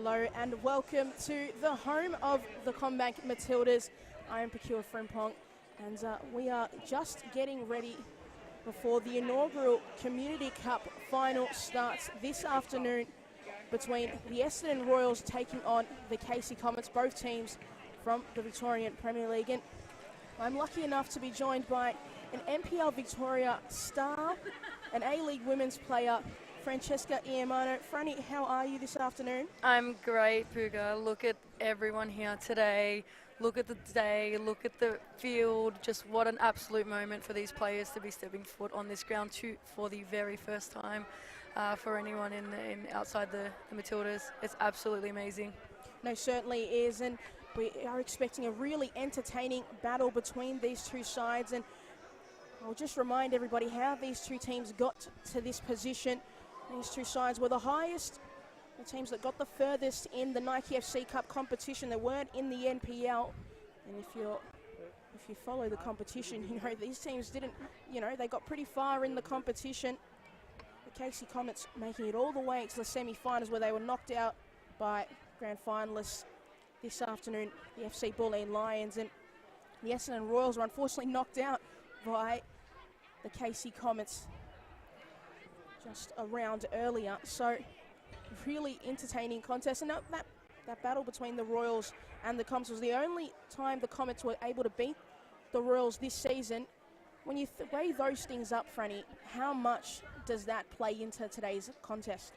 Hello and welcome to the home of the Combank Matildas. I am Pakua Frimpong and we are just getting ready before the inaugural Community Cup final starts this afternoon between the Essendon Royals taking on the Comets, both teams from the Victorian Premier League. And I'm lucky enough to be joined by an NPL Victoria star, an A-League women's player, Francesca Iamano. Franny, how are you this afternoon? I'm great, Puga. Look at everyone here today. Look at the day, look at the field. Just what an absolute moment for these players to be stepping foot on this ground for the very first time for anyone in outside the Matildas. It's absolutely amazing. No, certainly is, and we are expecting a really entertaining battle between these two sides. And I'll just remind everybody how these two teams got to this position. These two sides were the highest, the teams that got the furthest in the Nike FC Cup competition. They weren't in the NPL. And if you follow the competition, you know, these teams didn't, you know, they got pretty far in the competition. The Comets making it all the way to the semi-finals where they were knocked out by grand finalists this afternoon, the FC Bulleen Lions. And the Essendon Royals were unfortunately knocked out by the Comets just a round earlier. So really entertaining contest, and that battle between the Royals and the Comets was the only time the Comets were able to beat the Royals this season. When you weigh those things up, Franny, how much does that play into today's contest?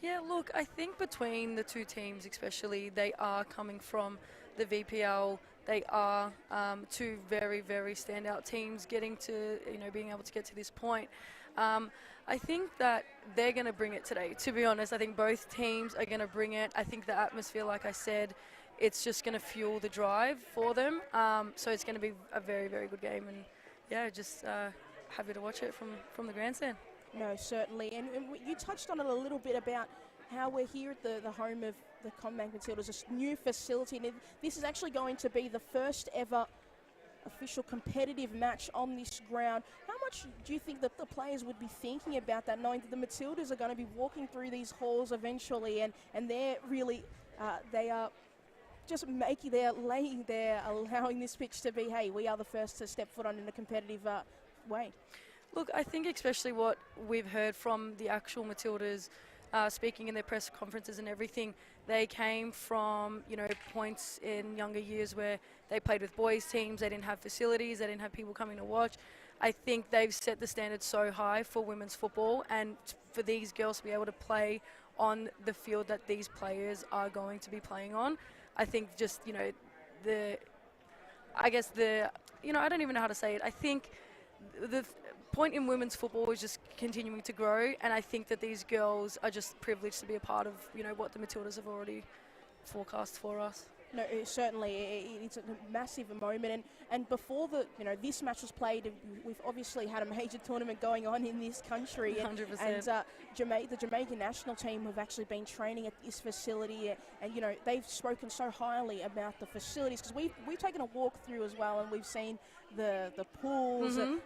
Yeah, look, I think between the two teams especially, they are coming from the VPL. They are two very, very standout teams getting to, you know, being able to get to this point. I think that they're going to bring it today, to be honest. I think both teams are going to bring it. I think the atmosphere, like I said, it's just going to fuel the drive for them. So it's going to be a very, very good game. And, yeah, just happy to watch it from the grandstand. No, certainly. And you touched on it a little bit about how we're here at the home of the Combank Matildas, a new facility. And this is actually going to be the first ever official competitive match on this ground. How much do you think that the players would be thinking about that, knowing that the Matildas are going to be walking through these halls eventually, and they're really, they are just laying there, allowing this pitch to be, hey, we are the first to step foot on in a competitive way? Look, I think especially what we've heard from the actual Matildas speaking in their press conferences and everything, they came from, you know, points in younger years where they played with boys teams, they didn't have facilities, they didn't have people coming to watch. I think they've set the standard so high for women's football, and for these girls to be able to play on the field that these players are going to be playing on. I think just, you know, I don't even know how to say it. I think the point in women's football is just continuing to grow, and I think that these girls are just privileged to be a part of, you know, what the Matildas have already forecast for us. No, certainly it's a massive moment, and before this match was played, we've obviously had a major tournament going on in this country. 100%. And the Jamaican national team have actually been training at this facility, and you know, they've spoken so highly about the facilities, because we've taken a walk through as well, and we've seen the pools, the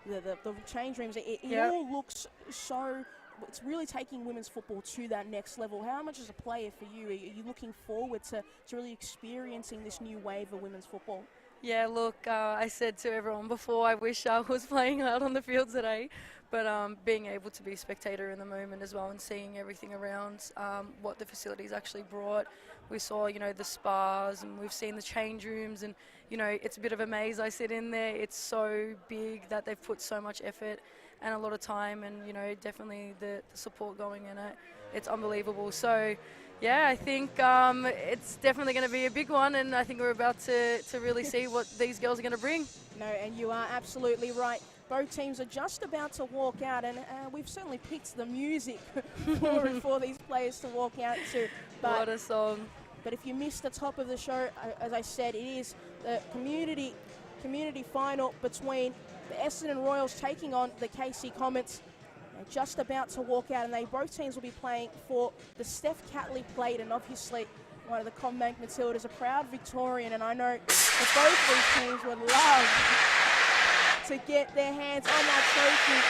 change rooms. It all looks so. It's really taking women's football to that next level. How much as a player for you, are you looking forward to really experiencing this new wave of women's football? Yeah, look, I said to everyone before, I wish I was playing out on the field today, but being able to be a spectator in the moment as well and seeing everything around what the facilities actually brought. We saw, you know, the spas, and we've seen the change rooms, and, you know, it's a bit of a maze. I sit in there. It's so big that they've put so much effort and a lot of time, and, you know, definitely the support going in it. It's unbelievable. So, yeah, I think it's definitely going to be a big one, and I think we're about to really see what these girls are going to bring. No, and you are absolutely right. Both teams are just about to walk out, and we've certainly picked the music for these players to walk out to. But what a song. But if you missed the top of the show, as I said, it is the community final between the Essendon Royals taking on the Comets. They're just about to walk out, and both teams will be playing for the Steph Catley plate, and obviously one of the Combank Matildas, a proud Victorian, and I know that both these teams would love to get their hands on that trophy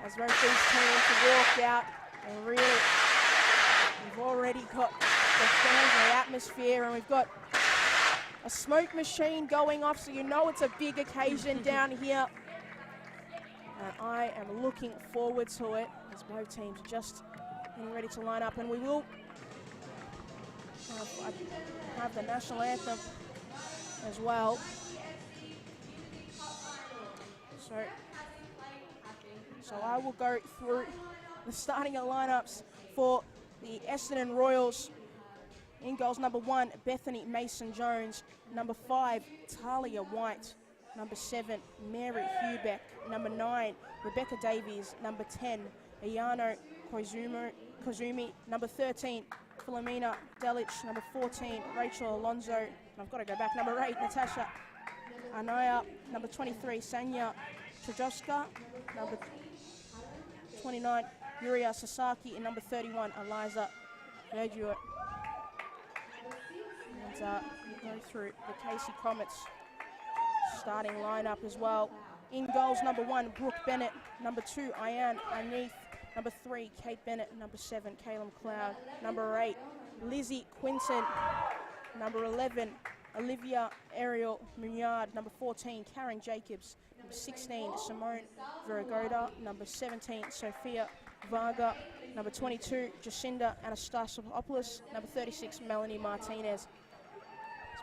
as both these teams walk out. And really, we've already got the fans and the atmosphere, and we've got a smoke machine going off, so you know it's a big occasion down here. And I am looking forward to it as both teams are just getting ready to line up, and we will have the national anthem as well. So I will go through the starting lineups for the Essendon Royals. In goals, number 1, Bethany Mason-Jones. Number 5, Talia White. Number 7, Mary Hubeck. Number 9, Rebecca Davies. Number 10, Ayano Kozumi. Number 13, Philomena Delic. Number 14, Rachel Alonso. And I've got to go back. Number 8, Natasha Anaya. Number 23, Sanya Trajowska. Number 29, Yuria Sasaki. And number 31, Eliza Verduet. And we go through the Casey Comets starting lineup as well. In goals, number 1, Brooke Bennett. Number 2, Ayan Anif. Number 3, Kate Bennett. Number 7, Caleb Cloud. Number 8, Lizzie Quinton. Number 11, Olivia Ariel Munyard. Number 14, Karen Jacobs. Number 16, Simone Viragoda. Number 17, Sophia Varga. Number 22, Jacinda Anastasopoulos. Number 36, Melanie Martinez.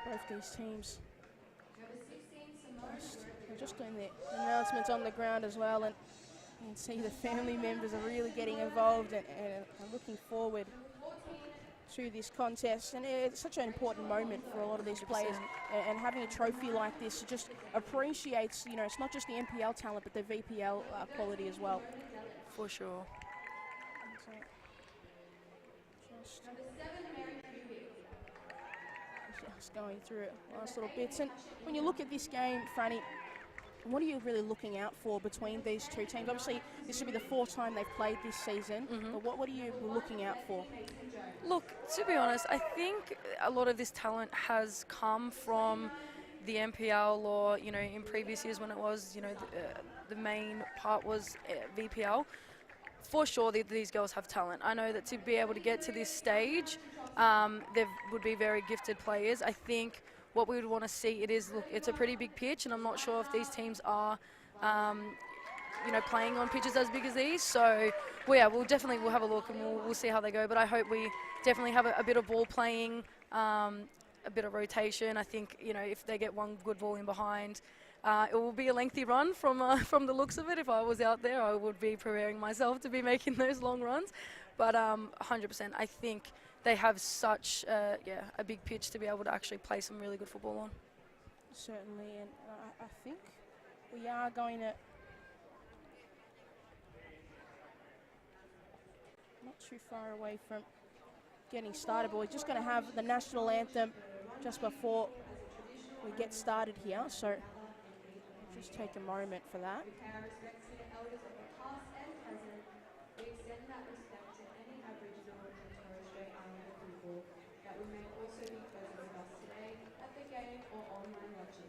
Both these teams are just doing their announcements on the ground as well, and you can see the family members are really getting involved and looking forward to this contest. And it's such an important moment for a lot of these players, and having a trophy like this just appreciates, you know, it's not just the NPL talent but the VPL quality as well. For sure. Just going through last little bits. And when you look at this game, Franny, what are you really looking out for between these two teams? Obviously, this will be the 4th time they've played this season, but what are you looking out for? Look, to be honest, I think a lot of this talent has come from the NPL, or, you know, in previous years when it was, you know, the main part was VPL. For sure, these girls have talent. I know that to be able to get to this stage, they would be very gifted players. I think what we would want to see, it's a pretty big pitch, and I'm not sure if these teams are, you know, playing on pitches as big as these. So, we'll have a look, and we'll see how they go. But I hope we definitely have a bit of ball playing, a bit of rotation. I think, you know, if they get one good ball in behind, it will be a lengthy run from the looks of it. If I was out there, I would be preparing myself to be making those long runs. But 100%, I think they have such a big pitch to be able to actually play some really good football on. Certainly, and I think we are going to, not too far away from getting started, but we're just going to have the national anthem just before we get started here. So just take a moment for that. We pay our respects to the elders of the past and present. We extend that respect to any Aboriginal and Torres Strait Islander people that we may also be present with us today at the game or online watching.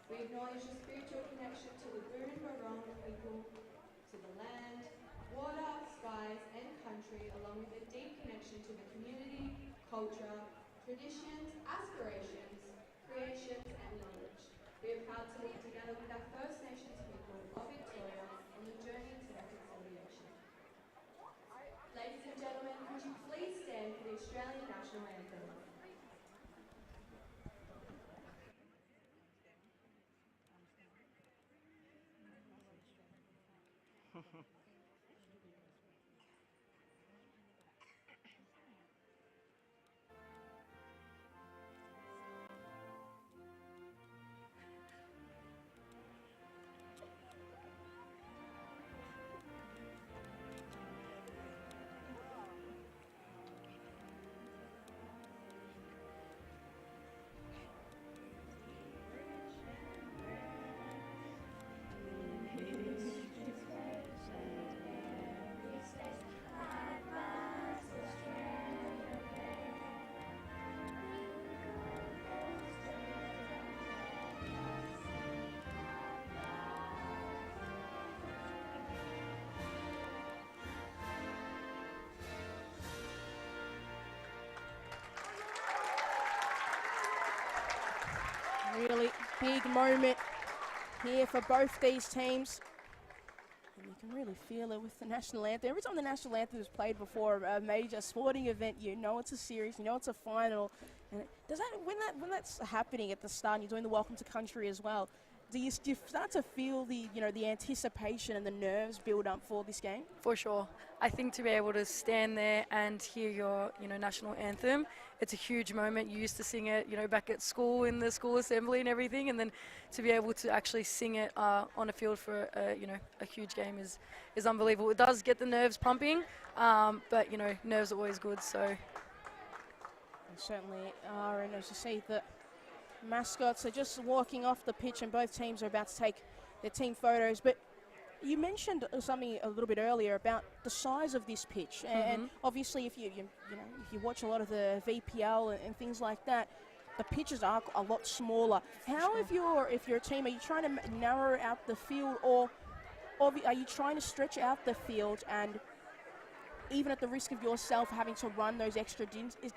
We acknowledge the spiritual connection to the Boon and Wurrung people, to the land, water, skies and country, along with a deep connection to the community, culture, traditions, aspirations, creations and knowledge. We are proud to work together with our First Nations people of Victoria on the journey to reconciliation. Ladies and gentlemen, could you please stand for the Australian National Anthem? really big moment here for both these teams. And you can really feel it with the national anthem. Every time the national anthem is played before a major sporting event, you know it's a series, you know it's a final. And when that's happening at the start, and you're doing the welcome to country as well, do you start to feel the anticipation and the nerves build up for this game? For sure. I think to be able to stand there and hear your, national anthem, it's a huge moment. You used to sing it, back at school in the school assembly and everything, and then to be able to actually sing it on a field for, a huge game is unbelievable. It does get the nerves pumping, but, nerves are always good, so. They certainly are, and as you see, the mascots are just walking off the pitch and both teams are about to take their team photos. But you mentioned something a little bit earlier about the size of this pitch, and obviously if you watch a lot of the VPL and things like that, the pitches are a lot smaller. How, if you're a team, are you trying to narrow out the field, or are you trying to stretch out the field, and even at the risk of yourself having to run those extra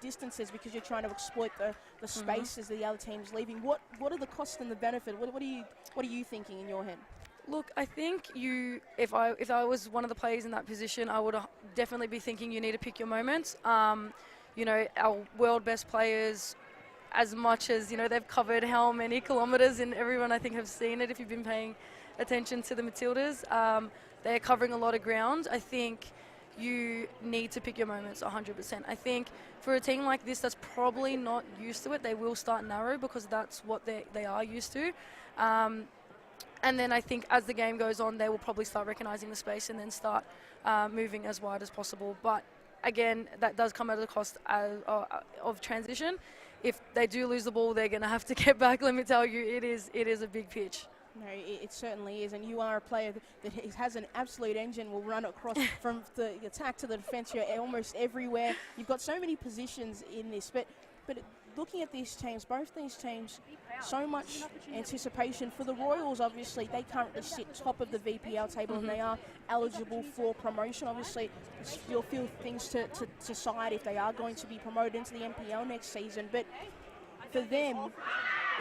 distances because you're trying to exploit the spaces that the other team's leaving? What are the costs and the benefit? What are you thinking in your head? Look, I think if I was one of the players in that position, I would definitely be thinking you need to pick your moments. Our world best players, as much as, they've covered how many kilometres, and everyone I think have seen it if you've been paying attention to the Matildas. They're covering a lot of ground. I think you need to pick your moments 100%. I think for a team like this that's probably not used to it, they will start narrow because that's what they are used to. And then I think as the game goes on, they will probably start recognising the space and then start moving as wide as possible. But again, that does come at a cost of transition. If they do lose the ball, they're going to have to get back. Let me tell you, it is a big pitch. No, it certainly is, and you are a player that has an absolute engine, will run across from the attack to the defence. You're almost everywhere. You've got so many positions in this, but looking at these teams, both these teams, so much anticipation. For the Royals, obviously, they currently sit top of the VPL table and they are eligible for promotion. Obviously, still feel things to decide if they are going to be promoted into the NPL next season, but for them,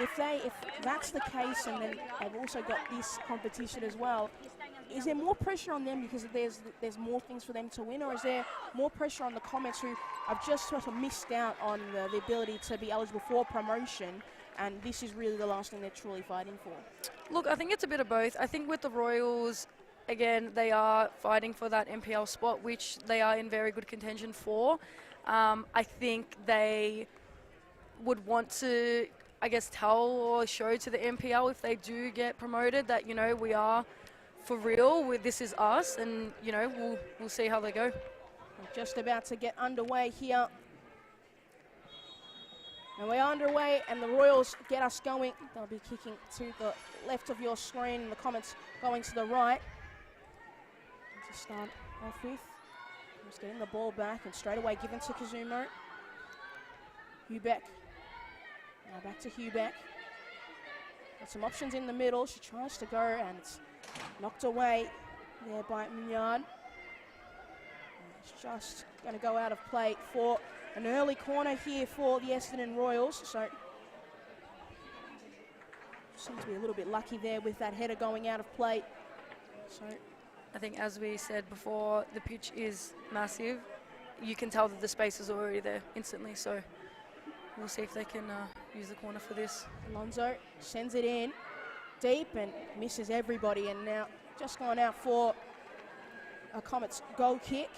if that's the case, and then they've also got this competition as well, is there more pressure on them because there's more things for them to win, or is there more pressure on the Comets who have just sort of missed out on the ability to be eligible for promotion, and this is really the last thing they're truly fighting for? Look, I think it's a bit of both. I think with the Royals, again, they are fighting for that NPL spot, which they are in very good contention for. I think they would want to, I guess, tell or show to the NPL if they do get promoted that, we are for real, this is us, and, we'll see how they go. We're just about to get underway here. And we're underway, and the Royals get us going. They'll be kicking to the left of your screen, and the Comets going to the right. To start off with, just getting the ball back, and straight away given to Kazumo. Hubeck. Now back to Hubeck. Got some options in the middle. She tries to go, and it's knocked away there by Mignard. It's just going to go out of play for an early corner here for the Essendon Royals. So seems to be a little bit lucky there with that header going out of play. So I think, as we said before, the pitch is massive. You can tell that the space is already there instantly. So we'll see if they can use the corner for this. Alonso sends it in deep and misses everybody, and now just gone out for a Comets goal kick.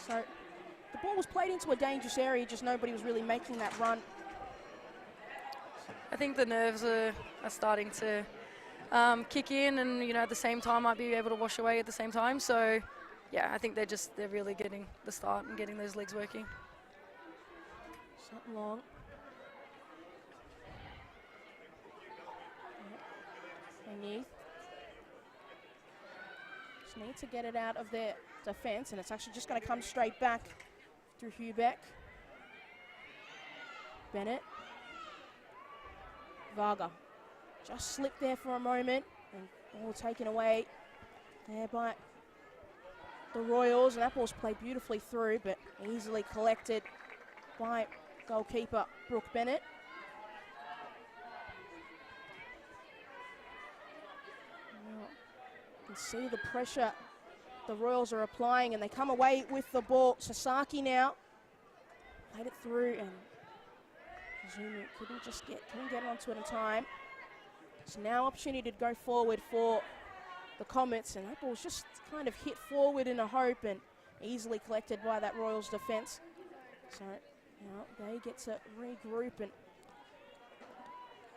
So the ball was played into a dangerous area, just nobody was really making that run. I think the nerves are starting to kick in, and at the same time might be able to wash away at the same time. So yeah, I think they're really getting the start and getting those legs working. Something long. Just need to get it out of their defence, and it's actually just going to come straight back through Hubeck. Bennett. Varga. Just slipped there for a moment, and all taken away there by the Royals, and that ball's played beautifully through, but easily collected by goalkeeper Brooke Bennett. can see the pressure the Royals are applying, and they come away with the ball. Sasaki now played it through, and Zuma couldn't get onto it in time. So now opportunity to go forward for the Comets, and that ball's just kind of hit forward in a hope and easily collected by that Royals defence. So now they get to regroup and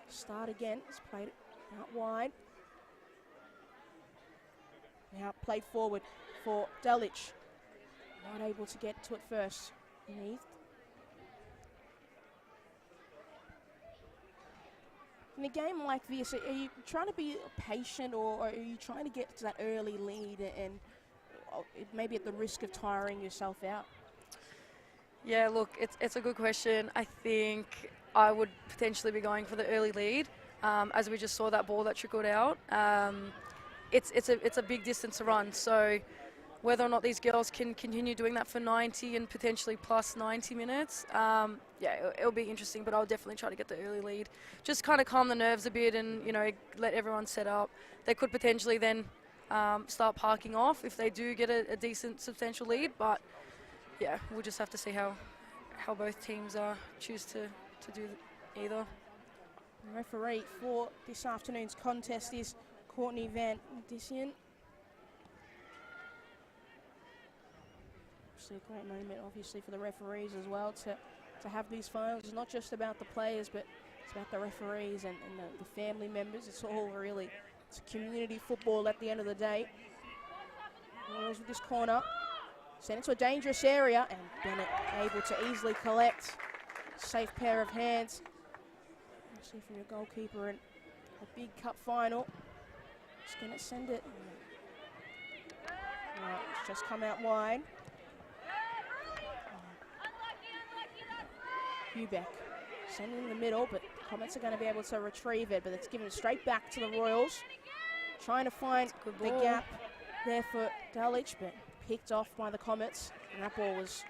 start again. It's played it out wide. Now played forward for Delic. Not able to get to it first. Beneath. In a game like this, are you trying to be patient, or are you trying to get to that early lead and maybe at the risk of tiring yourself out? Yeah, look, it's a good question. I think I would potentially be going for the early lead, as we just saw that ball that trickled out. It's a big distance to run, so whether or not these girls can continue doing that for 90 and potentially plus 90 minutes, it'll be interesting, but I'll definitely try to get the early lead. Just kind of calm the nerves a bit and, let everyone set up. They could potentially then start parking off if they do get a decent, substantial lead, but yeah, we'll just have to see how both teams choose to do either. The referee for this afternoon's contest is Courtney Van Dissian. Obviously a great moment, obviously, for the referees as well to have these finals. It's not just about the players, but it's about the referees and the family members. It's all really, it's community football at the end of the day. Royals with this corner. Sent into a dangerous area, and Bennett able to easily collect. Safe pair of hands. Actually from your goalkeeper in a big cup final. Just going to send it. Right, it's just come out wide. Hubeck sending in the middle, but Comets are going to be able to retrieve it, but it's given straight back to the Royals. Trying to find the gap there for Delic, but picked off by the Comets, and that ball was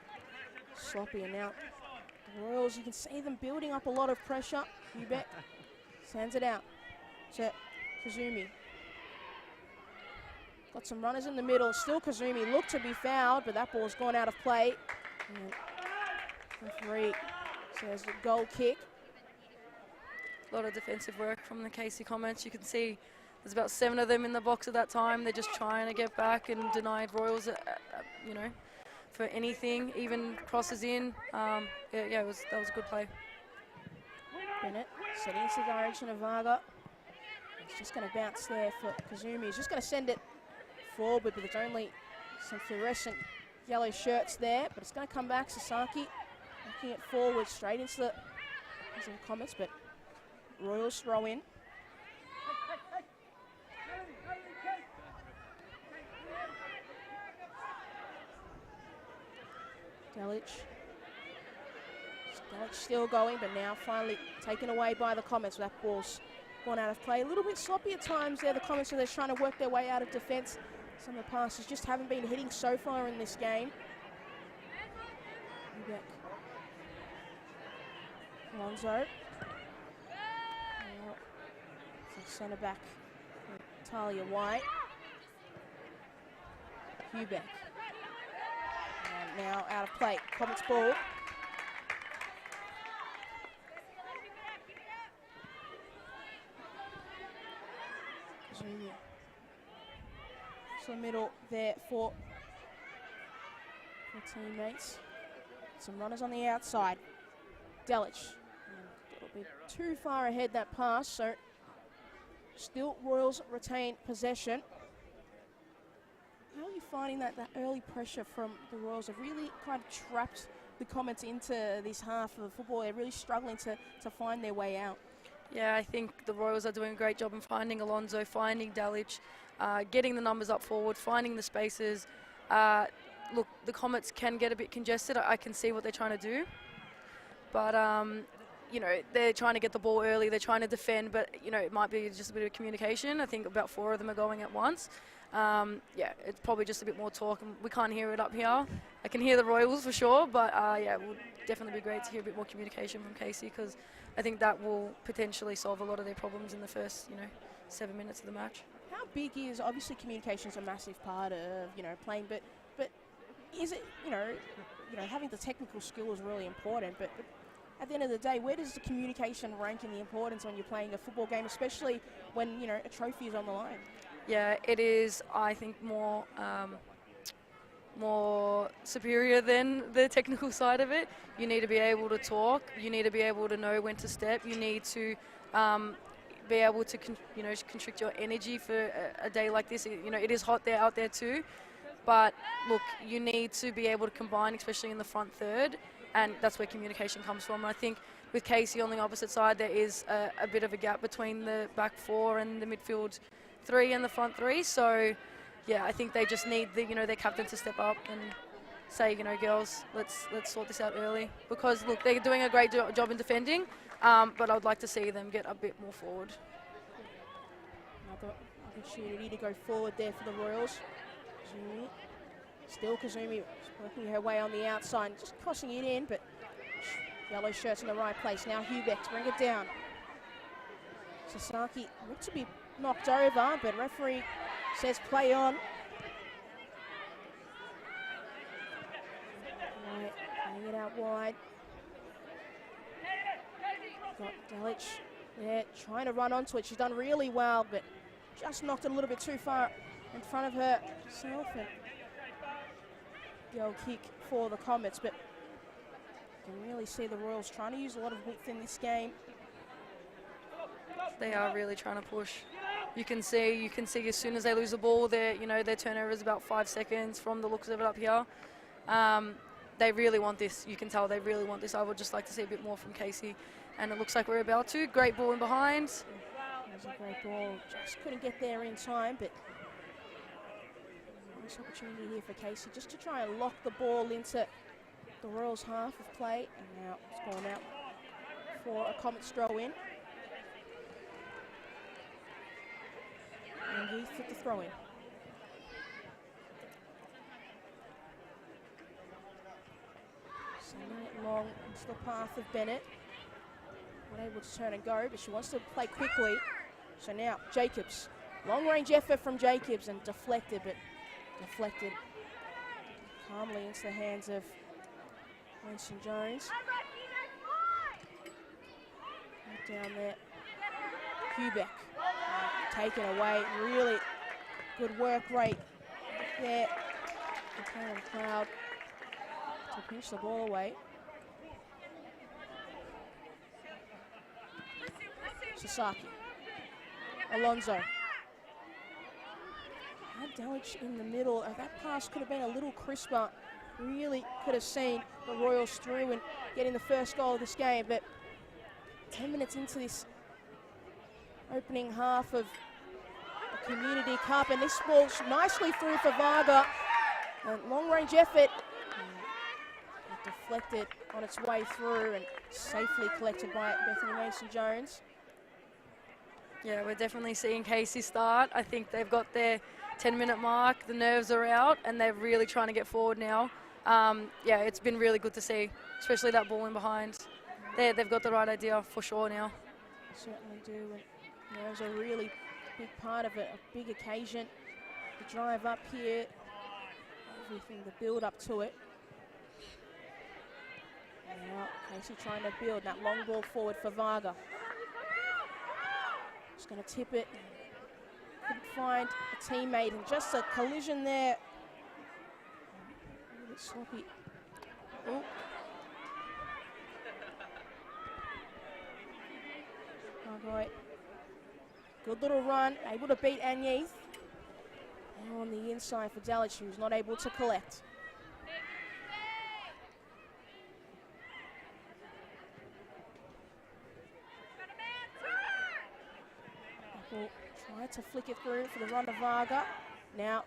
sloppy. And now the Royals, you can see them building up a lot of pressure. Hubeck sends it out to Kazumi. Got some runners in the middle. Still Kazumi looked to be fouled, but that ball's gone out of play. And referee says the goal kick. A lot of defensive work from the Casey Comets. You can see there's about 7 of them in the box at that time. They're just trying to get back and denied Royals, for anything, even crosses in. That was a good play. Bennett setting into the direction of Varga. It's just going to bounce there for Kazumi. He's just going to send it forward, but there's only some fluorescent yellow shirts there. But it's going to come back. Sasaki looking it forward straight into the Comets, but Royals throw in. Delic still going, but now finally taken away by the Comets. That ball's gone out of play. A little bit sloppy at times there, the Comets, so they're trying to work their way out of defence. Some of the passes just haven't been hitting so far in this game. Alonso. Centre back, Talia White. Hubeck. And now out of play, Comets ball. So middle there for teammates. Some runners on the outside. Delic. A little bit too far ahead that pass, so still Royals retain possession. How are you finding that early pressure from the Royals have really kind of trapped the Comets into this half of football? They're really struggling to find their way out. Yeah, I think the Royals are doing a great job in finding Alonso, finding Delic, getting the numbers up forward, finding the spaces. Look, the Comets can get a bit congested. I can see what they're trying to do. But, they're trying to get the ball early. They're trying to defend, but, it might be just a bit of communication. I think about 4 of them are going at once. It's probably just a bit more talk. And we can't hear it up here. I can hear the Royals for sure, but, it would definitely be great to hear a bit more communication from Casey, because I think that will potentially solve a lot of their problems in the first, 7 minutes of the match. how big is, obviously communication is a massive part of, playing, but is it, having the technical skill is really important, but at the end of the day, where does the communication rank in the importance when you're playing a football game, especially when, a trophy is on the line? Yeah, it is, I think, more superior than the technical side of it. You need to be able to talk. You need to be able to know when to step. You need to be able to, constrict your energy for a day like this. It is hot out there too. But look, you need to be able to combine, especially in the front third, and that's where communication comes from. And I think with Casey on the opposite side, there is a bit of a gap between the back four and the midfield three and the front three. So, yeah, I think they just need their captain to step up and say, girls, let's sort this out early, because look, they're doing a great job in defending, but I would like to see them get a bit more forward. Another opportunity to go forward there for the Royals. Kazumi. Still Kazumi working her way on the outside, just crossing it in, but yellow shirt's in the right place. Now Hubeck to bring it down. Sasaki looked to be knocked over, but referee says play on. Right, playing it out wide. Got Delic there, trying to run onto it. She's done really well, but just knocked it a little bit too far in front of herself. And goal kick for the Comets, but you can really see the Royals trying to use a lot of width in this game. They are really trying to push. You can see as soon as they lose the ball, their turnover is about 5 seconds from the looks of it up here. They really want this. You can tell they really want this. I would just like to see a bit more from Casey, and it looks like we're about to. Great ball in behind. That was a great ball. Just couldn't get there in time, but nice opportunity here for Casey just to try and lock the ball into the Royals' half of play, and now it's gone out for a Comets throw in. And Heath at the throw in. Sending it long into the path of Bennett. Not able to turn and go, but she wants to play quickly. So now Jacobs. Long range effort from Jacobs and deflected calmly into the hands of Winston Jones. Right down there. Hubeck. Taken away. Really good work rate there. Cloud to pinch the ball away. Sasaki. Alonso. Had Delic in the middle. That pass could have been a little crisper. Really could have seen the Royals through and getting the first goal of this game. But 10 minutes into this opening half of the Community Cup, and this ball's nicely through for Varga. And long range effort. Deflected on its way through and safely collected by Bethany Mason-Jones. Yeah, we're definitely seeing Casey start. I think they've got their 10-minute mark. The nerves are out, and they're really trying to get forward now. Yeah, it's been really good to see, especially that ball in behind. They've got the right idea for sure now. Certainly do. And nerves are a really big part of it, a big occasion. The drive up here, everything, the build up to it. Now Casey trying to build that long ball forward for Varga. Just going to tip it. Couldn't find a teammate, and just a collision there. A little bit sloppy. Oh. Margoy. Good little run, able to beat Agneath. Now on the inside for Delic, who's not able to collect. Try to flick it through for the run to Varga. Now,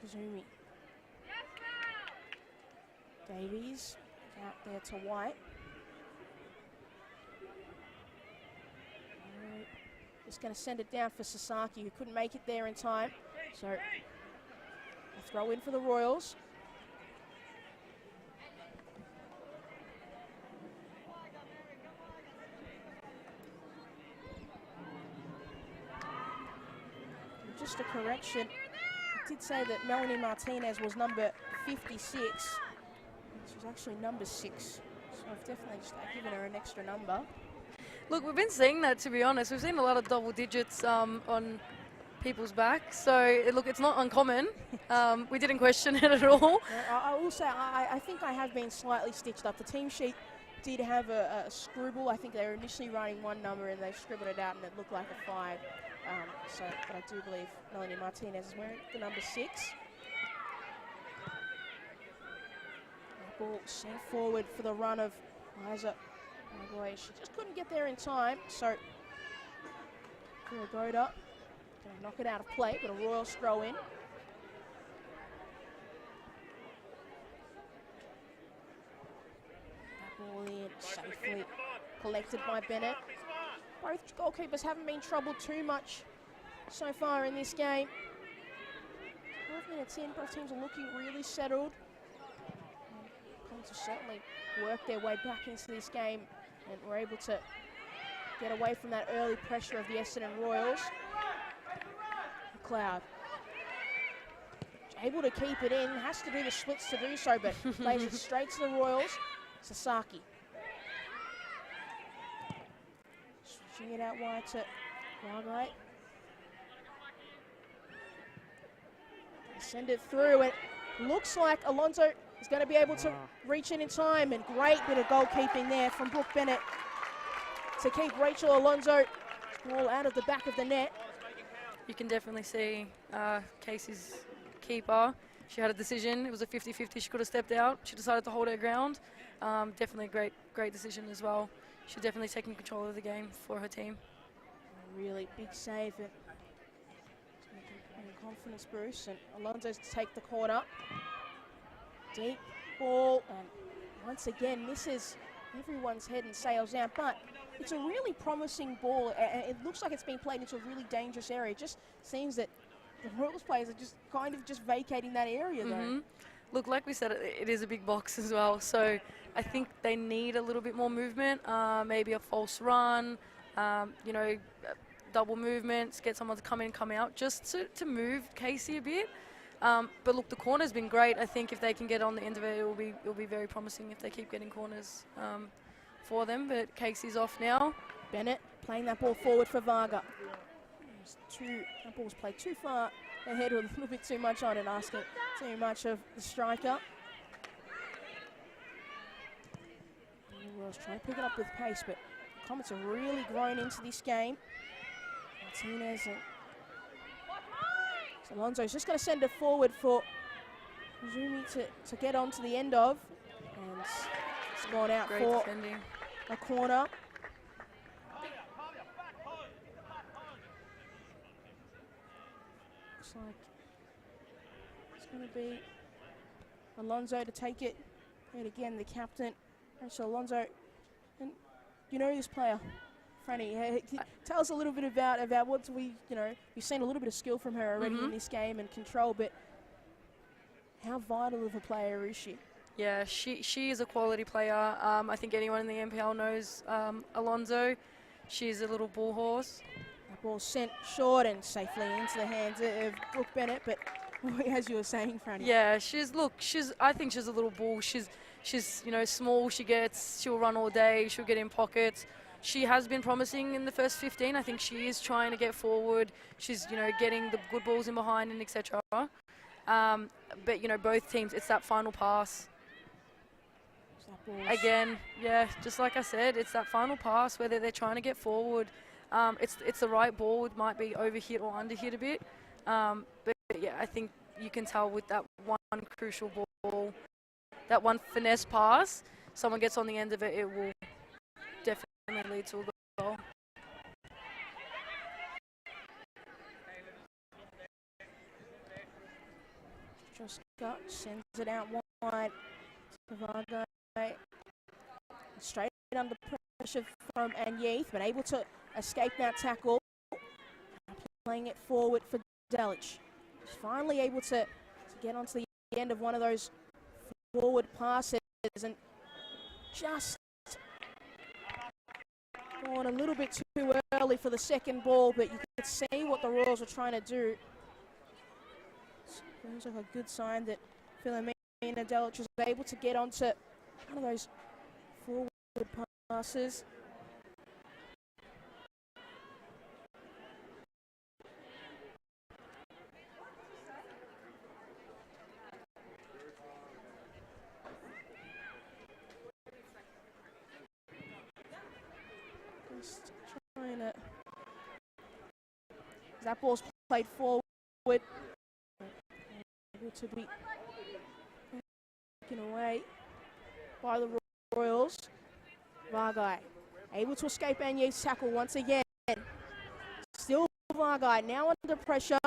Kazumi. Davies out there to White. Just going to send it down for Sasaki, who couldn't make it there in time. So, a throw in for the Royals. just a correction. I did say that Melanie Martinez was number 56. She's actually number 6. So I've definitely just given her an extra number. Look, we've been seeing that, to be honest. We've seen a lot of double digits on people's backs. So, look, it's not uncommon. We didn't question it at all. I will say, I think I have been slightly stitched up. The team sheet did have a scribble. I think they were initially writing one number and they scribbled it out and it looked like a 5. But I do believe Melanie Martinez is wearing the number 6. The ball sent forward for the run of Liza. Oh boy, she just couldn't get there in time. So, Kuragoda going to knock it out of play, but a Royals throw in. Ball in safely collected by Bennett. Both goalkeepers haven't been troubled too much so far in this game. 12 minutes in, both teams are looking really settled. Comets have certainly worked their way back into this game and were able to get away from that early pressure of the Essendon Royals. McLeod able to keep it in, has to do the splits to do so, but plays it straight to the Royals. Sasaki. Switching it out wide to Margaret. Send it through. It looks like Alonso is going to be able to reach in time, and great bit of goalkeeping there from Brooke Bennett to keep Rachel Alonso ball out of the back of the net. You can definitely see Casey's keeper. She had a decision. It was a 50-50. She could have stepped out. She decided to hold her ground. Definitely a great decision as well. She's definitely taking control of the game for her team. A really big save and confidence boost, and Alonso's to take the corner. Deep ball, and once again misses everyone's head and sails out, but it's a really promising ball. It looks like it's been played into a really dangerous area. It just seems that the Royals players are just kind of just vacating that area though. Look, like we said, it is a big box as well, so I think they need a little bit more movement, maybe a false run, double movements, get someone to come in, come out, just to move Casey a bit. But look, the corner's been great. I think if they can get on the end of it, it'll be very promising if they keep getting corners for them. But Casey's off now. Bennett playing that ball forward for Varga. That ball's played too far ahead with a little bit too much on it, asking too much of the striker. Royals trying to pick it up with pace, but the Comets have really grown into this game. Martinez and Alonso's just going to send it forward for Zumi to get on to the end of. And it's gone out Great for defending. a corner. Looks like it's going to be Alonso to take it. And again, the captain, Rachel Alonso. And you know this player, Franny. Tell us a little bit about what we've seen a little bit of skill from her already in this game and control, but how vital of a player is she? Yeah, she is a quality player. I think anyone in the NPL knows Alonso. She's a little bull horse. That ball sent short and safely into the hands of Brooke Bennett, but as you were saying, Franny. Yeah, I think she's a little bull. She's small. She'll run all day. She'll get in pockets. She has been promising in the first 15. I think she is trying to get forward. She's getting the good balls in behind and etc. But both teams, it's that final pass. Again, yeah, just like I said, it's that final pass where they're trying to get forward. It's the right ball. It might be overhit or underhit a bit. But yeah, I think you can tell with that one crucial ball, that one finesse pass, someone gets on the end of it, it will definitely lead to a goal. Just sends it out wide to Varga. Straight under pressure from Anyeath, but able to escape that tackle. Playing it forward for Delic. Finally able to get onto the end of one of those forward passes and just Gone a little bit too early for the second ball, but you could see what the Royals were trying to do. Seems like a good sign that Philomena Delic was able to get onto one of those forward passes. Just trying to. That ball's played forward. Able to be taken away by the Royals. Vargai able to escape Agne's tackle once again. Still Vargai now under pressure.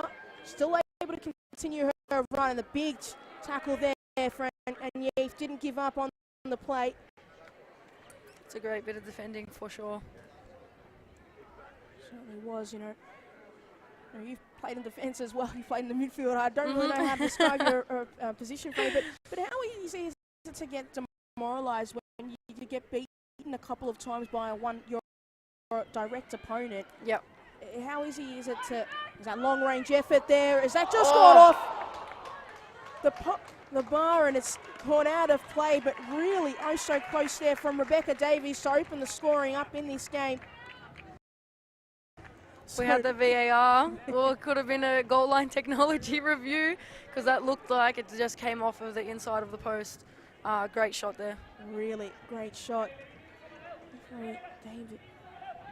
Still able to continue her run, and the big tackle there for Agnes. Didn't give up on the play. It's a great bit of defending for sure. Certainly was, you know. You've played in defence as well. You played in the midfield. I don't really know how to describe your position for you, but how easy is it to get demoralised when you get beaten a couple of times by your direct opponent? Yep. How easy is it to? Is that long range effort there? Is that just gone off the bar and it's gone out of play? But really, oh so close there from Rebecca Davies to open the scoring up in this game. We had the VAR, or it could have been a goal line technology review, because that looked like it just came off of the inside of the post. Great shot there. Really great shot. David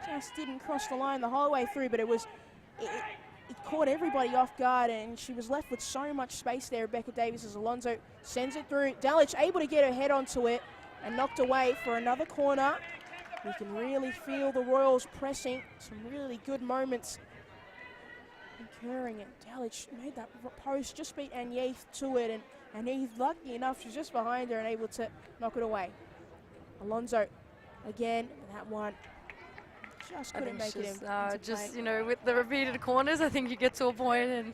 just didn't cross the line the whole way through, but it caught everybody off guard, and she was left with so much space there, Rebecca Davies, as Alonso sends it through. Delic able to get her head onto it and knocked away for another corner. You can really feel the Royals pressing. Some really good moments occurring, and Delic made that post, just beat Agnes to it, and he's lucky enough, she's just behind her and able to knock it away. Alonso again, that one just couldn't make it in. Just, you know, with the repeated corners, I think you get to a point and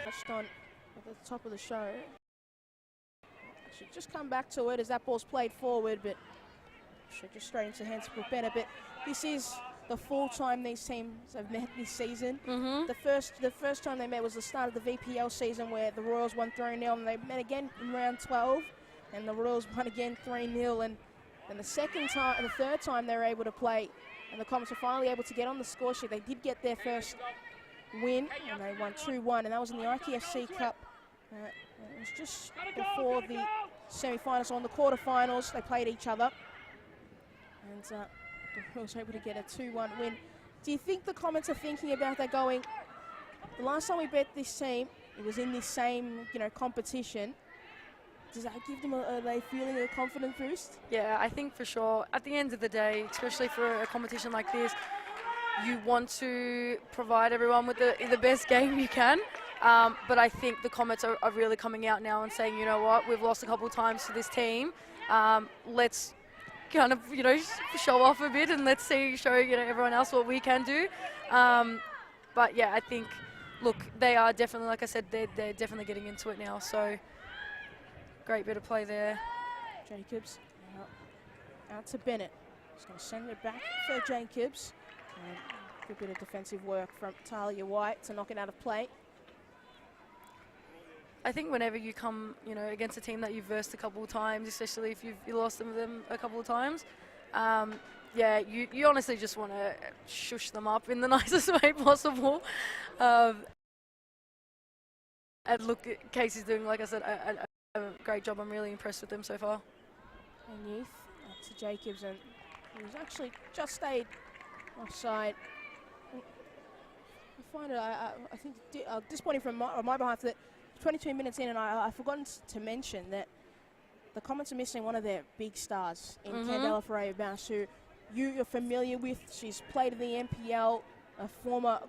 touched on at the top of the show. Should just come back to it as that ball's played forward, but should just straight into the hands of Bennett. But this is the full time these teams have met this season. The first time they met was the start of the VPL season, where the Royals won 3-0, and they met again in round 12, and the Royals won again 3-0. And the third time they were able to play, and the Comets were finally able to get on the score sheet. They did get their first win, and they won 2-1, and that was in the IKFC Cup. It was just before the semi-finals. On the quarter-finals, they played each other, and the Royals were able to get a 2-1 win. Do you think the Comets are thinking about that, going, the last time we bet this team, it was in this same, competition? Does that give them are they feeling a confidence boost? yeah, I think for sure. At the end of the day, especially for a competition like this, you want to provide everyone with the best game you can. But I think the Comets are really coming out now and saying, you know what, we've lost a couple of times to this team. Let's kind of, show off a bit, and let's show everyone else what we can do. But yeah, I think, look, they are definitely, like I said, they're definitely getting into it now. So great bit of play there. Jacobs out to Bennett. Just going to send it back for Jacobs. Good bit of defensive work from Talia White to knock it out of play. I think whenever you come, against a team that you've versed a couple of times, especially if you lost them a couple of times, you honestly just want to shush them up in the nicest way possible. And look, Casey's doing, like I said, a great job. I'm really impressed with them so far. And Youth up to Jacobs, and he was actually just stayed offside. I find it, I think, disappointing from my behalf that 22 minutes in, and I've forgotten to mention that the Comets are missing one of their big stars in Candela Ferreira-Bass, who you're familiar with. She's played in the NPL, a former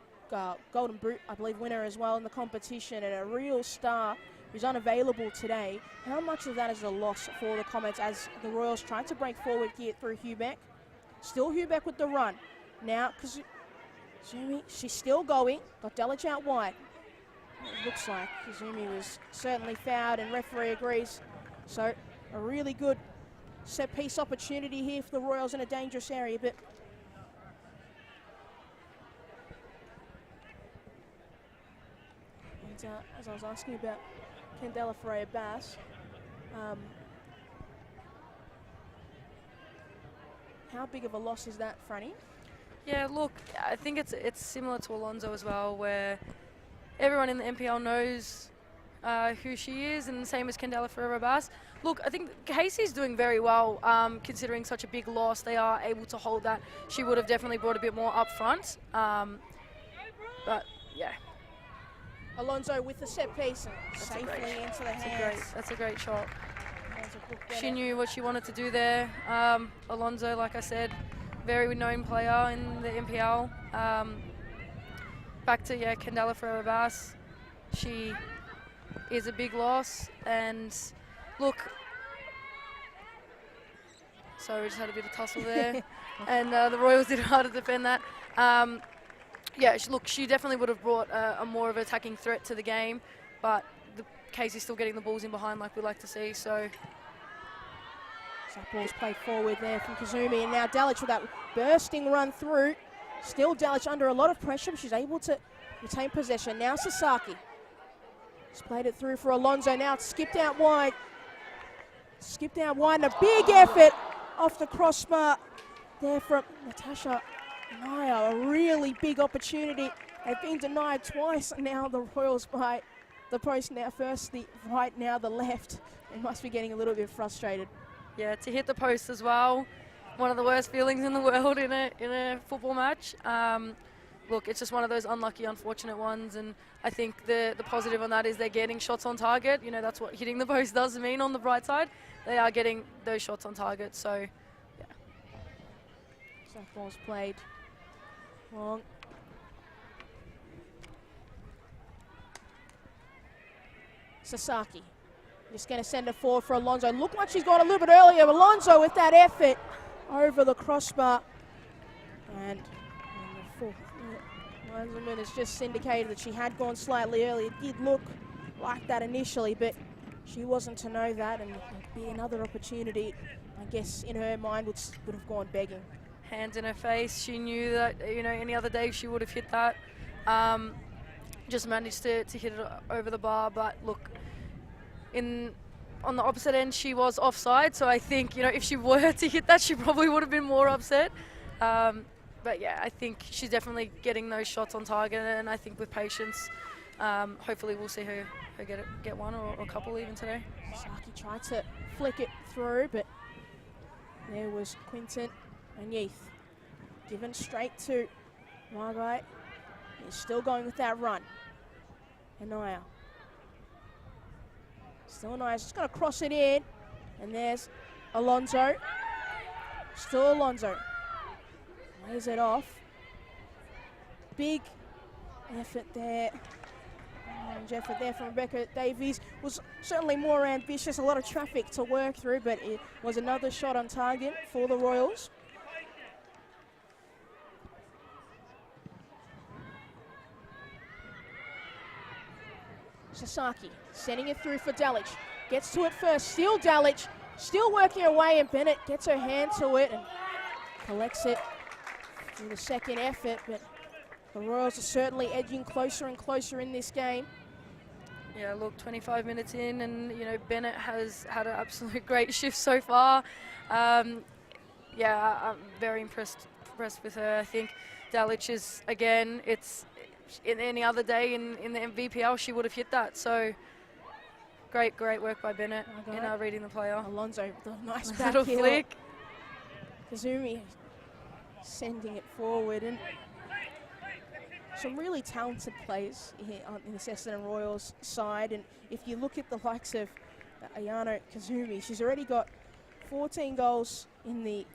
Golden Boot, I believe, winner as well in the competition, and a real star who's unavailable today. How much of that is a loss for the Comets as the Royals try to break forward here through Hubeck? Still Hubeck with the run. Now, Kazumi, she's still going. Got Delic out wide. It looks like Kazumi was certainly fouled, and referee agrees. So a really good set-piece opportunity here for the Royals in a dangerous area, but and, as I was asking about Candela Ferreira-Bass, how big of a loss is that, Franny? Yeah, look, I think it's similar to Alonso as well, where everyone in the NPL knows who she is, and the same as Candela Ferreira-Bass. Look, I think Casey's doing very well, considering such a big loss. They are able to hold that. She would have definitely brought a bit more up front, but yeah. Alonso with the set piece and safely into the hands. That's a great shot. She She knew what she wanted to do there. Alonso, like I said, very known player in the NPL. Back to Candela Ferreira-Bass. She is a big loss, and look. Sorry, we just had a bit of tussle there, and the Royals did hard to defend that. She definitely would have brought a more of an attacking threat to the game, but Casey's still getting the balls in behind like we like to see. So that ball's played forward there from Kazumi, and now Delic with that bursting run through. Still Delic under a lot of pressure, but she's able to retain possession. Now Sasaki. She's played it through for Alonso. Now it's skipped out wide. Skipped out wide, and a big effort off the crossbar there from Natasha Naya. A really big opportunity. They've been denied twice. Now the Royals by the post, now first the right, now the left. They must be getting a little bit frustrated. Yeah, to hit the post as well, one of the worst feelings in the world in a football match. Look, it's just one of those unlucky, unfortunate ones, and I think the positive on that is they're getting shots on target. You know, that's what hitting the post does mean on the bright side. They are getting those shots on target, so yeah. So that ball's played long. Sasaki just going to send it forward for Alonso. Looked like she's gone a little bit earlier. Alonso with that effort over the crossbar. And the full linesman has just indicated that she had gone slightly earlier. It did look like that initially, but she wasn't to know that, and it'd be another opportunity, I guess, in her mind would have gone begging. Hands in her face. She knew that, you know, any other day she would have hit that. Just managed to hit it over the bar, but look, on the opposite end, she was offside, so I think, you know, if she were to hit that, she probably would have been more upset. But yeah, I think she's definitely getting those shots on target, and I think with patience, hopefully we'll see her get one or a couple even today. Saki tried to flick it through, but there was Quinton and Yeath. Given straight to Margai. He's still going with that run. Anaya. Still Anaya's just going to cross it in. And there's Alonso. Still Alonso. Lays it off. Big effort there. Orange effort there from Rebecca Davies. Was certainly more ambitious. A lot of traffic to work through, but it was another shot on target for the Royals. Sasaki sending it through for Delic. Gets to it first. Still Delic. Still working her way, and Bennett gets her hand to it and collects it through the second effort. But the Royals are certainly edging closer and closer in this game. Yeah, look, 25 minutes in, and you know, Bennett has had an absolute great shift so far. I'm very impressed with her. I think Delic is, again, it's in any other day in the VPL, she would have hit that. So great work by Bennett in reading the player. Alonso with a nice back Little heel. flick. Kazumi sending it forward, and some really talented players here in the Essendon Royals side. And if you look at the likes of Ayano Kazumi, she's already got 14 goals in the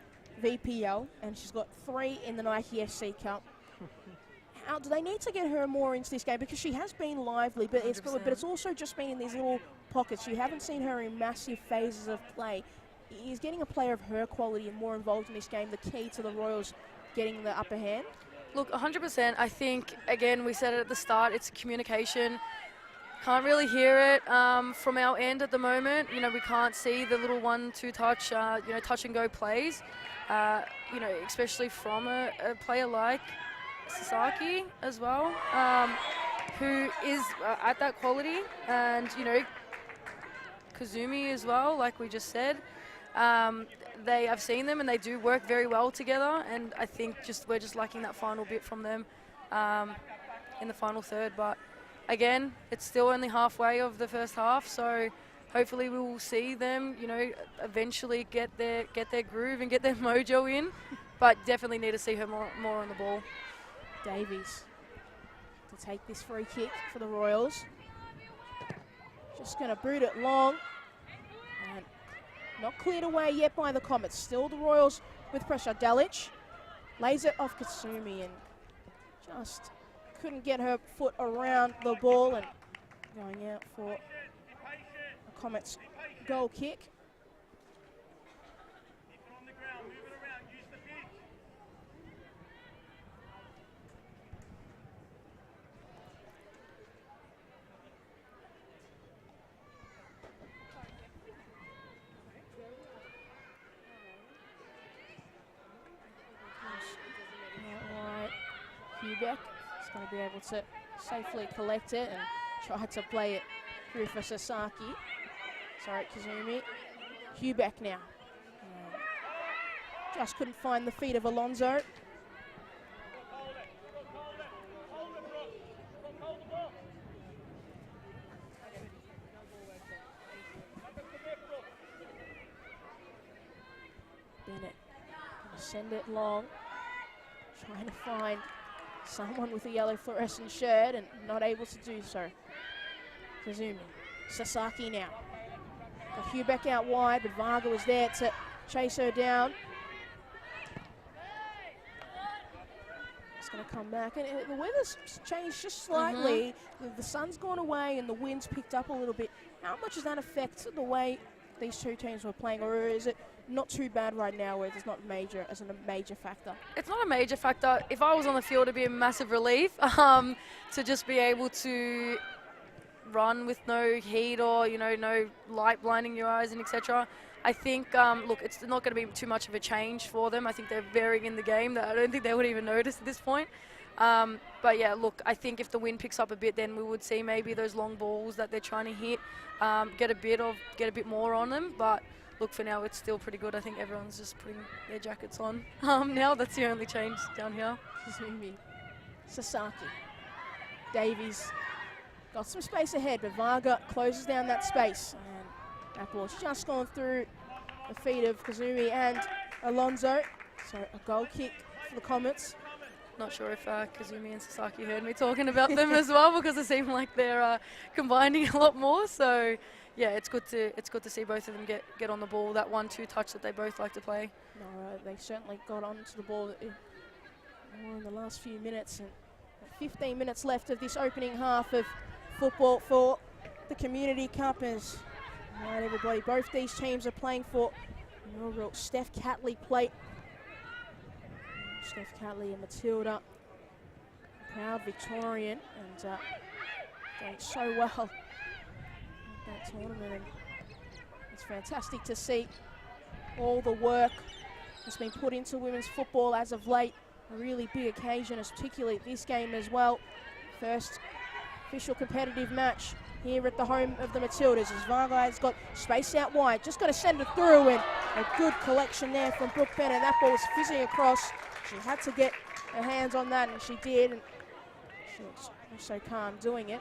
VPL, and she's got 3 in the Nike FC Cup. Al, do they need to get her more into this game? Because she has been lively, but it's also just been in these little pockets. You haven't seen her in massive phases of play. Is getting a player of her quality and more involved in this game the key to the Royals getting the upper hand? Look, 100%. I think, again, we said it at the start, it's communication. Can't really hear it from our end at the moment. You know, we can't see the little 1-2 touch, touch and go plays. Especially from a player like Sasaki as well, who is at that quality, and Kazumi as well, like we just said. I've seen them and they do work very well together, and I think we're just lacking that final bit from them in the final third. But again, it's still only halfway of the first half, so hopefully we will see them, eventually get their groove and get their mojo in. But definitely need to see her more on the ball. Davies to take this free kick for the Royals. Just going to boot it long. And not cleared away yet by the Comets. Still the Royals with pressure. Delic lays it off Kasumi and just couldn't get her foot around the ball, and going out for a Comets goal kick. Hubeck is going to be able to safely collect it and try to play it through for Sasaki. Sorry, Kazumi. Hubeck now. Just couldn't find the feet of Alonso. Bennett going to send it long. Trying to find someone with a yellow fluorescent shirt and not able to do so. Kazumi. Sasaki now. Got Hubeck out wide, but Varga was there to chase her down. It's going to come back. And the weather's changed just slightly. The sun's gone away and the wind's picked up a little bit. How much does that affect the way these two teams were playing, or is it not too bad right now where it's not major as a major factor? It's not a major factor. If I was on the field, it'd be a massive relief to just be able to run with no heat or no light blinding your eyes and etc. I think look, it's not going to be too much of a change for them. I think they're very in the game that I don't think they would even notice at this point. But yeah, look, I think if the wind picks up a bit, then we would see maybe those long balls that they're trying to hit get a bit more on them. But look, for now, it's still pretty good. I think everyone's just putting their jackets on now. That's the only change down here. Sasaki. Davies got some space ahead, but Varga closes down that space. And that ball's just gone through the feet of Kazumi and Alonso. So a goal kick for the Comets. Not sure if Kazumi and Sasaki heard me talking about them as well, because it seemed like they're combining a lot more. So yeah, it's good to see both of them get on the ball. That 1-2 touch that they both like to play. No, they certainly got onto the ball more in the last few minutes. And 15 minutes left of this opening half of football for the Community Cup. As right, everybody, both these teams are playing for a real Steph Catley plate. Steph Catley and Matilda, proud Victorian, and doing so well at that tournament. And it's fantastic to see all the work that's been put into women's football as of late. A really big occasion, particularly this game as well. First official competitive match here at the home of the Matildas, as Varga has got space out wide. Just got to send it through, and a good collection there from Brooke Bennett. That ball was fizzing across. She had to get her hands on that, and she did. And she looks so calm doing it.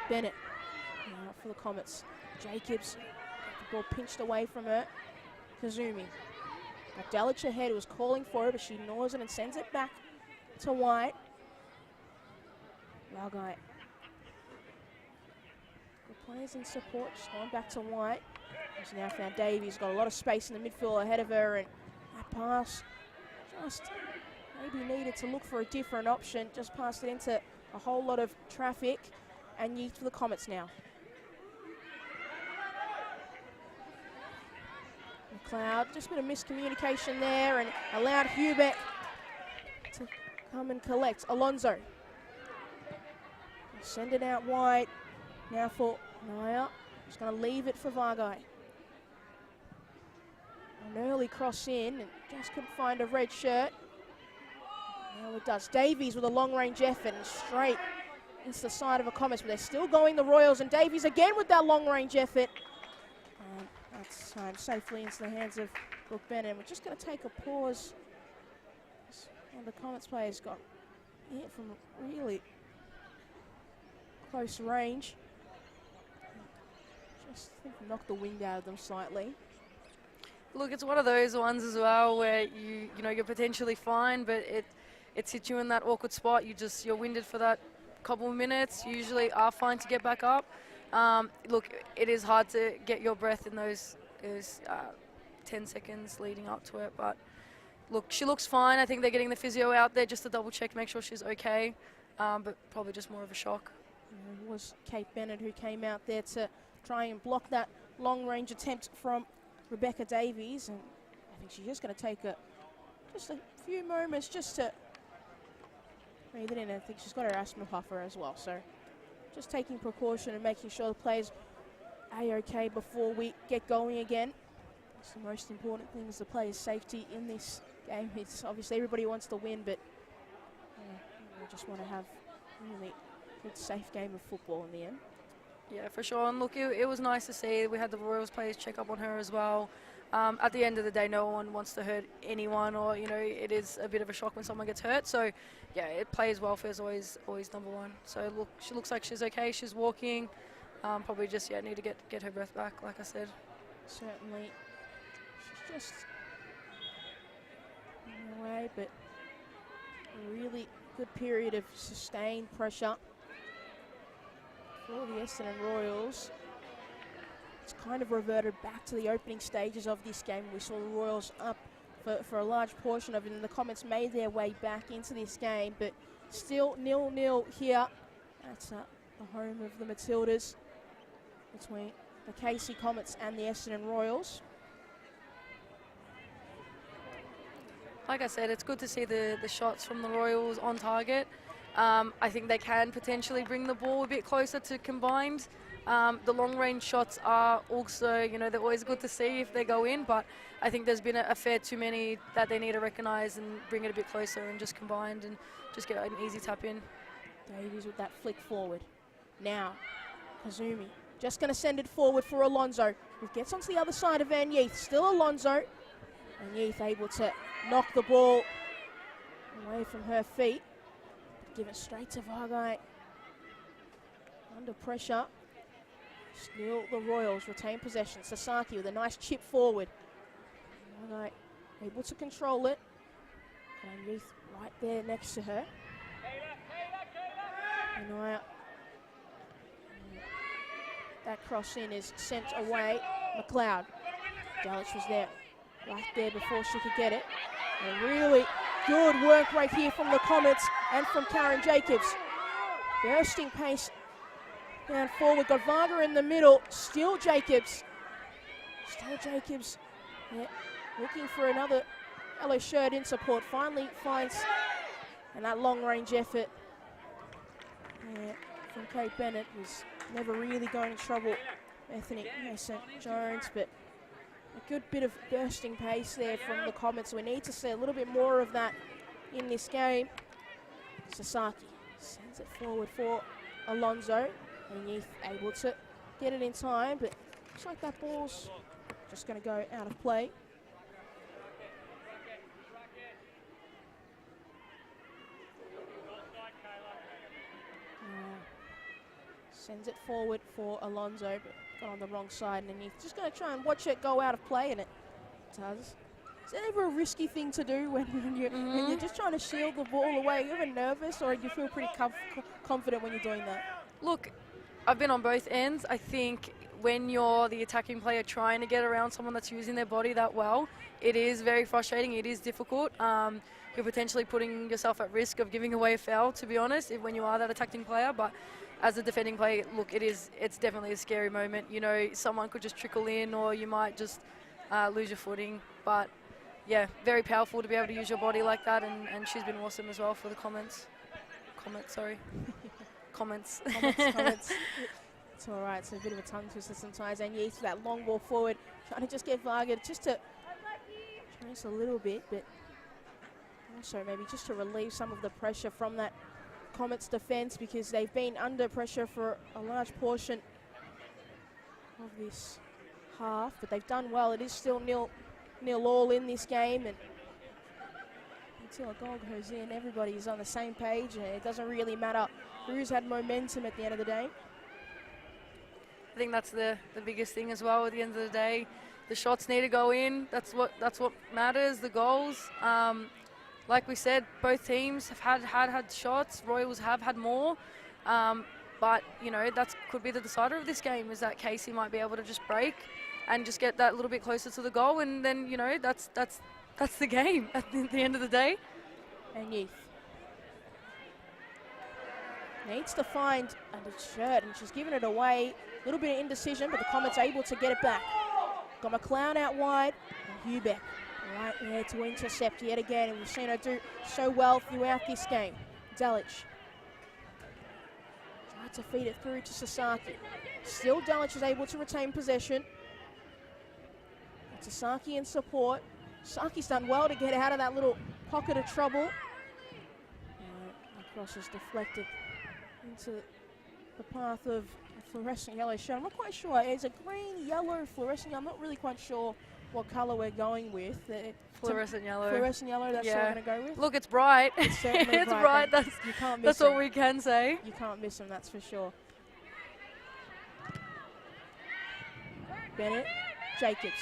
Bennett out for the Comets. Jacobs, the ball pinched away from her. Kazumi. Delic ahead, was calling for it, but she ignores it and sends it back to White. Laugai. Good players in support, just going back to White. She's now found Davies, got a lot of space in the midfield ahead of her, and that pass just maybe needed to look for a different option, just passed it into a whole lot of traffic, and Yeath for the Comets now. McLeod, just a bit of miscommunication there, and allowed Hubeck to come and collect. Alonso. Send it out wide. Now for Naya. He's going to leave it for Vargai. An early cross in, and just couldn't find a red shirt. Now it does. Davies with a long-range effort, and straight into the side of a Comets, but they're still going the Royals, and Davies again with that long-range effort. That's safely into the hands of Brooke Bennett. We're just going to take a pause. One of the Comets players got hit from really close range. Just think knocked the wind out of them slightly. Look, it's one of those ones as well where you're potentially fine, but it hits you in that awkward spot. You're winded for that couple of minutes. You usually are fine to get back up. Look, it is hard to get your breath in those 10 seconds leading up to it, but look, she looks fine. I think they're getting the physio out there just to double check, make sure she's okay, but probably just more of a shock. It was Kate Bennett who came out there to try and block that long-range attempt from Rebecca Davies, and I think she's just going to take just a few moments just to breathe it in. I think she's got her asthma puffer as well, so just taking precaution and making sure the players are okay before we get going again. It's the most important thing is the players' safety in this game. It's obviously everybody wants to win, but we just want to have a really good, safe game of football in the end. Yeah, for sure. And look, it was nice to see. We had the Royals players check up on her as well. At the end of the day, no one wants to hurt anyone, or it is a bit of a shock when someone gets hurt. So, yeah, players' welfare is always number one. So, look, she looks like she's okay. She's walking. Probably just need to get her breath back, like I said. Certainly, she's just in the way, but a really good period of sustained pressure for the Essendon Royals. It's kind of reverted back to the opening stages of this game. We saw the Royals up for a large portion of it, and the Comets made their way back into this game, but still 0-0 here. That's the home of the Matildas between the KC Comets and the Essendon Royals. Like I said, it's good to see the shots from the Royals on target. I think they can potentially bring the ball a bit closer to combined. The long-range shots are also, they're always good to see if they go in, but I think there's been a fair too many that they need to recognise and bring it a bit closer and just combined and just get an easy tap in. Davies with that flick forward. Now, Kazumi just going to send it forward for Alonso, who gets onto the other side of Van Yeath. Still Alonso, and Yeath able to knock the ball away from her feet. Give it straight to Vargai. Under pressure. Still the Royals retain possession. Sasaki with a nice chip forward. Vargai able to control it. And Yeath right there next to her. Anaya. That cross in is sent away. McLeod. Dallich was there, right there before she could get it. And really good work right here from the Comets and from Karen Jacobs. Bursting pace down forward. Got Varga in the middle. Still Jacobs. Yeah, looking for another yellow shirt in support. Finally finds, and that long range effort from Kate Bennett was never really going to trouble Bethany St. Jones, but a good bit of bursting pace there from the Comets. We need to see a little bit more of that in this game. Sasaki sends it forward for Alonso, and Yeath able to get it in time, but looks like that ball's just going to go out of play. Sends it forward for Alonso, but got on the wrong side, and Yeath just going to try and watch it go out of play, and it does. Is that ever a risky thing to do when you're just trying to shield the ball away? Are you ever nervous, or do you feel pretty confident when you're doing that? Look, I've been on both ends. I think when you're the attacking player trying to get around someone that's using their body that well, it is very frustrating. It is difficult. You're potentially putting yourself at risk of giving away a foul, to be honest, when you are that attacking player. But as a defending player, look, it's definitely a scary moment. You know, someone could just trickle in, or you might just lose your footing. But yeah, very powerful to be able to use your body like that, and she's been awesome as well for the comments. Comments. Comments. It's all right. It's a bit of a tongue twister sometimes. And Yeats with that long ball forward, trying to just get Varga just to trace a little bit, but also maybe just to relieve some of the pressure from that Comets defence, because they've been under pressure for a large portion of this half. But they've done well. It is still nil all in this game, and until a goal goes in, everybody's on the same page, and it doesn't really matter who's had momentum at the end of the day. I think that's the biggest thing as well. At the end of the day, the shots need to go in. That's what matters. The goals. Like we said, both teams have had shots. Royals have had more, but you know that could be the decider of this game. Is that Casey might be able to just break and just get that little bit closer to the goal, and then you know that's the game at the end of the day. And Yeath needs to find a shirt, and she's given it away. A little bit of indecision, but the Comets able to get it back. Got McLeod out wide, and Hubeck right there to intercept yet again, and we've seen her do so well throughout this game. Delic tried to feed it through to Sasaki. Still Delic is able to retain possession. Sasaki in support. Saki's done well to get out of that little pocket of trouble. The cross is deflected into the path of a fluorescent yellow shirt. I'm not quite sure. It's a green, yellow, fluorescent. I'm not really quite sure what colour we're going with. Fluorescent yellow. Fluorescent yellow, that's what we're going to go with. Look, it's bright. It's certainly it's bright. That's all we can say. You can't miss them, that's for sure. Bennett, Jacobs.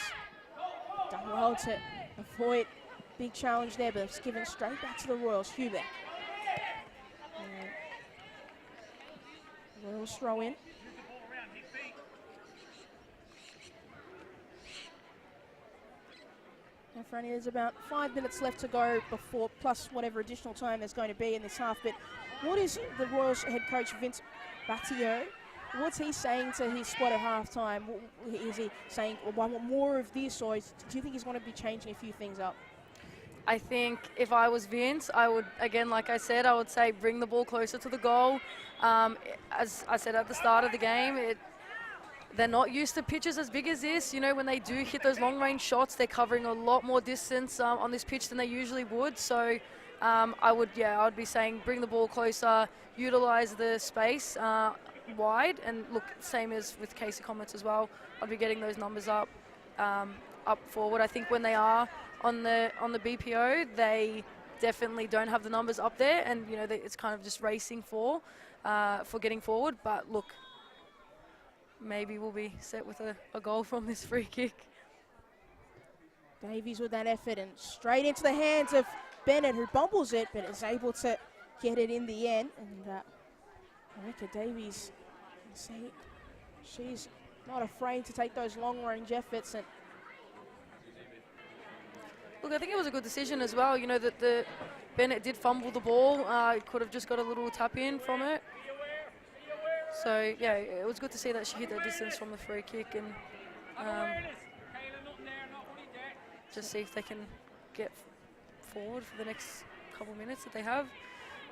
Done well to avoid big challenge there, but it's given straight back to the Royals. Hubeck. Royals throw in. Now, Franny, there's about 5 minutes left to go before, plus whatever additional time there's going to be in this half. But what is the Royals head coach Vince Battio? What's he saying to his squad at halftime? Is he saying, well, I want more of this, or do you think he's going to be changing a few things up? I think if I was Vince, I would, again, like I said, I would say bring the ball closer to the goal. As I said at the start of the game, they're not used to pitches as big as this. You know, when they do hit those long-range shots, they're covering a lot more distance on this pitch than they usually would. So I would be saying bring the ball closer, utilize the space wide, and look, same as with Casey Comets as well. I'd be getting those numbers up forward. I think when they are on the BPO, they definitely don't have the numbers up there, and you know it's kind of just racing for getting forward. But look, maybe we'll be set with a goal from this free kick. Davies with that effort and straight into the hands of Bennett, who bumbles it, but is able to get it in the end. And Rebecca Davies, she's not afraid to take those long-range efforts. And look, I think it was a good decision as well. You know that the Bennett did fumble the ball. Could have just got a little tap in from it. So yeah, it was good to see that she hit that distance from the free kick, and just see if they can get forward for the next couple minutes that they have,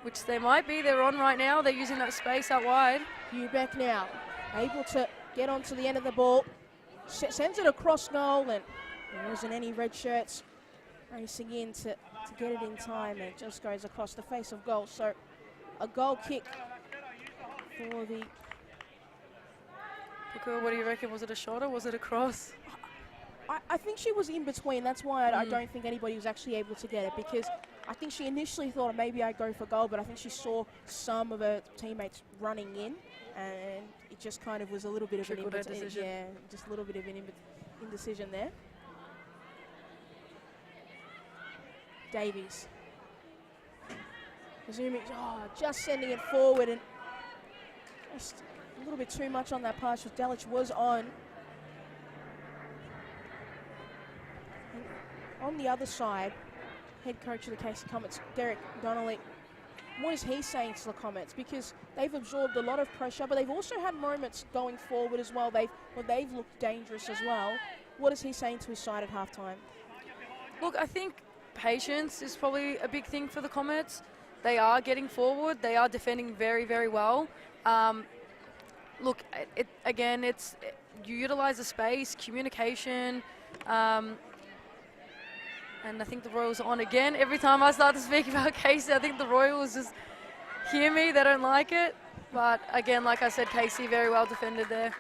which they might be. They're on right now. They're using that space out wide. Hubeck now able to get onto the end of the ball, sends it across goal, and there wasn't any red shirts racing in to get it in time, and it just goes across the face of goal. So a goal kick for the... What do you reckon? Was it a shot or was it a cross? I think she was in between. That's why I don't think anybody was actually able to get it, because I think she initially thought maybe I'd go for goal, but I think she saw some of her teammates running in, and it just kind of was a little bit of an indecision. Yeah, just a little bit of an indecision there. Davies. Presuming, just sending it forward, and just a little bit too much on that pass, which Delic was on. And on the other side, head coach of the Casey Comets, Derek Donnelly, what is he saying to the Comets? Because they've absorbed a lot of pressure, but they've also had moments going forward as well. They've looked dangerous as well. What is he saying to his side at halftime? Look, I think patience is probably a big thing for the Comets. They are getting forward. They are defending very, very well. Look, it's you utilize the space, communication, and I think the Royals are on again. Every time I start to speak about Casey, I think the Royals just hear me. They don't like it. But again, like I said, Casey very well defended there.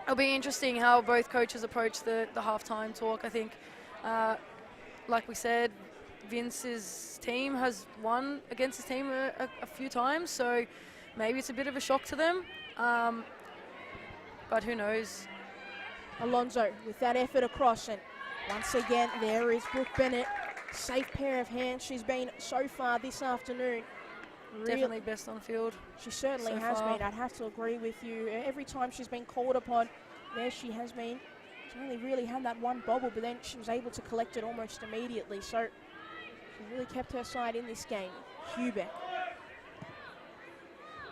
It'll be interesting how both coaches approach the halftime talk. I think, like we said, Vince's team has won against his team a few times, so maybe it's a bit of a shock to them. But who knows? Alonso with that effort across, and once again, there is Brooke Bennett. Safe pair of hands she's been so far this afternoon. Definitely best on field. She certainly has been. I'd have to agree with you. Every time she's been called upon, there she has been. She only really had that one bobble, but then she was able to collect it almost immediately. So she really kept her side in this game. Hubeck.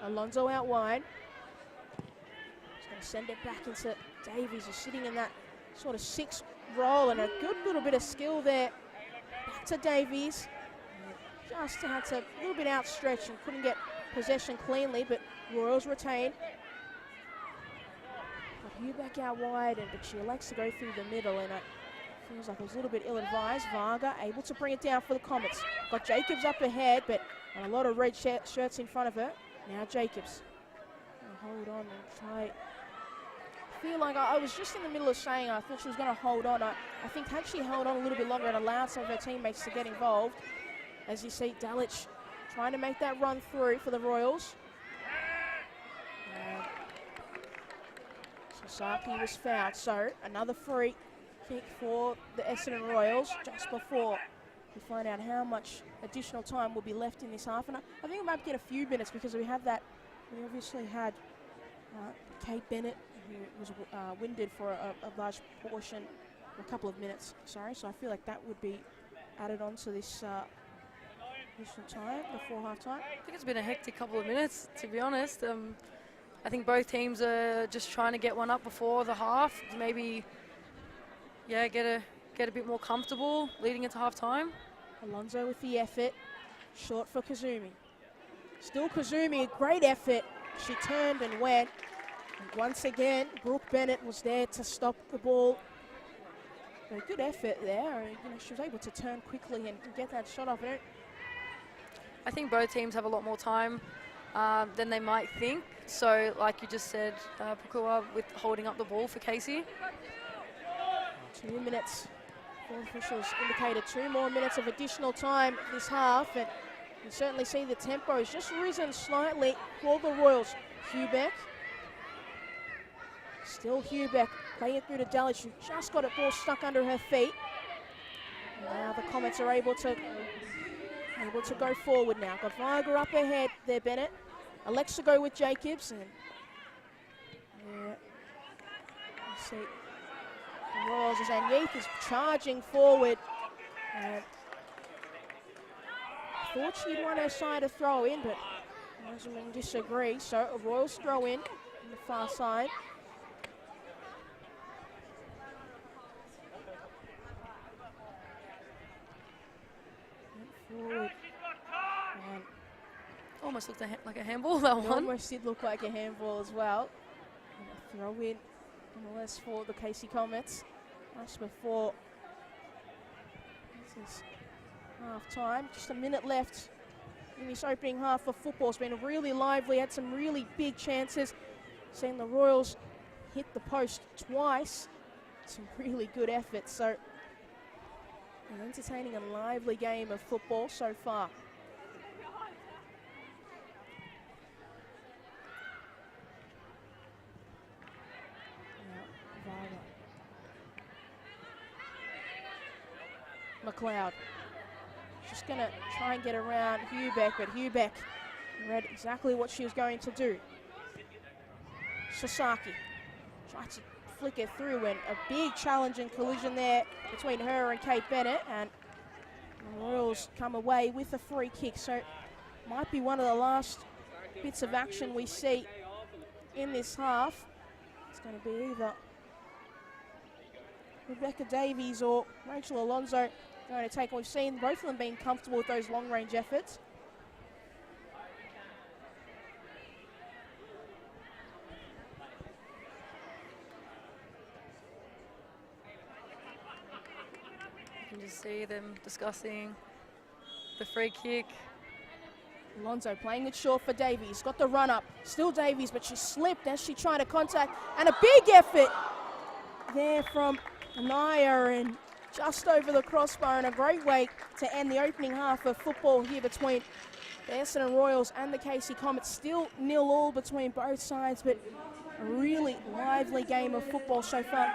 Alonso out wide. She's going to send it back into Davies, who's sitting in that sort of 6 role, and a good little bit of skill there. Back to Davies. Just had to a little bit outstretched and couldn't get possession cleanly, but Royals retain. Got Hubeck out wide, but she elects to go through the middle, and it feels like it was a little bit ill-advised. Varga able to bring it down for the Comets. Got Jacobs up ahead, but a lot of red shirts in front of her. Now Jacobs. Hold on and try. I feel like I was just in the middle of saying I thought she was going to hold on. I think had she held on a little bit longer and allowed some of her teammates to get involved, as you see Delic trying to make that run through for the Royals. Sasaki was fouled, so another free kick for the Essendon Royals just before we find out how much additional time will be left in this half. And I think we might get a few minutes because we obviously had Kate Bennett, who was winded for a large portion, a couple of minutes, sorry. So I feel like that would be added on to this additional time before halftime. I think it's been a hectic couple of minutes, to be honest. I think both teams are just trying to get one up before the half. Maybe, get a bit more comfortable leading into halftime. Alonso with the effort, short for Kazumi. Still Kazumi, a great effort. She turned and went. And once again, Brooke Bennett was there to stop the ball. A good effort there. She was able to turn quickly and get that shot off. I think both teams have a lot more time than they might think. So, like you just said, Pukua with holding up the ball for Casey. 2 minutes. The officials indicated 2 more minutes of additional time this half, and you certainly see the tempo has just risen slightly for the Royals. Hubeck. Still Hubeck playing it through to Delic, who just got a ball stuck under her feet. Now the Comets are able to go forward now. Got Varga up ahead there, Bennett. Elects to go with Jacobs, and you see the Royals as Anyeath is charging forward. And thought she'd want her side to throw in, but Rosamond disagrees. So a Royals throw in on the far side. Forward. And almost looked like a handball, that one. Almost did look like a handball as well. And a throw in, nonetheless, for the Casey Comets. Just before this is half time. Just a minute left in this opening half of football. It's been really lively, had some really big chances. Seeing the Royals hit the post twice. Some really good efforts. So an entertaining and lively game of football so far. McLeod just going to try and get around Hubeck, but Hubeck read exactly what she was going to do. Sasaki tried to flick it through, and a big challenge and collision there between her and Kate Bennett, and the Royals come away with a free kick. So might be one of the last bits of action we see in this half. It's going to be either Rebecca Davies or Rachel Alonso going to take. We've seen both of them being comfortable with those long-range efforts. You can just see them discussing the free kick. Alonso playing it short for Davies. Got the run up. Still Davies, but she slipped as she tried to contact. And a big effort there from Anaya, and just over the crossbar, and a great way to end the opening half of football here between the Essendon Royals and the Casey Comets. Still 0-0 between both sides, but a really lively game of football so far.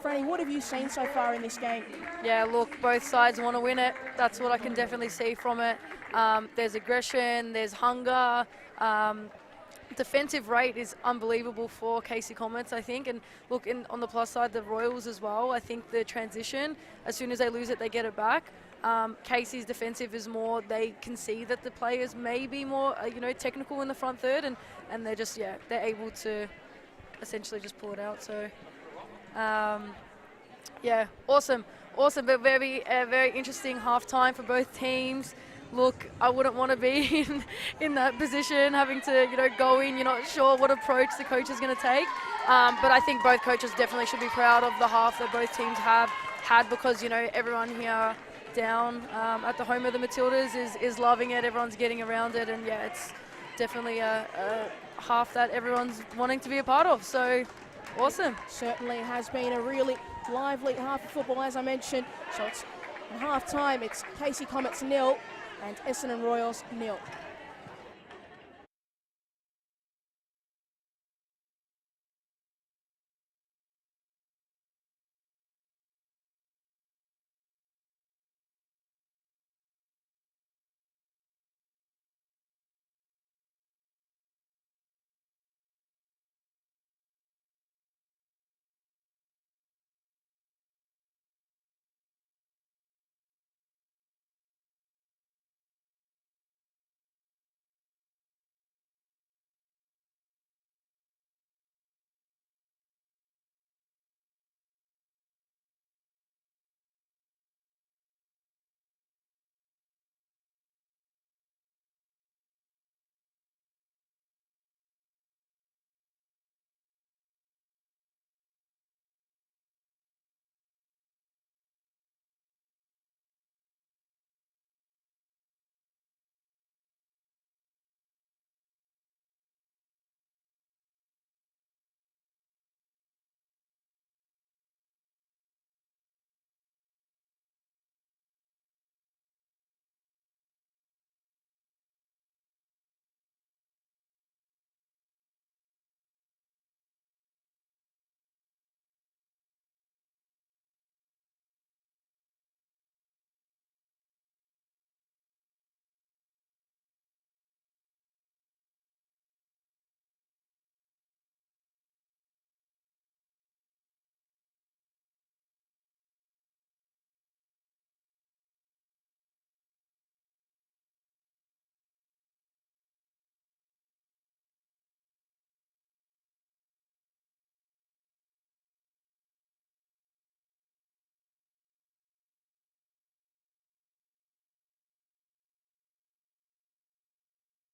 Franny, what have you seen so far in this game? Yeah, look, both sides want to win it. That's what I can definitely see from it. There's aggression, there's hunger. Defensive rate is unbelievable for Casey Comets, I think. And look, on the plus side, the Royals as well. I think the transition, as soon as they lose it, they get it back. Casey's defensive is more, they can see that the players may be more, technical in the front third, and they're just, they're able to essentially just pull it out. So, awesome, but very interesting half time for both teams. Look, I wouldn't want to be in that position, having to go in. You're not sure what approach the coach is going to take, but I think both coaches definitely should be proud of the half that both teams have had, because everyone here down at the home of the Matildas is loving it. Everyone's getting around it, and it's definitely a half that everyone's wanting to be a part of. So awesome. Certainly has been a really lively half of football, as I mentioned. So it's at half time, it's Casey Comets 0 and Essendon Royals 0.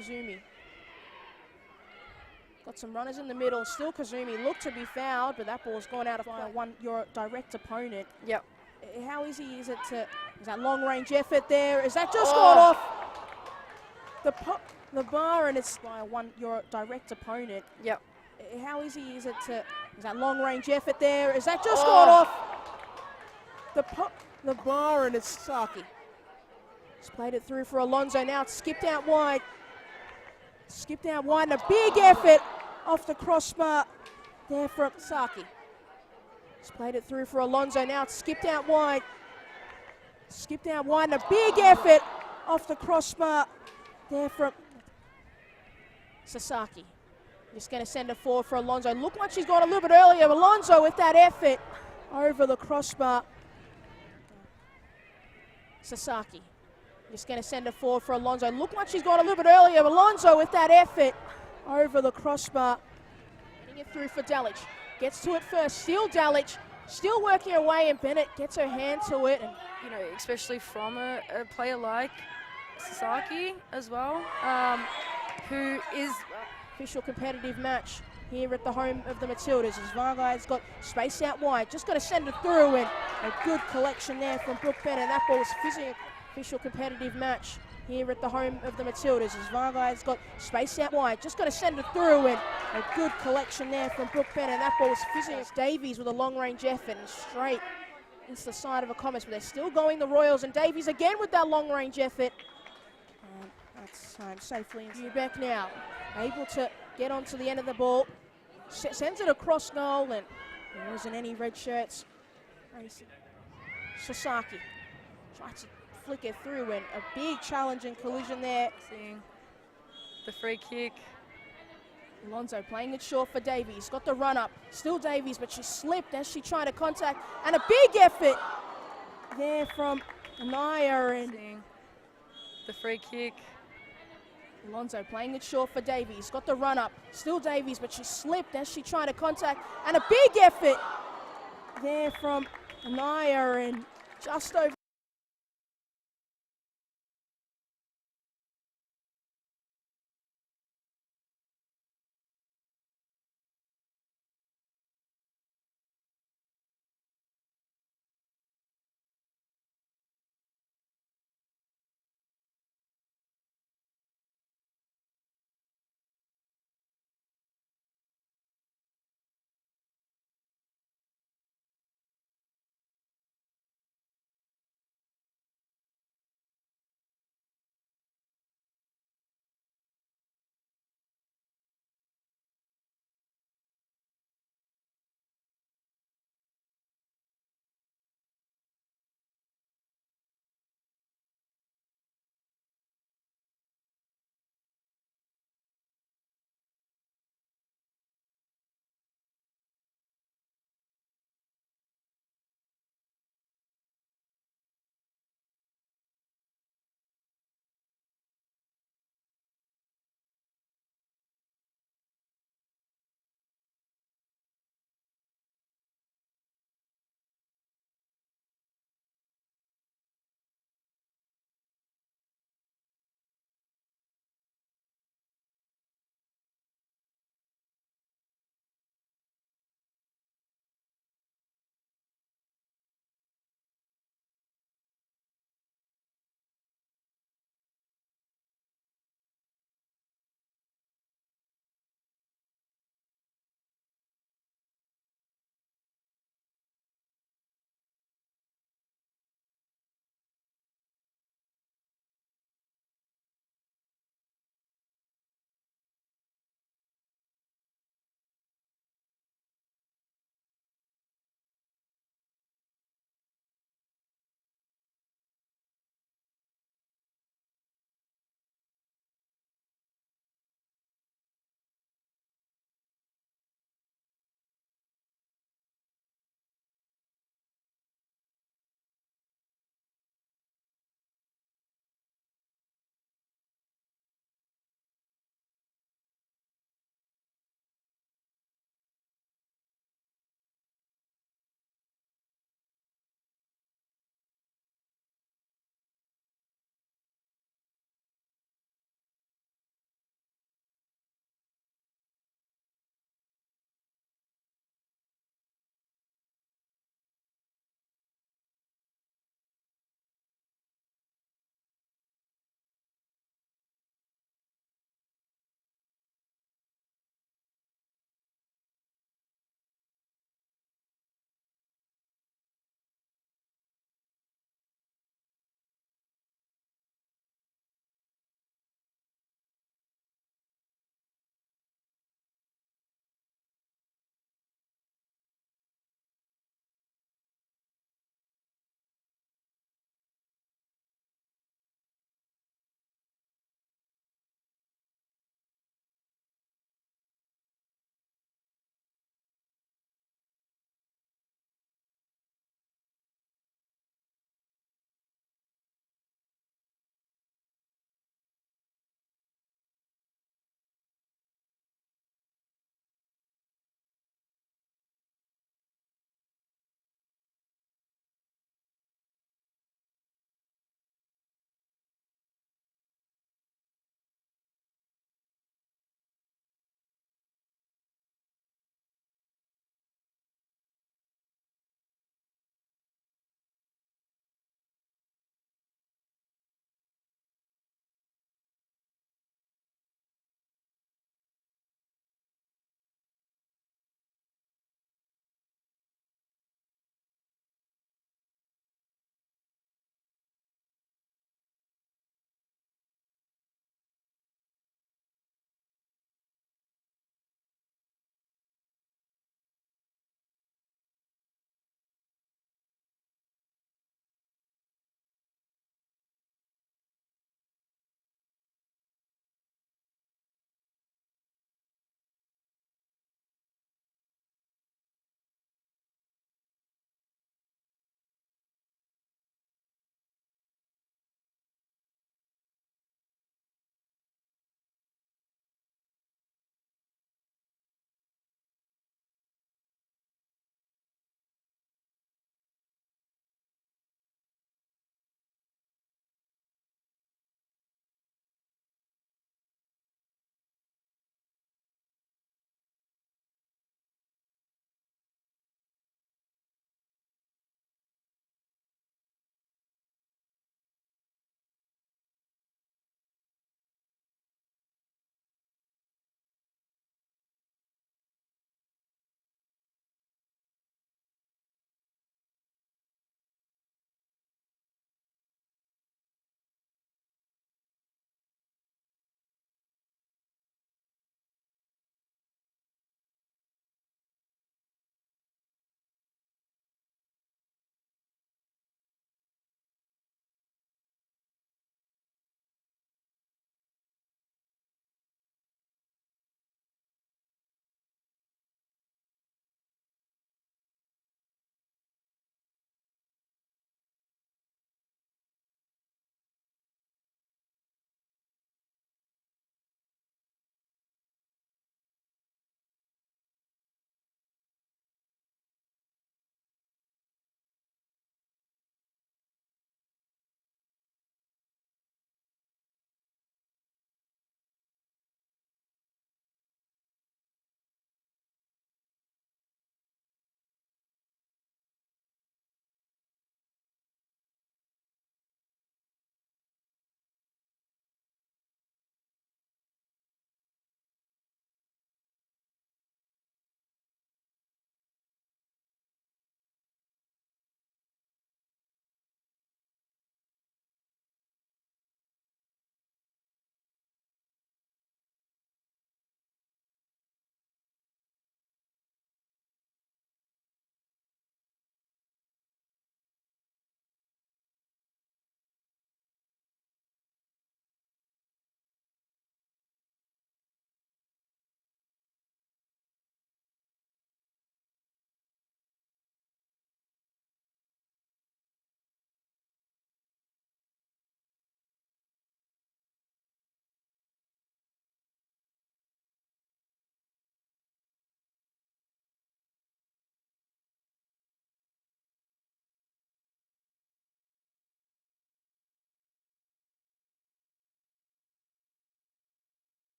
Kazumi. Got some runners in the middle. Still Kazumi looked to be fouled, but that ball's gone out of play. Your direct opponent. Yep. How easy is it to... Is that long-range effort there? Is that just gone off the bar, and it's by your direct opponent? Yep. How easy is it to... Is that long-range effort there? Is that just gone off the bar, and it's Saki. Just played it through for Alonso. Now it's skipped out wide. Skipped out wide, and a big effort off the crossbar there from Saki. Just played it through for Alonso. Now it's skipped out wide. Skipped out wide, and a big effort off the crossbar there from Sasaki. Just going to send it forward for Alonso. Looked like she's gone a little bit earlier. Alonso with that effort over the crossbar. Sasaki. Just going to send it forward for Alonso. Looked like she's gone a little bit earlier. Alonso with that effort over the crossbar. Getting it through for Dalic. Gets to it first. Still Dalic. Still working her way, and Bennett gets her hand to it. And You know, especially from a player like Sasaki as well, who is official competitive match here at the home of the Matildas as Vargai's got space out wide. Just got to send it through, and a good collection there from Brooke Bennett. That ball was fizzing. Official competitive match here at the home of the Matildas as Vargai's got space out wide. Just got to send it through, and a good collection there from Brooke Bennett. That ball was fizzing. It's Davies with a long range effort and straight into the side of a Comets, but they're still going the Royals, and Davies again with that long range effort. That's safely into back now. Able to get onto the end of the ball. Sends it across goal, and there wasn't any red shirts. Sasaki tries to flick it through, and a big challenge and collision there. seeing the free kick. Alonso playing it short for Davies. Got the run up. Still Davies, but she slipped as she tried to contact. And a big effort there from Anaya. And Seeing the free kick. Alonso playing it short for Davies. Got the run up. Still Davies, but she slipped as she tried to contact. And a big effort there from Anaya, and just over.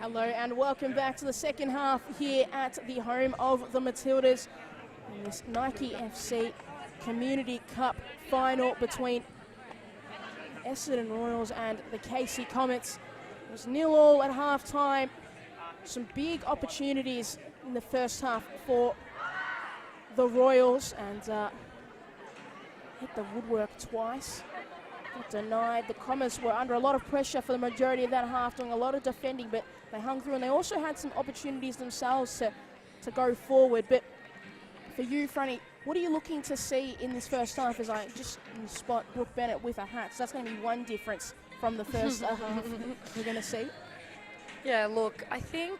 Hello and welcome back to the second half here at the home of the Matildas in this Nike FC Community Cup final between Essendon Royals and the KC Comets. It was 0-0 at half time. Some big opportunities in the first half for the Royals and hit the woodwork twice. Got denied. The Comets were under a lot of pressure for the majority of that half, doing a lot of defending, but they hung through and they also had some opportunities themselves to go forward. But for you, Franny, what are you looking to see in this first half? As I just spot Brooke Bennett with a hat, so that's going to be one difference from the first half we're going to see. Yeah, look, I think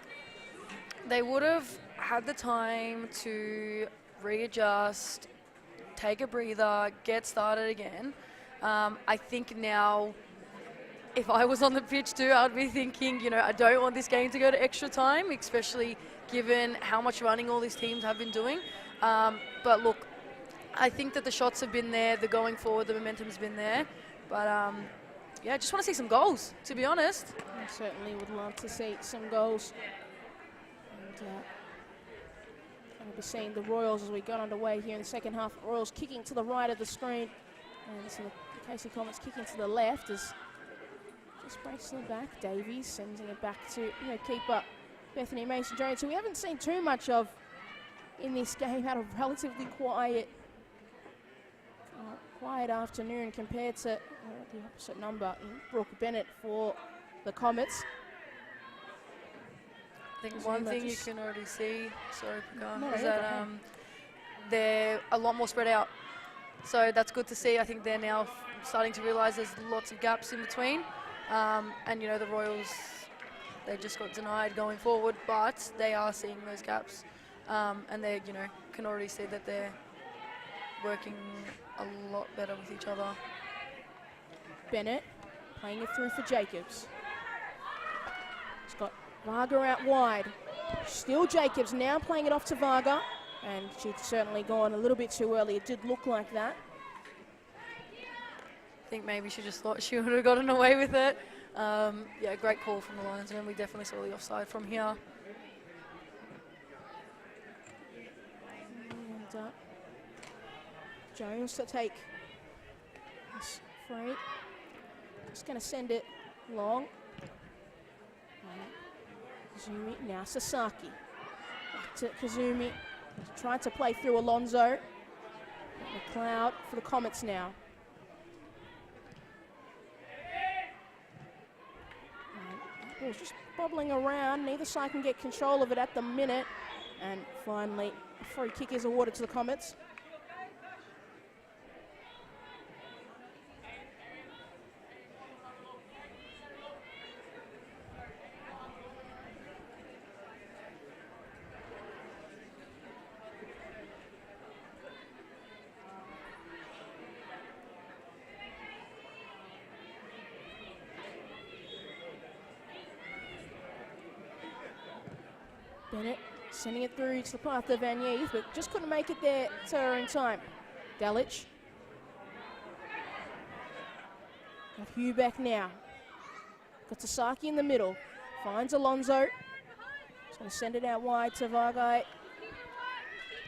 they would have had the time to readjust, take a breather, get started again. I think now, if I was on the pitch too, I'd be thinking, you know, I don't want this game to go to extra time, especially given how much running all these teams have been doing. But look, I think that the shots have been there, the going forward, the momentum's been there. But yeah, I just want to see some goals, to be honest. I certainly would love to see some goals. And I'll be seeing the Royals as we got underway here in the second half. Royals kicking to the right of the screen. And so the KC Comets kicking to the left as just breaks to the back. Davies sending it back to keeper Bethany Mason-Jones, who we haven't seen too much of in this game. Had a relatively quiet afternoon compared to the opposite number in Brooke Bennett for the Comets. I think one thing you can already see, No, is that they're a lot more spread out. So that's good to see. I think they're now starting to realise there's lots of gaps in between. And, you know, the Royals, they just got denied going forward, but they are seeing those gaps. And they, you know, can already see that they're working a lot better with each other. Bennett playing it through for Jacobs. He's got Varga out wide. Still Jacobs now playing it off to Varga. And she'd certainly gone a little bit too early. It did look like that. I think maybe she just thought she would have gotten away with it. Yeah, great call from the linesman. We definitely saw the offside from here. And Jones to take this free. Just going to send it long. Kazumi, now Sasaki. Back to Kazumi. Trying to play through Alonso. McLeod for the Comets now. Ball's just bobbling around. Neither side can get control of it at the minute. And finally, a free kick is awarded to the Comets. Bennett sending it through to the path of Van Yeeth, but just couldn't make it there to her in time. Delic. Got Hubeck now. Got Tasaki in the middle. Finds Alonso. He's going to send it out wide to Vargai.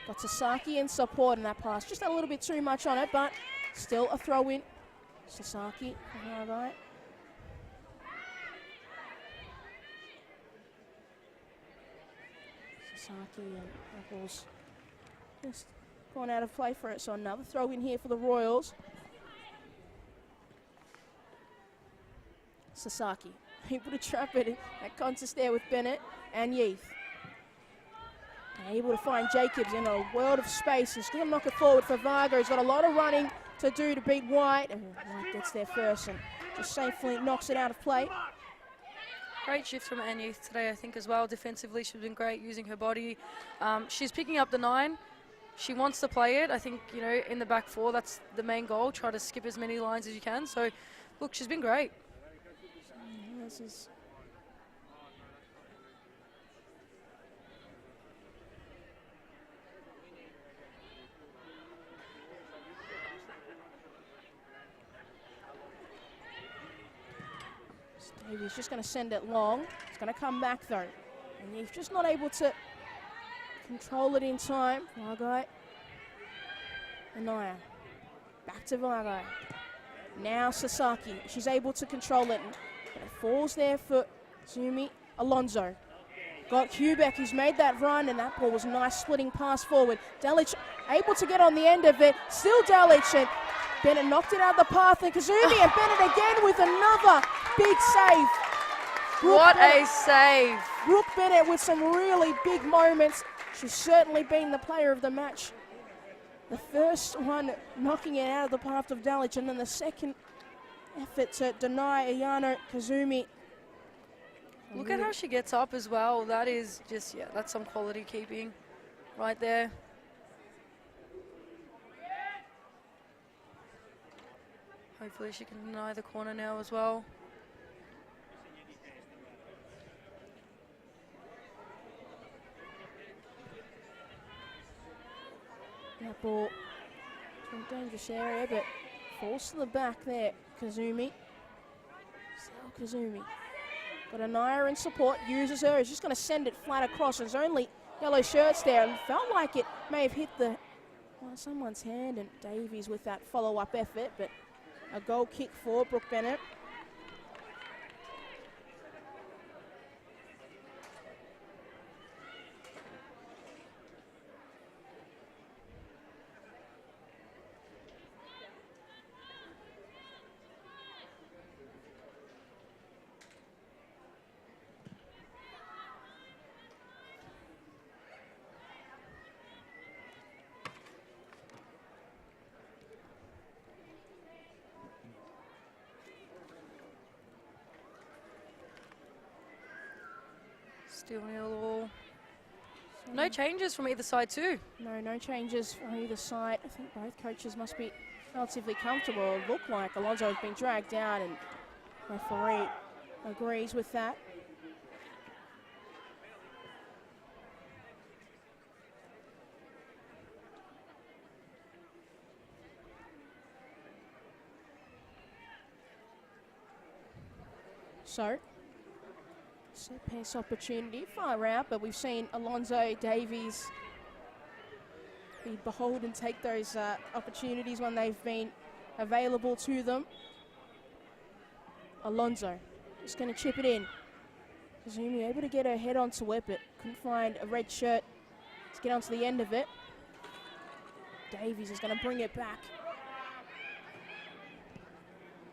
Got Sasaki in support in that pass. Just had a little bit too much on it, but still a throw in. Sasaki for Vargai. Sasaki and Apples just gone out of play for it. So another throw in here for the Royals. Sasaki able to trap it at contest there with Bennett and Yeeth. Able to find Jacobs in a world of space. He's going to knock it forward for Varga. He's got a lot of running to do to beat White. And White gets there first and just safely knocks it out of play. Great shift from Ann Youth today, I think, as well. Defensively, she's been great using her body. She's picking up the 9. She wants to play it. I think, you know, in the back 4, that's the main goal. Try to skip as many lines as you can. So, look, she's been great. This is Davies just going to send it long. It's going to come back though. And he's just not able to control it in time. Vargai. Anaya. Back to Vargai. Now Sasaki. She's able to control it. But it falls there for Zumi. Alonso. Got Hubeck, who's made that run, and that ball was a nice splitting pass forward. Delic able to get on the end of it. Still Delic, and Bennett knocked it out of the path, and Kazumi and Bennett again with another big save. What a save. Brooke Bennett with some really big moments. She's certainly been the player of the match. The first one knocking it out of the path of Delic, and then the second effort to deny Ayano Kazumi. Look at how she gets up as well. That is just, yeah, that's some quality keeping right there. Hopefully she can deny the corner now as well. That ball from a dangerous area, but falls to the back there. Kazumi. Still Kazumi. Got Anaya in support, uses her, is just going to send it flat across. There's only yellow shirts there, and felt like it may have hit the someone's hand, and Davies with that follow-up effort, but a goal kick for Brooke Bennett. Still nil all. No changes from either side too. No changes from either side. I think both coaches must be relatively comfortable. It looked like Alonso has been dragged down, and referee agrees with that. So, set piece opportunity, far out, but we've seen Alonso, Davies be bold and take those opportunities when they've been available to them. Alonso just going to chip it in. Kazumi able to get her head onto it, but couldn't find a red shirt to get onto the end of it. Davies is going to bring it back.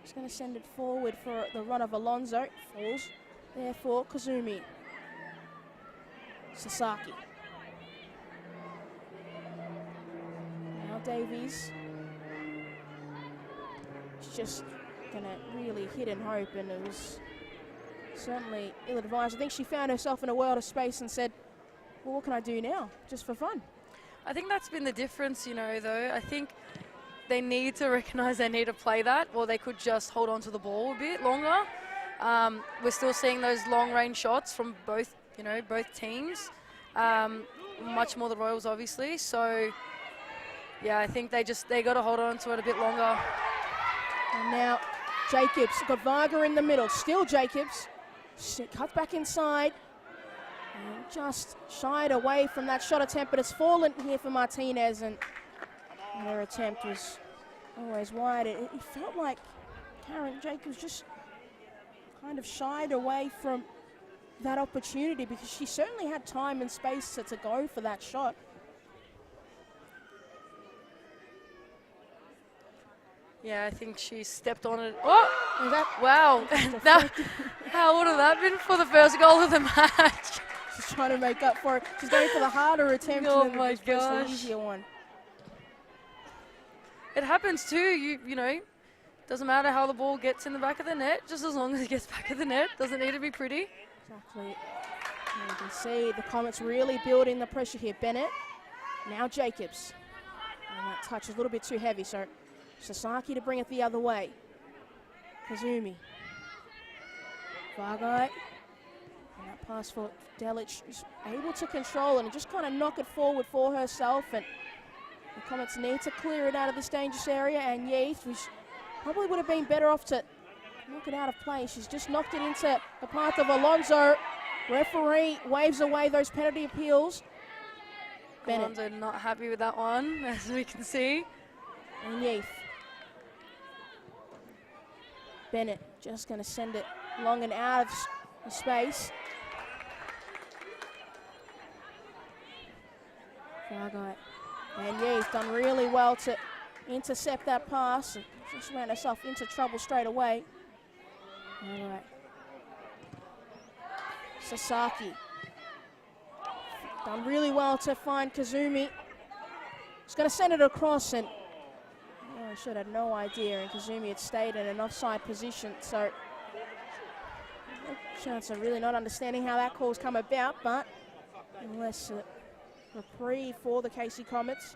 Just going to send it forward for the run of Alonso. Falls. Therefore, Kazumi. Sasaki. Now Davies. She's just going to really hit and hope, and it was certainly ill-advised. I think she found herself in a world of space and said, well, what can I do now? Just for fun. I think that's been the difference, you know, though. I think they need to recognise they need to play that, or they could just hold on to the ball a bit longer. We're still seeing those long-range shots from both, you know, both teams. Much more the Royals, obviously. So, yeah, I think they got to hold on to it a bit longer. And now Jacobs got Varga in the middle. Still Jacobs. Cut back inside. And just shied away from that shot attempt, but it's fallen here for Martinez, and her attempt was always wide. It felt like Karen Jacobs just kind of shied away from that opportunity, because she certainly had time and space to go for that shot. Yeah, I think she stepped on it. Oh, wow. How would have that been for the first goal of the match? She's trying to make up for it. She's going for the harder attempt than the easier one. It happens too, you know. Doesn't matter how the ball gets in the back of the net, just as long as it gets back of the net. Doesn't need to be pretty. Exactly. And you can see the Comets really building the pressure here. Bennett, now Jacobs. And that touch is a little bit too heavy, so Sasaki to bring it the other way. Kazumi. Vargai. And that pass for Delic is able to control it and just kind of knock it forward for herself. And the Comets need to clear it out of this dangerous area. And Yeath, which probably would have been better off to knock it out of play. She's just knocked it into the path of Alonso. Referee waves away those penalty appeals. Bennett. Alonso not happy with that one, as we can see. And Yeath. Bennett just going to send it long and out of space. Fargai. And Yeath done really well to intercept that pass. Just ran herself into trouble straight away. All right. Sasaki. Done really well to find Kazumi. He's going to send it across, and I should have no idea, and Kazumi had stayed in an offside position, so no chance of really not understanding how that call's come about, but unless a reprieve for the Casey Comets.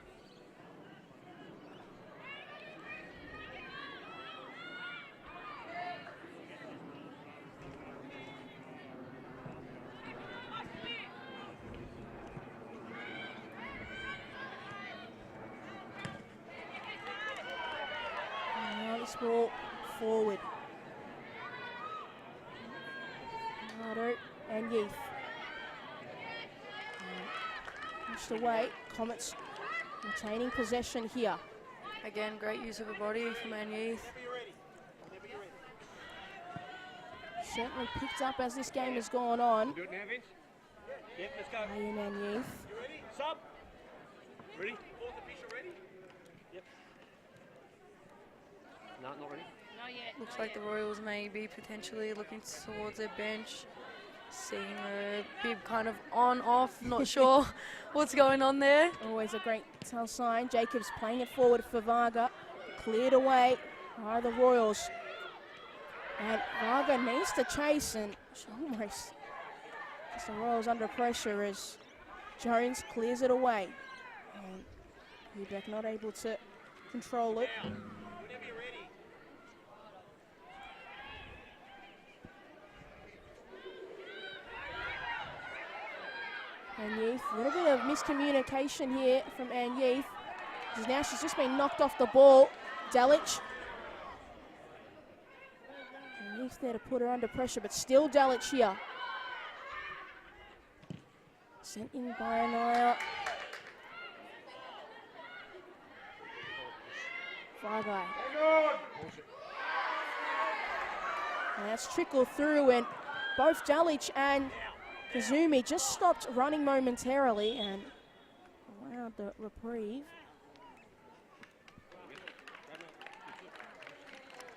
Ball forward. Nardo and Yeath. Pushed away. Comets retaining possession here. Again, great use of a body from Yeath. Certainly picked up as this game has gone on. Do it now, Vince. Yep, let's go. Ian and Yeath. You ready? Sub. Ready? Fourth official ready? Yep. No, not ready. Looks like the Royals may be potentially looking towards their bench, seeing the bib kind of on, off, not sure what's going on there. Always a great tell sign. Jacobs playing it forward for Varga. Cleared away by the Royals. And Varga needs to chase, and almost gets the Royals under pressure as Jones clears it away. And Hubeck not able to control it. Whenever you're ready. Anne Yeath, a little bit of miscommunication here from Anne Yeath. Now she's just been knocked off the ball. Delic. Anne Yeath there to put her under pressure, but still Delic here. Sent in by Anaya. Fargai. And that's trickled through, and both Delic and Kazumi just stopped running momentarily and allowed the reprieve.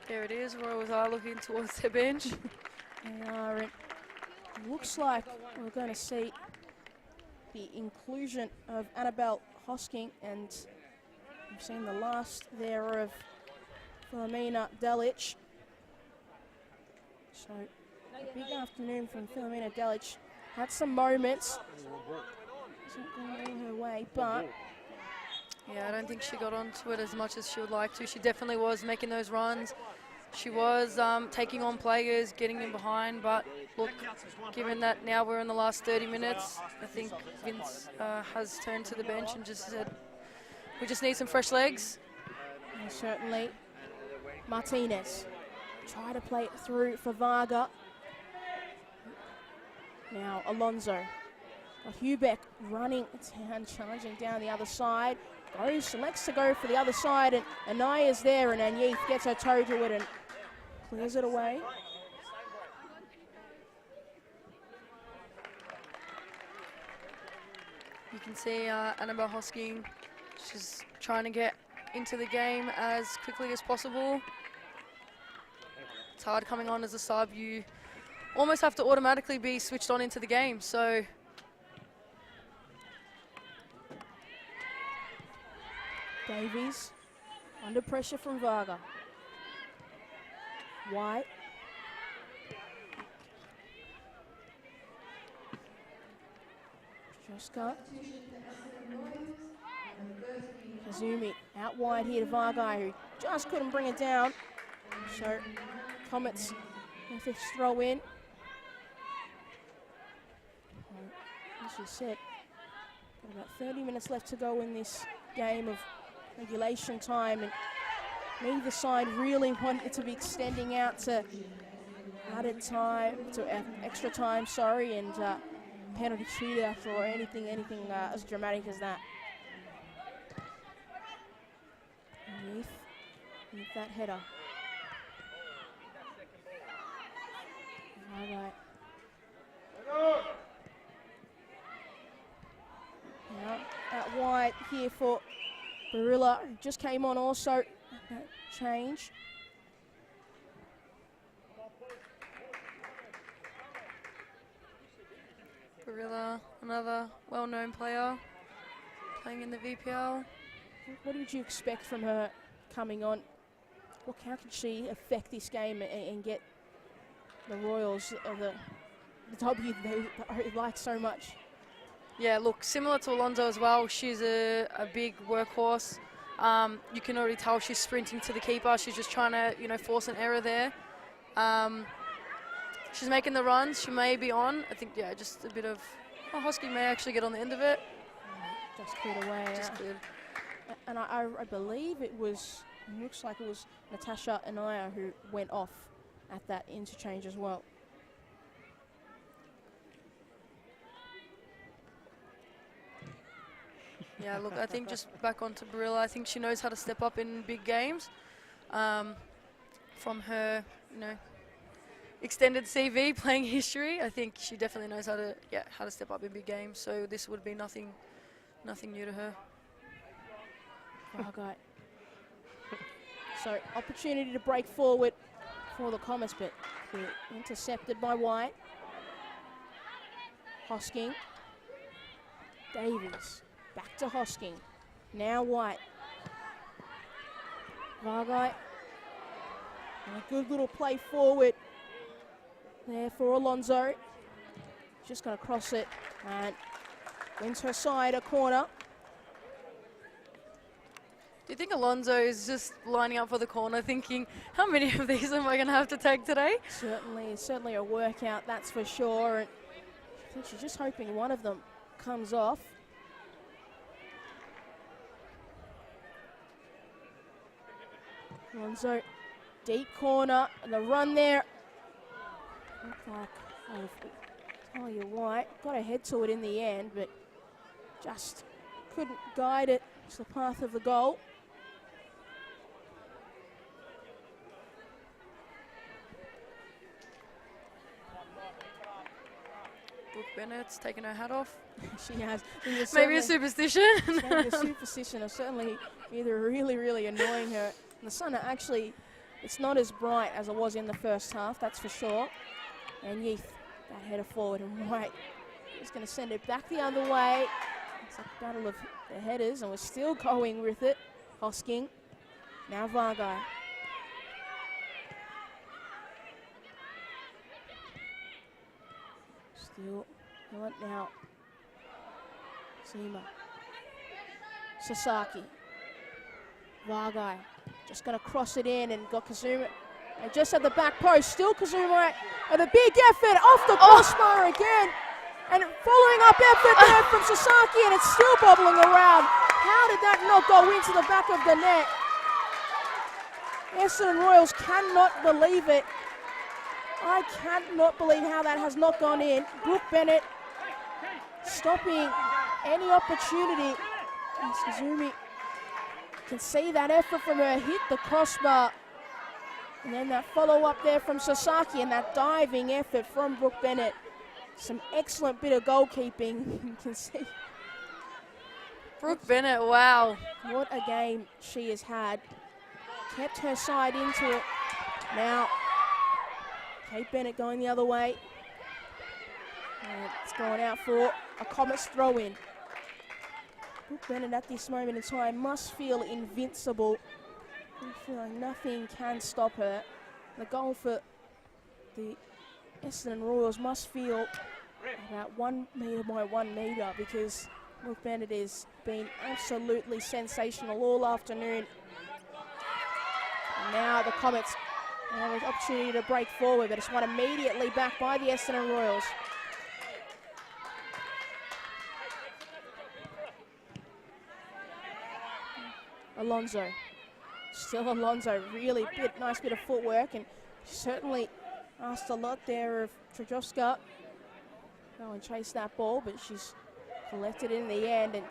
There it is, Royals are looking towards their bench. They are, and it looks like we're going to see the inclusion of Annabelle Hosking, and we've seen the last there of Philomena Delic. So a big afternoon from Philomena Delic. Had some moments. Isn't going her way, but Yeah, I don't think she got onto it as much as she would like to. She definitely was making those runs. She was taking on players, getting in behind, but look, given that now we're in the last 30 minutes, I think Vince has turned to the bench and just said, we just need some fresh legs. and certainly Martinez try to play it through for Varga. Now Alonso. Hubeck running down, charging down the other side. Selects to go for the other side, and Anaya's there, and Anyeath gets her toe to it and clears it away. You can see Annabelle Hosking, she's trying to get into the game as quickly as possible. It's hard coming on as a sub. You almost have to automatically be switched on into the game. So Davies under pressure from Varga. White. Joska. Kazumi out wide here to Varga, who just couldn't bring it down. So Comets have to throw in. As you said, got about 30 minutes left to go in this game of regulation time, and neither side really wanted to be extending out to added time, to extra time, sorry, and penalty shootout or anything as dramatic as that. Underneath that header. All right. Now, that wide here for Barilla, who just came on also. That change. Gorilla, another well-known player playing in the VPL. What did you expect from her coming on? How can she affect this game and get the Royals the W they like so much? Yeah, look, similar to Alonso as well. She's a big workhorse. You can already tell she's sprinting to the keeper. She's just trying to, force an error there. She's making the runs. She may be on. I think, just a bit of... Hosking may actually get on the end of it. Just cleared away. Just cleared. And I believe looks like it was Natasha Anaya who went off at that interchange as well. Yeah, look, I think just back onto Barilla, I think she knows how to step up in big games. From her, extended CV playing history, I think she definitely knows how to step up in big games. So this would be nothing new to her. Vargai. So opportunity to break forward for the Comets, but intercepted by White. Hosking. Davies. Back to Hosking. Now White. Vargai. And a good little play forward there for Alonso. Just going to cross it and wins her side a corner. Do you think Alonso is just lining up for the corner thinking, how many of these am I going to have to take today? Certainly a workout, that's for sure. And I think she's just hoping one of them comes off. Alonso, deep corner, and the run there. Looked like, I'll tell you White, got a head to it in the end, but just couldn't guide it to the path of the goal. Brooke Bennett's taking her hat off. She has. Maybe a superstition. Maybe a superstition, or certainly either really annoying her. And the sun actually, it's not as bright as it was in the first half, that's for sure. And Yeath, that header forward, and White is going to send it back the other way. It's a battle of the headers, and we're still going with it. Hosking, now Vargai. Still on now. Zima. Sasaki. Vargai. Just going to cross it in and got Kazuma. And just at the back post, still Kazuma and a big effort off the crossbar again. And following up effort there from Sasaki, and it's still bobbling around. How did that not go into the back of the net? Essendon Royals cannot believe it. I cannot believe how that has not gone in. Brooke Bennett stopping any opportunity. And Kazumi can see that effort from her hit the crossbar. And then that follow-up there from Sasaki and that diving effort from Brooke Bennett. Some excellent bit of goalkeeping, you can see. Brooke Bennett, wow. What a game she has had. Kept her side into it. Now, Kate Bennett going the other way. And it's going out for a Comets throw-in. Brooke Bennett at this moment in time must feel invincible. I feel like nothing can stop her. The goal for the Essendon Royals must feel about 1 metre by 1 metre, because Brooke Bennett has been absolutely sensational all afternoon. And now the Comets have an opportunity to break forward, but it's won immediately back by the Essendon Royals. Alonso. Still Alonso, really nice bit of footwork, and certainly asked a lot there of Trajowska. Go and chase that ball, but she's collected in the end and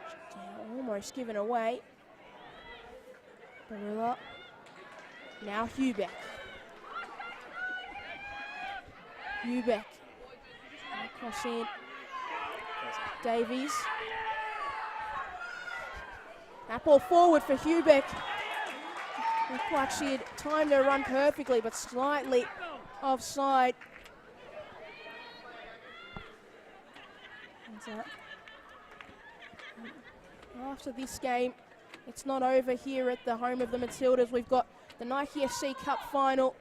almost given away. Barilla. Now Hubeck. Hubeck. Cross in. Davies. That ball forward for Hubeck. Looked like she had timed her run perfectly, but slightly offside. And, after this game, it's not over here at the home of the Matildas. We've got the Nike FC Cup final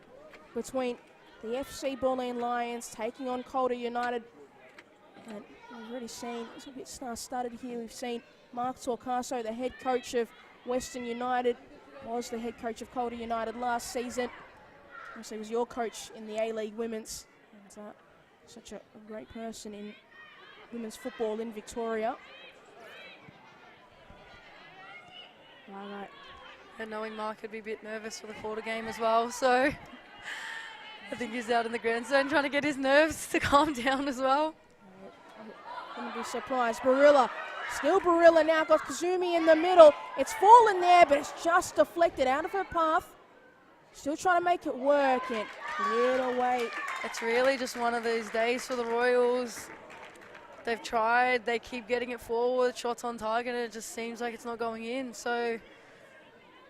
between the FC Bulleen Lions taking on Calder United. And we've already seen, it's a bit star-studded here. We've seen Mark Torcaso, the head coach of Western United, was the head coach of Calder United last season. Also, he was your coach in the A-League Women's. And such a great person in women's football in Victoria. Right. And knowing Mark would be a bit nervous for the quarter game as well, so I think he's out in the grand zone trying to get his nerves to calm down as well. Wouldn't be surprised. Barilla. Still Barilla now. Got Kazumi in the middle. It's fallen there, but it's just deflected out of her path. Still trying to make it work and cleared away. It's really just one of these days for the Royals. They've tried. They keep getting it forward. Shots on target, and it just seems like it's not going in. So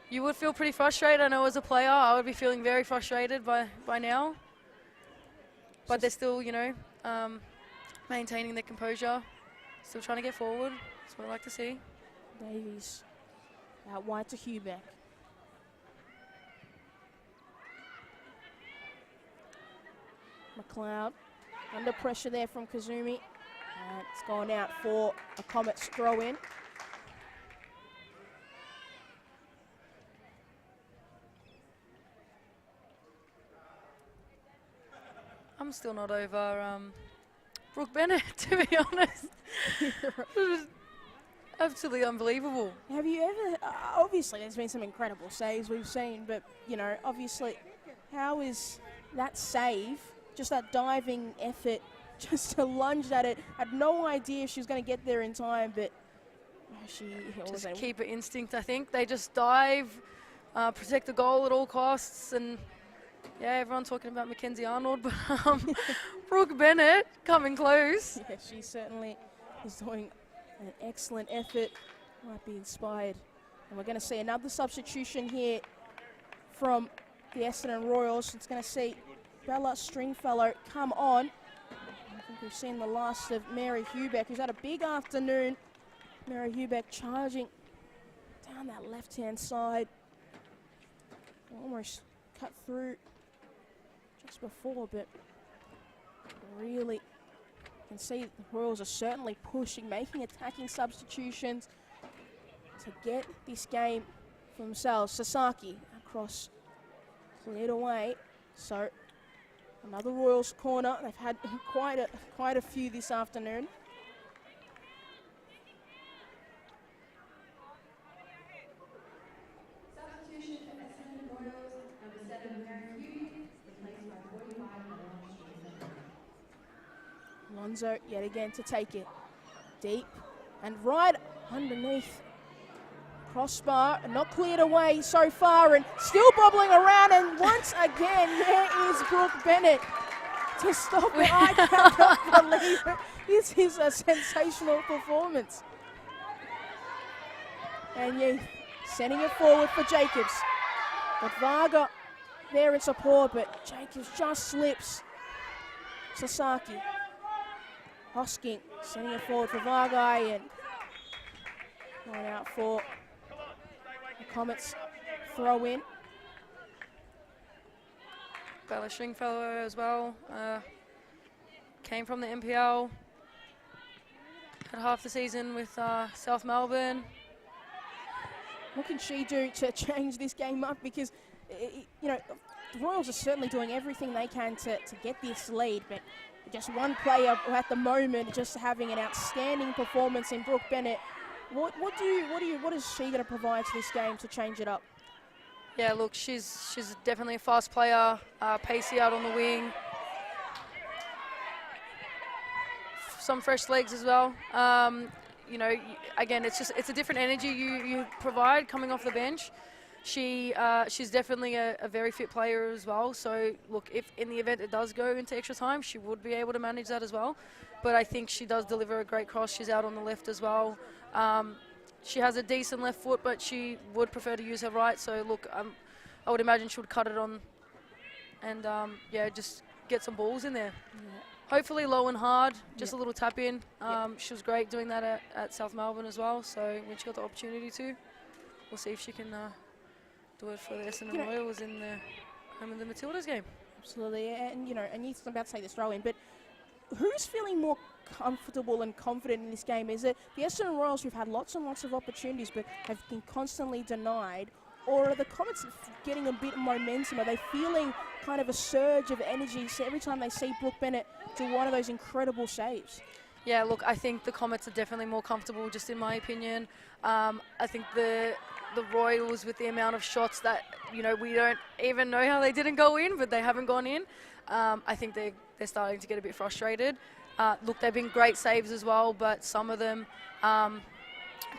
you would feel pretty frustrated. I know as a player, I would be feeling very frustrated by now. But they're still, maintaining their composure, still trying to get forward. That's what I like to see. Davies out wide to Hubeck. McLeod under pressure there from Kazumi. And it's gone out for a Comets throw in. I'm still not over Brooke Bennett, to be honest. It was absolutely unbelievable. Have you ever, obviously there's been some incredible saves we've seen, but, obviously, how is that save, just that diving effort, just to lunge at it, had no idea she was going to get there in time, but she just keeper instinct, I think. They just dive, protect the goal at all costs, and yeah, everyone's talking about Mackenzie Arnold, but Brooke Bennett coming close. Yeah, she certainly is doing an excellent effort. Might be inspired. And we're going to see another substitution here from the Essendon Royals. It's going to see Bella Stringfellow come on. I think we've seen the last of Mary Hubeck, who's had a big afternoon. Mary Hubeck charging down that left-hand side. Almost cut through just before, but really you can see the Royals are certainly pushing, making attacking substitutions to get this game for themselves. Sasaki across, cleared away. So another Royals corner. They've had quite a few this afternoon. Substitution for Essendon Royals, number 7, Mary Hughes, replaced by 45, Alonso yet again to take it. Deep and right underneath. Crossbar, not cleared away so far and still bobbling around, and once again there is Brooke Bennett to stop it. I cannot believe it. This is a sensational performance. And yeah, sending it forward for Jacobs. But Varga there in support, but Jacobs just slips. Sasaki. Hosking sending it forward for Vargai and going out for the Comets throw in. Bella Stringfellow as well. Came from the MPL. Had half the season with South Melbourne. What can she do to change this game up? Because, the Royals are certainly doing everything they can to get this lead, but just one player at the moment just having an outstanding performance in Brooke Bennett. What is she going to provide to this game to change it up? Yeah, look, she's definitely a fast player, pacey out on the wing. Some fresh legs as well. You know, again, it's a different energy you provide coming off the bench. She's definitely a very fit player as well. So look, if in the event it does go into extra time, she would be able to manage that as well. But I think she does deliver a great cross. She's out on the left as well. She has a decent left foot, but she would prefer to use her right. So look, I would imagine she would cut it on, and yeah, just get some balls in there. Yeah. Hopefully low and hard, just a little tap in. She was great doing that at South Melbourne as well. So when she got the opportunity to, we'll see if she can do it for the Essendon Royals in the home of the Matildas game. Absolutely, and and you're about to say this throw in, but who's feeling more comfortable and confident in this game? Is it the Essendon Royals, who've had lots and lots of opportunities but have been constantly denied, or are the Comets getting a bit of momentum? Are they feeling kind of a surge of energy every time they see Brooke Bennett do one of those incredible saves? Yeah, look, I think the Comets are definitely more comfortable, just in my opinion. I think the Royals, with the amount of shots that, we don't even know how they didn't go in, but they haven't gone in. I think they're starting to get a bit frustrated. Look, they've been great saves as well, but some of them,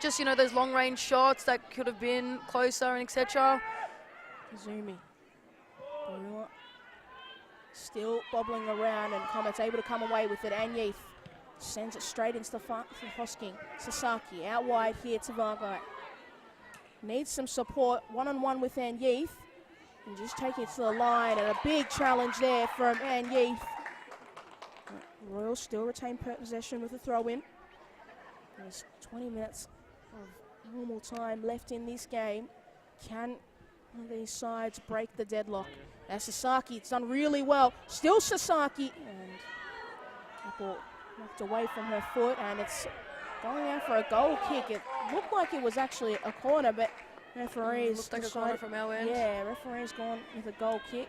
just, those long-range shots that could have been closer and etc. Zumi. Still bobbling around, and Comets able to come away with it. And Yeath sends it straight into Hosking. Sasaki out wide here to Vargai. Needs some support, one-on-one with Ann Yeath. And just taking it to the line, and a big challenge there from Ann Yeath. Royals still retain possession with a throw-in. There's 20 minutes of normal time left in this game. Can one of these sides break the deadlock? That's Sasaki. It's done really well. Still Sasaki. And that ball knocked away from her foot, and it's going out for a goal kick. It looked like it was actually a corner, but referees looked like a corner from our end. Yeah, referee's gone with a goal kick.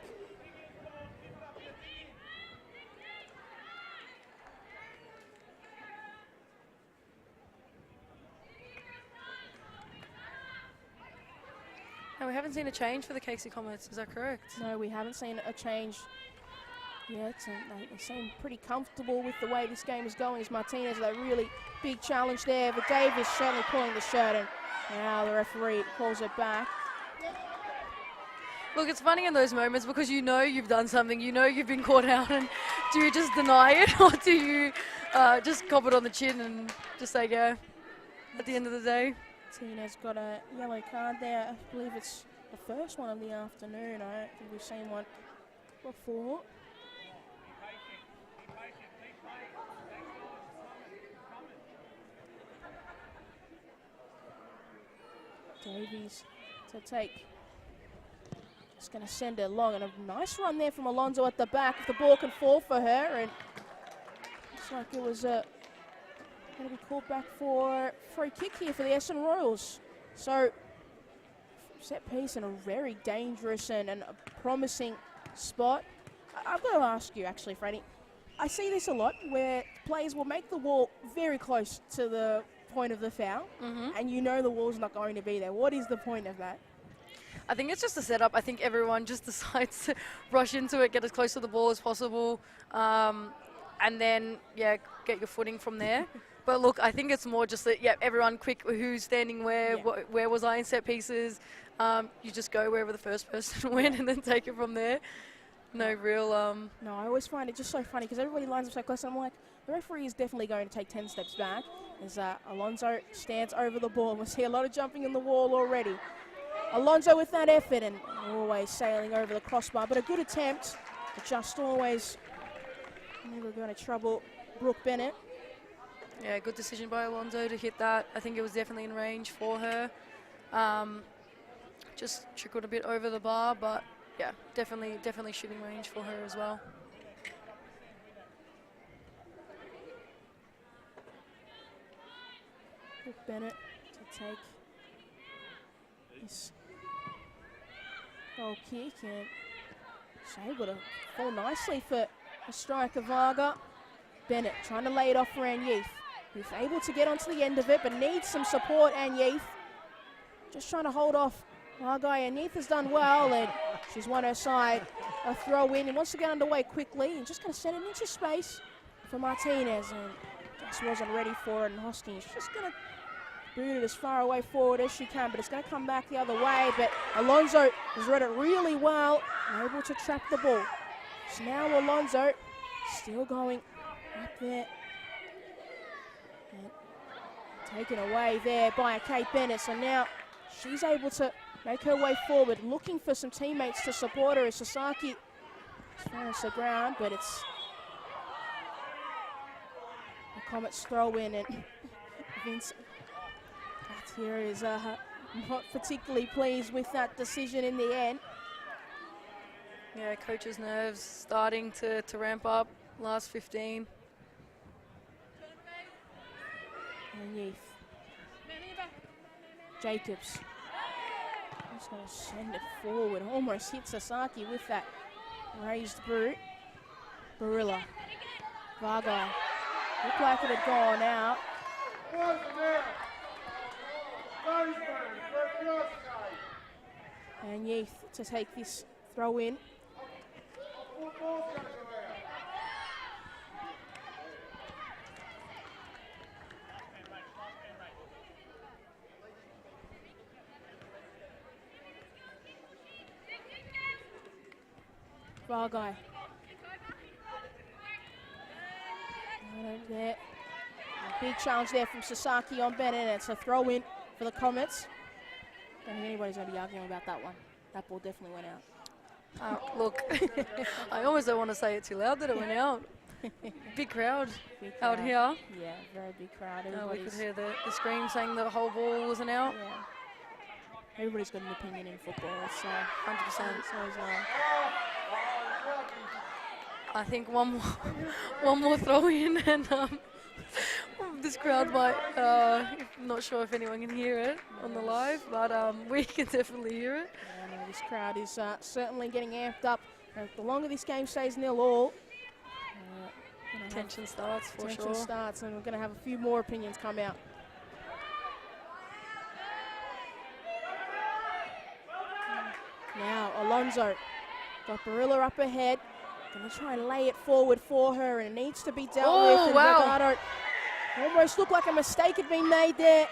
No, we haven't seen a change for the Casey Comets, is that correct? No, we haven't seen a change yet, and they seem pretty comfortable with the way this game is going. As Martinez, that really big challenge there, but Davis certainly pulling the shirt, and now the referee calls it back. Look, it's funny in those moments because you've done something, you've been caught out, and do you just deny it, or do you just cop it on the chin and just say go at the end of the day? Martinez got a yellow card there. I believe it's the first one of the afternoon. I don't think we've seen one before. Davies to take. Just going to send it long, and a nice run there from Alonso at the back. If the ball can fall for her, and looks like it was going to be called back for free kick here for the Essendon Royals. So set piece in a very dangerous and a promising spot. I've got to ask you actually, Freddie, I see this a lot where players will make the wall very close to the point of the foul, and the wall's not going to be there. What is the point of that? I think it's just a setup. I think everyone just decides to rush into it, get as close to the ball as possible, and then, get your footing from there. But look, I think it's more just that, everyone quick, who's standing where, where was I in set pieces. You just go wherever the first person went and then take it from there. No real... No, I always find it just so funny because everybody lines up so close, and I'm like, the referee is definitely going to take 10 steps back as Alonso stands over the ball. We'll see a lot of jumping in the wall already. Alonso with that effort and always sailing over the crossbar, but a good attempt, but just always never going to trouble Brooke Bennett. Yeah, good decision by Alonso to hit that. I think it was definitely in range for her. Just trickled a bit over the bar, but yeah, definitely shooting range for her as well. Brooke Bennett to take this goal kick, and she's able to fall nicely for a striker, Varga. Bennett trying to lay it off for Ann Yeath, who's able to get onto the end of it, but needs some support. Ann Yeath just trying to hold off Vargai and Neath has done well, and she's won her side. A throw in and wants to get underway quickly and just going to send it into space for Martinez, and just wasn't ready for it, and Hoskins just going to boot it as far away forward as she can, but it's going to come back the other way. But Alonso has read it really well and able to trap the ball. So now Alonso still going up there. And taken away there by Kate Bennett. So now she's able to make her way forward, looking for some teammates to support her as Sasaki finds the ground, but it's the Comets throw in, and Vince here is not particularly pleased with that decision in the end. Yeah, coach's nerves starting to ramp up. Last 15. And Yeath. Jacobs. He's going to send it forward. Almost hit Sasaki with that raised boot. Barilla. Vargai. Looked like it had gone out. And Yeath to take this throw in. Vargai. There. A big challenge there from Sasaki on Bennett, and it's a throw in for the Comets. Don't think anybody's going to be arguing about that one. That ball definitely went out. Look, I almost don't want to say it too loud that it went out. Big crowd out here. Yeah, very big crowd. We could hear the scream saying the whole ball wasn't out. Yeah. Everybody's got an opinion in football, so 100%. So is I think one more throw in, and this crowd might. I'm not sure if anyone can hear it on the live, but we can definitely hear it. Yeah, no, this crowd is certainly getting amped up. The longer this game stays 0-0, tension starts for sure. Tension starts, and we're going to have a few more opinions come out. Now Alonso got Barilla up ahead. Going to try and lay it forward for her, and it needs to be dealt with. And wow. Ricardo almost looked like a mistake had been made there.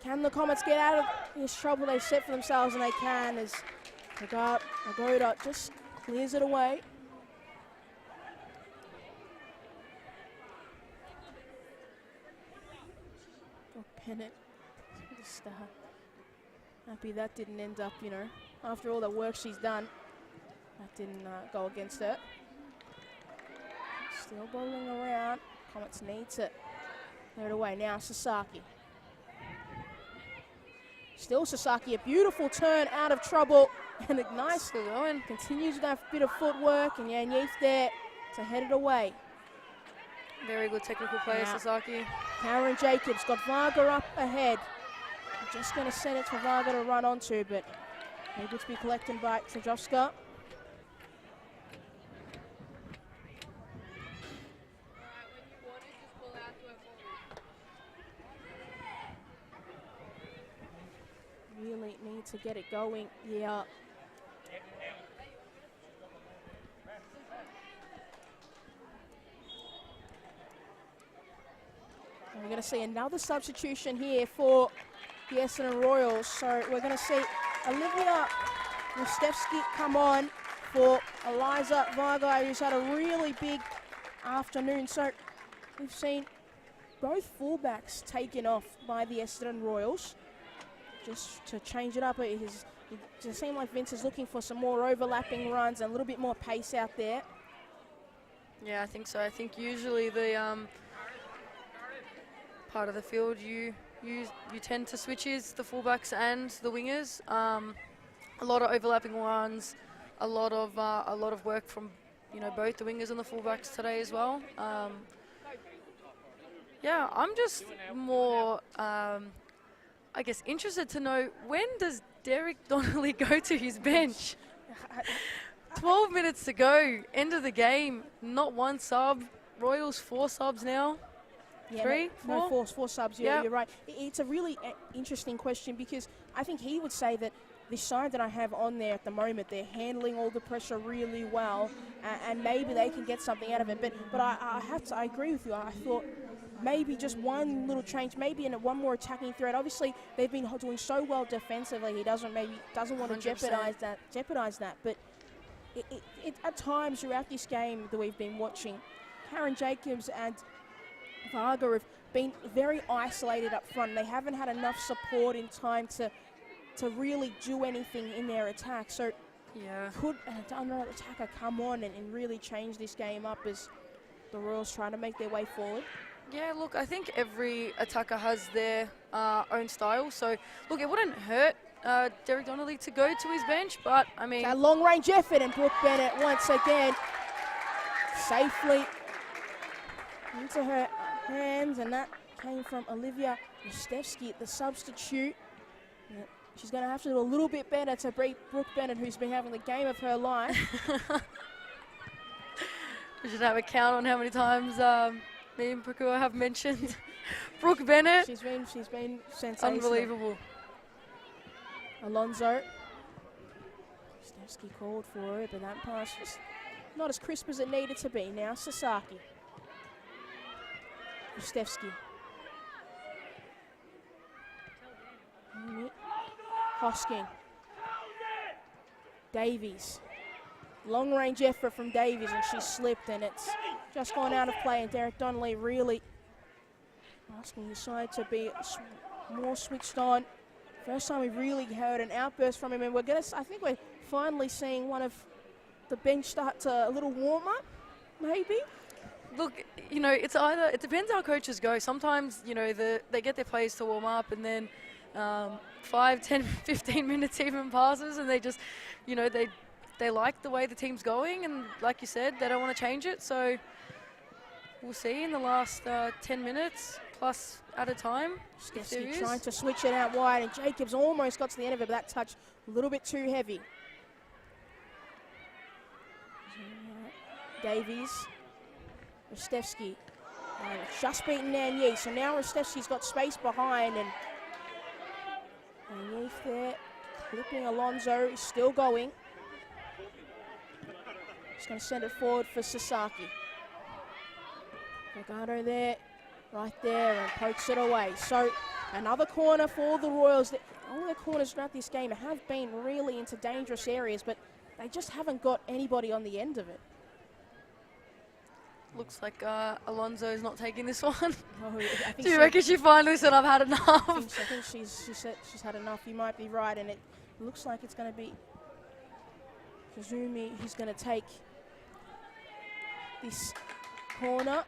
Can the Comets get out of this trouble they set for themselves? And they can, as Agoda just clears it away. Oh, Bennett. Just happy that didn't end up, after all the work she's done. That didn't go against her. Still bowling around. Comets need to clear it away. Now Sasaki. Still Sasaki, a beautiful turn out of trouble. And a nice going. Continues with that bit of footwork. And Yeath there to head it away. Very good technical play, Sasaki. Karen Jacobs got Varga up ahead. Just going to send it for Varga to run onto, but able to be collected by Trajovska. Really need to get it going. Yeah. And we're going to see another substitution here for the Essendon Royals. So we're going to see Olivia Mostevsky come on for Eliza Vargai, who's had a really big afternoon. So we've seen both fullbacks taken off by the Essendon Royals. Just to change it up, it just seems like Vince is looking for some more overlapping runs and a little bit more pace out there. Yeah, I think so. I think usually the part of the field you tend to switch is the fullbacks and the wingers. A lot of overlapping runs, a lot of work from both the wingers and the fullbacks today as well. Yeah, I'm just more. I guess interested to know, when does Derek Donnelly go to his bench? 12 minutes to go, end of the game, not one sub. Royals 4 subs now. Yeah, Three, no, four? four subs. Yeah, you're right. It's a really interesting question because I think he would say that the side that I have on there at the moment, they're handling all the pressure really well, and maybe they can get something out of it. But I agree with you. I thought maybe just one little change, maybe in one more attacking threat. Obviously, they've been doing so well defensively. He doesn't want to 100%. jeopardize that. But it at times throughout this game that we've been watching, Karen Jacobs and Varga have been very isolated up front. They haven't had enough support in time to really do anything in their attack. So Yeah. could another attacker come on and really change this game up as the Royals try to make their way forward? Yeah, look, I think every attacker has their own style. So, look, it wouldn't hurt Derek Donnelly to go to his bench, but, I mean... A long-range effort, and Brooke Bennett once again safely into her hands, and that came from Olivia Rostevsky, the substitute. Yeah, she's going to have to do a little bit better to beat Brooke Bennett, who's been having the game of her life. We should have a count on how many times me and Pakua have mentioned Brooke Bennett. She's been sensational. Unbelievable. Alonso. Rostevsky called for it, but that pass was not as crisp as it needed to be. Now Sasaki. Rostevsky. Hosking. Davies. Long range effort from Davies, and she slipped, and it's just gone out of play. And Derek Donnelly really asking his side to be more switched on. First time we've really heard an outburst from him, and I think we're finally seeing one of the bench start to a little warm up, maybe. Look, you know, it depends how coaches go. Sometimes, you know, they get their players to warm up, and then 5, 10, 15 minutes even passes, and they just, you know, they like the way the team's going, and like you said, they don't want to change it. So we'll see in the last 10 minutes plus at a time. Stefsky trying to switch it out wide, and Jacobs almost got to the end of it, but that touch a little bit too heavy. Davies. Rostevsky just beaten Nanyi, so now Rostevsky's got space behind, and Nanyi there, clipping Alonso, is still going. Just going to send it forward for Sasaki. Delgado there, right there, and pokes it away. So another corner for the Royals. All their corners throughout this game have been really into dangerous areas, but they just haven't got anybody on the end of it. Looks like Alonso's not taking this one. Oh, I think Do you reckon she finally said, I've had enough? I think she said she's had enough. You might be right, and it looks like it's going to be Kazumi who's going to take this corner.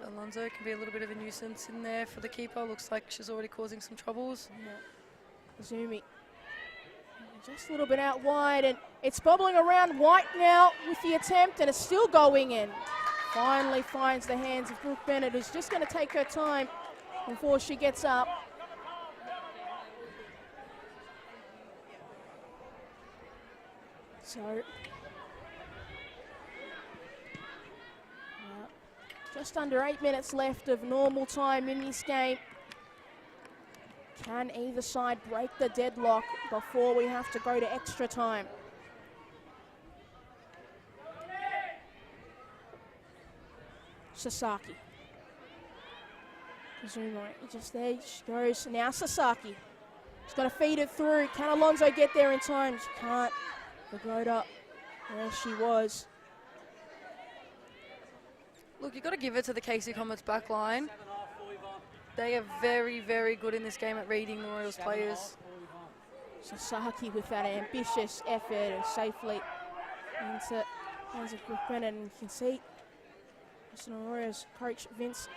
Alonso can be a little bit of a nuisance in there for the keeper. Looks like she's already causing some troubles. Yeah. Kazumi just a little bit out wide, and it's bobbling around White now with the attempt, and it's still going in. Finally finds the hands of Brooke Bennett, who's just going to take her time before she gets up. So, just under 8 minutes left of normal time in this game. Can either side break the deadlock before we have to go to extra time? Sasaki. Kazuma, just there she goes. Now Sasaki. She's got to feed it through. Can Alonso get there in time? She can't. Pagoda, there she was. Look, you've got to give it to the KC Comets back line. They are very, very good in this game at reading the Royals players. Sasaki with that ambitious effort and safely into hands of Brooke Bennett, and you can see Essendon Royals coach Vince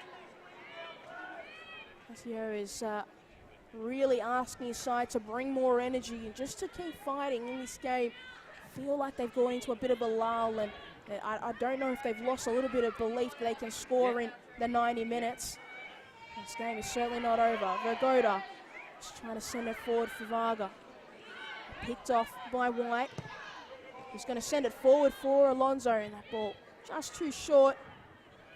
Casio is really asking his side to bring more energy and just to keep fighting in this game. I feel like they've gone into a bit of a lull, and I don't know if they've lost a little bit of belief that they can score in the 90 minutes. This game is certainly not over. Vergoda is trying to send it forward for Varga. Picked off by White. He's going to send it forward for Alonso, and that ball just too short.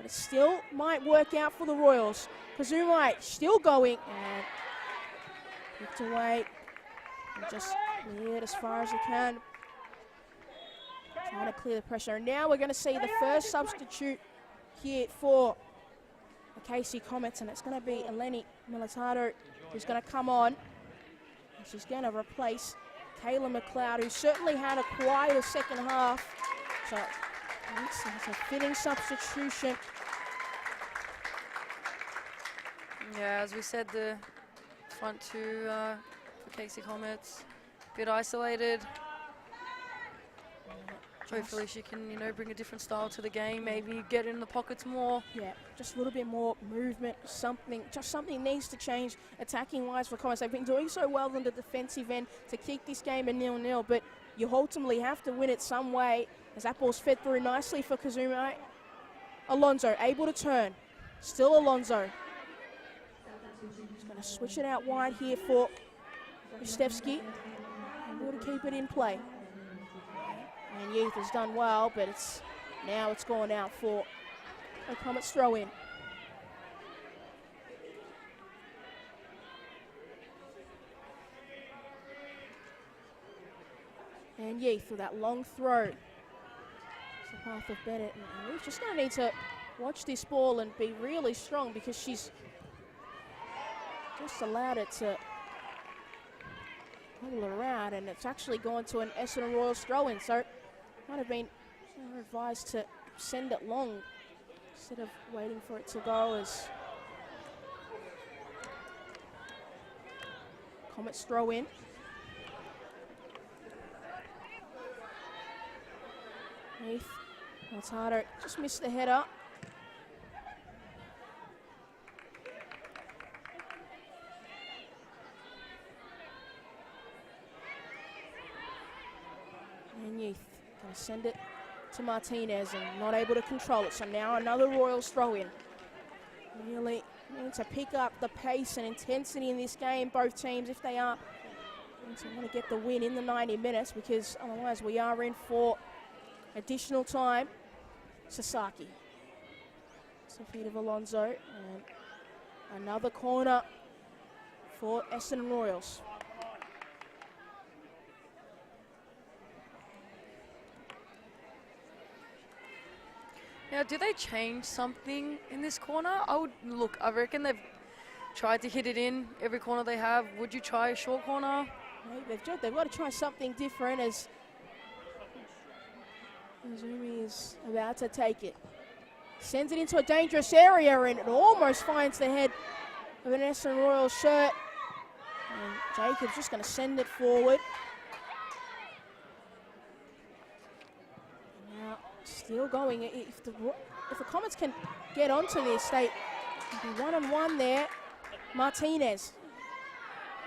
But it still might work out for the Royals. Kazumai still going and picked away. And just cleared as far as he can. Trying to clear the pressure. And now we're going to see the first substitute here for the KC Comets, and it's going to be Eleni Militato who's going to come on. And she's going to replace Kayla McLeod, who certainly had a quieter second half. So it's a fitting substitution. Yeah, as we said, the front two for KC Comets, a bit isolated. Hopefully she can, bring a different style to the game, maybe get in the pockets more. Yeah, just a little bit more movement, something needs to change attacking-wise for Comets. They've been doing so well on the defensive end to keep this game a 0-0, but you ultimately have to win it some way, as that ball's fed through nicely for Kazuma. Alonso able to turn, still Alonso. He's going to switch it out wide here for Rustevski, able to keep it in play. And Youth has done well, but now it's gone out for a Comets throw in. And Youth with that long throw. It's the path of Bennett. And Youth just going to need to watch this ball and be really strong, because she's just allowed it to pull it around, and it's actually gone to an Essendon Royals throw in. So might have been advised to send it long instead of waiting for it to go, as Comets throw in. Heath Maltado just missed the header. And Youth going to send it to Martinez and not able to control it. So now another Royals throw in. Really need to pick up the pace and intensity in this game, both teams, if they are want to get the win in the 90 minutes, because otherwise we are in for additional time. Sasaki. It's the feet of Alonso. And another corner for Essendon Royals. Now, do they change something in this corner? I reckon they've tried to hit it in every corner they have. Would you try a short corner? They've got to try something different, as Izumi is about to take it. Sends it into a dangerous area, and it almost finds the head of an Essendon Royals shirt. And Jacob's just going to send it forward. Now, still going. If the Comets can get onto this, they can be one-on-one there. Martinez.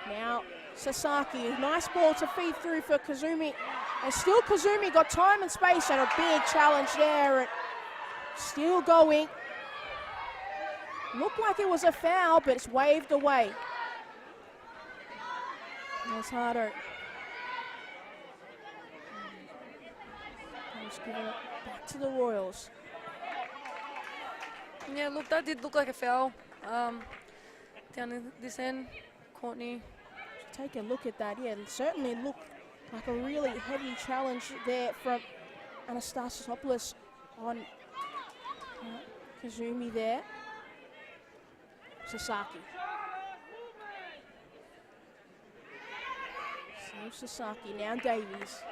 Now, Sasaki, nice ball to feed through for Kazumi. And still Kazumi got time and space, and a big challenge there. And still going. Looked like it was a foul, but it's waved away. That's harder. Just giving it back to the Royals. Yeah, look, that did look like a foul. Down in this end, Courtney. Take a look at that. Yeah, it certainly looked like a really heavy challenge there from Anastasopoulos on Kazumi there. Sasaki. So Sasaki, now Davies.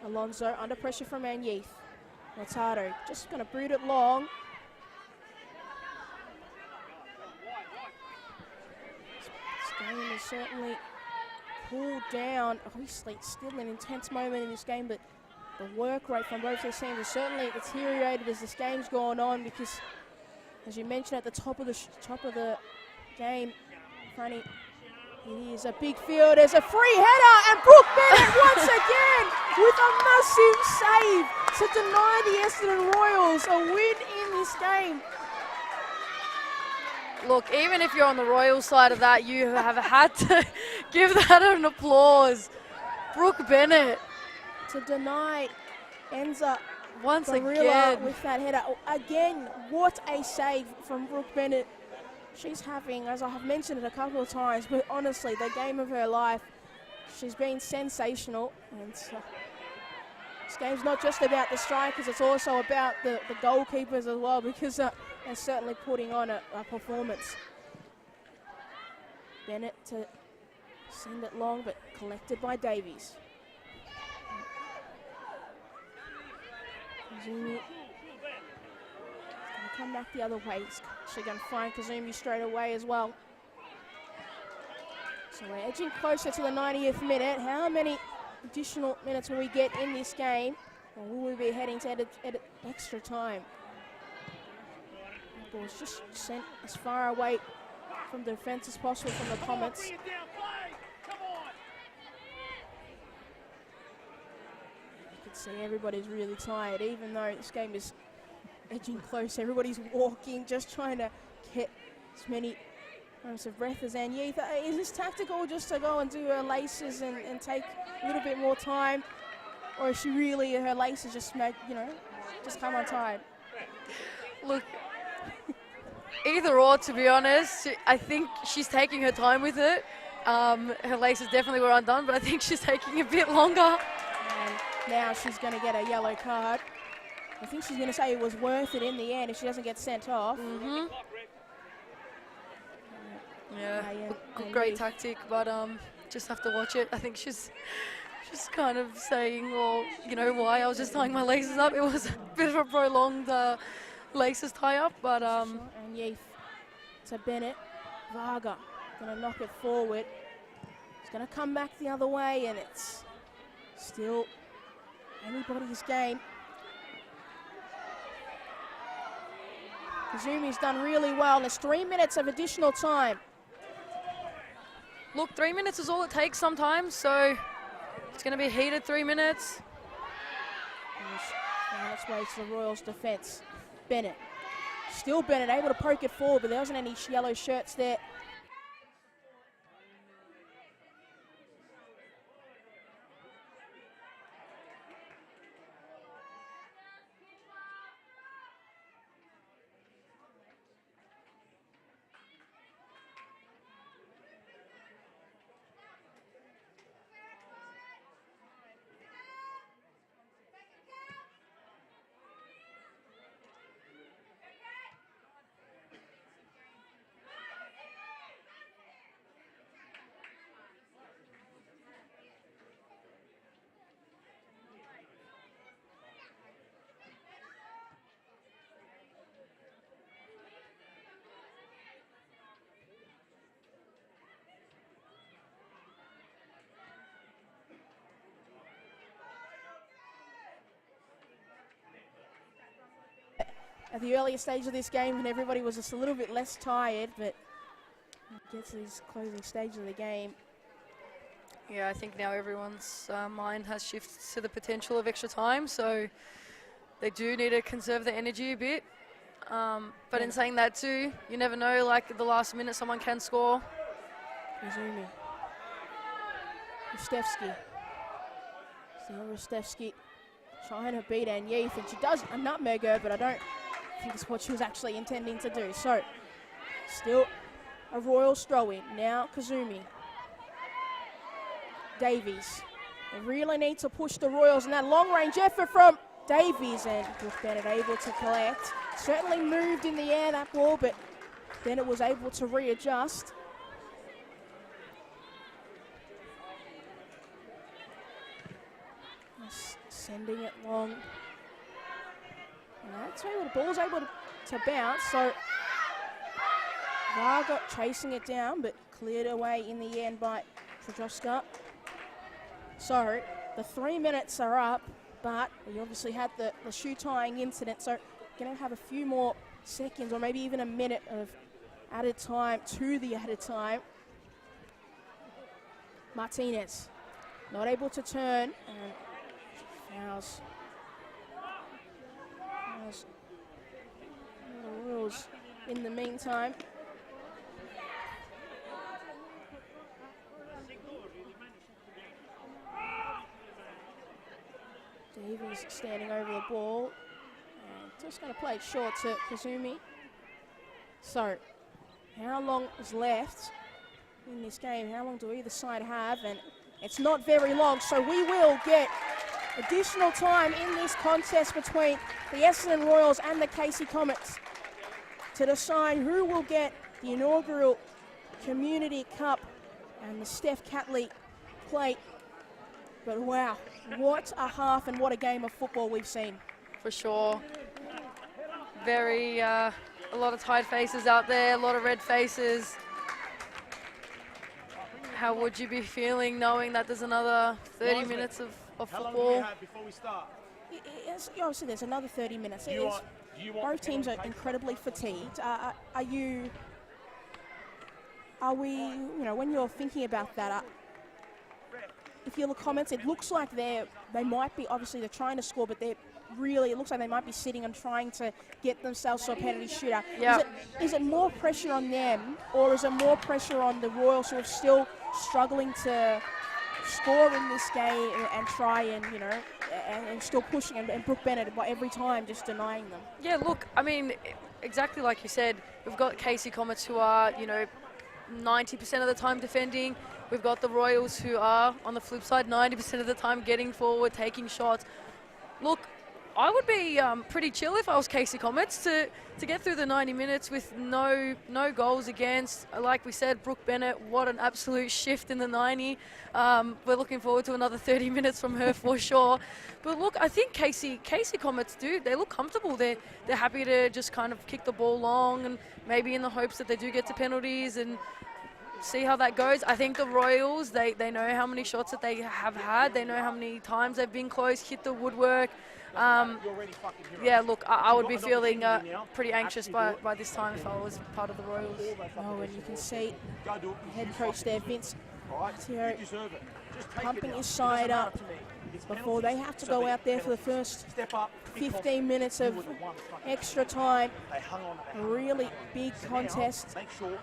Alonso under pressure from Anyeath. Matado just going to boot it long. This game is certainly pulled down. Obviously, it's still an intense moment in this game, but the work rate from both these teams has certainly deteriorated as this game's gone on, because, as you mentioned at the top of the game, Franny, it is a big field. There's a free header, and Brooke Bennett once again with a massive save to deny the Essendon Royals a win in this game. Look, even if you're on the Royals side of that, you have had to give that an applause. Brooke Bennett. To deny ends up Once Barilla again. with that header. Oh, again, what a save from Brooke Bennett. She's having, as I have mentioned it a couple of times, but honestly, the game of her life. She's been sensational. And this game's not just about the strikers, it's also about the goalkeepers as well, because they're certainly putting on a performance. Bennett to send it long, but collected by Davies. Kazumi going to come back the other way. He's actually going to find Kazumi straight away as well. So we're edging closer to the 90th minute. How many additional minutes will we get in this game? Or will we be heading to extra time? The ball's just sent as far away from the defence as possible from the Comets. You can see everybody's really tired, even though this game is edging close. Everybody's walking, just trying to get as many moments of breath as Anyeath. Is this tactical just to go and do her laces and take a little bit more time? Or is she really, her laces just make, just come untied? Look, either or, to be honest. I think she's taking her time with it. Her laces definitely were undone, but I think she's taking a bit longer. And now she's going to get a yellow card. I think she's going to say it was worth it in the end if she doesn't get sent off. Mm-hmm. Yeah, great tactic, but just have to watch it. I think she's kind of saying, well, why I was just tying my laces up. It was a bit of a prolonged laces tie up, but And Yeath to Bennett. Varga going to knock it forward. It's going to come back the other way, and it's still anybody's game. Kazumi's done really well. There's 3 minutes of additional time. Look, 3 minutes is all it takes sometimes, so it's going to be a heated 3 minutes. Now its way to the Royals' defence. Bennett. Still Bennett able to poke it forward, but there wasn't any yellow shirts there. At the earlier stage of this game, when everybody was just a little bit less tired, but it gets to these closing stages of the game. Yeah, I think now everyone's mind has shifted to the potential of extra time, so they do need to conserve their energy a bit. But in saying that too, you never know, like at the last minute someone can score. Izumi. Rostevsky. Still Rostevsky trying to beat Anyeath, and she does a nutmeg her, but I don't think it's what she was actually intending to do. So, still a Royals throw-in. Now Kazumi. Davies. They really need to push the Royals, and that long-range effort from Davies, and Brooke Bennett able to collect. Certainly moved in the air, that ball, but Bennett was able to readjust. Sending it long. And that's where the ball's able to bounce, so Varga chasing it down, but cleared away in the end by Trajowska. So the 3 minutes are up, but we obviously had the shoe tying incident, so going to have a few more seconds or maybe even a minute of added time to the added time. Martinez not able to turn, and fouls the Royals in the meantime. Davies standing over the ball. And just going to play it short to Kazumi. So, how long is left in this game? How long do either side have? And it's not very long, so we will get additional time in this contest between the Essendon Royals and the Casey Comets to decide who will get the inaugural Community Cup and the Steph Catley plate. But wow, what a half and what a game of football we've seen. For sure. Very, a lot of tired faces out there, a lot of red faces. How would you be feeling knowing that there's another 30 minutes of How long do we football? have before we start? Yes, obviously there's another 30 minutes. Do you want Both teams are incredibly fatigued. Are we, you know, when you're thinking about that, if you look comments, it looks like they might be, obviously they're trying to score, but they're really, it looks like they might be sitting and trying to get themselves to a penalty shootout. Yeah. Is it more pressure on them, or is it more pressure on the Royals who are still struggling to score in this game and try and, you know, and still pushing, and Brooke Bennett by every time just denying them? Yeah, look, I mean, exactly like you said, we've got Casey Comets who are, you know, 90% of the time defending. We've got the Royals who are, on the flip side, 90% of the time getting forward, taking shots. Look, I would be pretty chill if I was Casey Comets to get through the 90 minutes with no goals against. Like we said, Brooke Bennett, what an absolute shift in the 90. We're looking forward to another 30 minutes from her for sure. But look, I think Casey Comets they look comfortable. They're happy to just kind of kick the ball long, and maybe in the hopes that they do get to penalties and see how that goes. I think the Royals, they know how many shots that they have had. They know how many times they've been close, hit the woodwork. Yeah, look, I would be feeling pretty anxious by this time if I was part of the Royals. Oh, and you can see the head coach there, Vince, pumping his side up before they have to go out there for the first 15 minutes of extra time. A really big contest. We're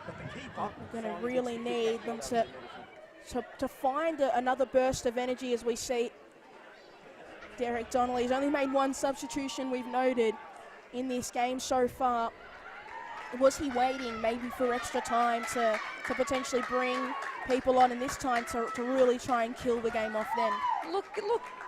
going to really need them to find another burst of energy, as we see Derek Donnelly's only made one substitution, we've noted, in this game so far. Was he waiting maybe for extra time to potentially bring people on, and this time to really try and kill the game off then? Look,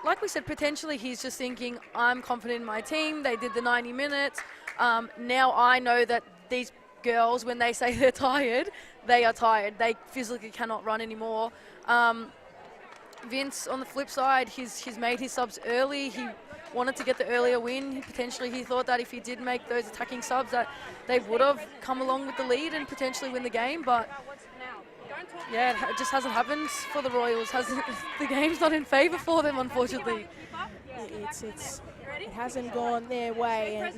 like we said, potentially he's just thinking, I'm confident in my team. They did the 90 minutes. Now I know that these girls, when they say they're tired, they are tired. They physically cannot run anymore. Vince, on the flip side, he's made his subs early. He wanted to get the earlier win. Potentially he thought that if he did make those attacking subs that they would have come along with the lead and potentially win the game, but yeah, it just hasn't happened for the Royals. The game's not in favour for them, unfortunately. It hasn't gone their way,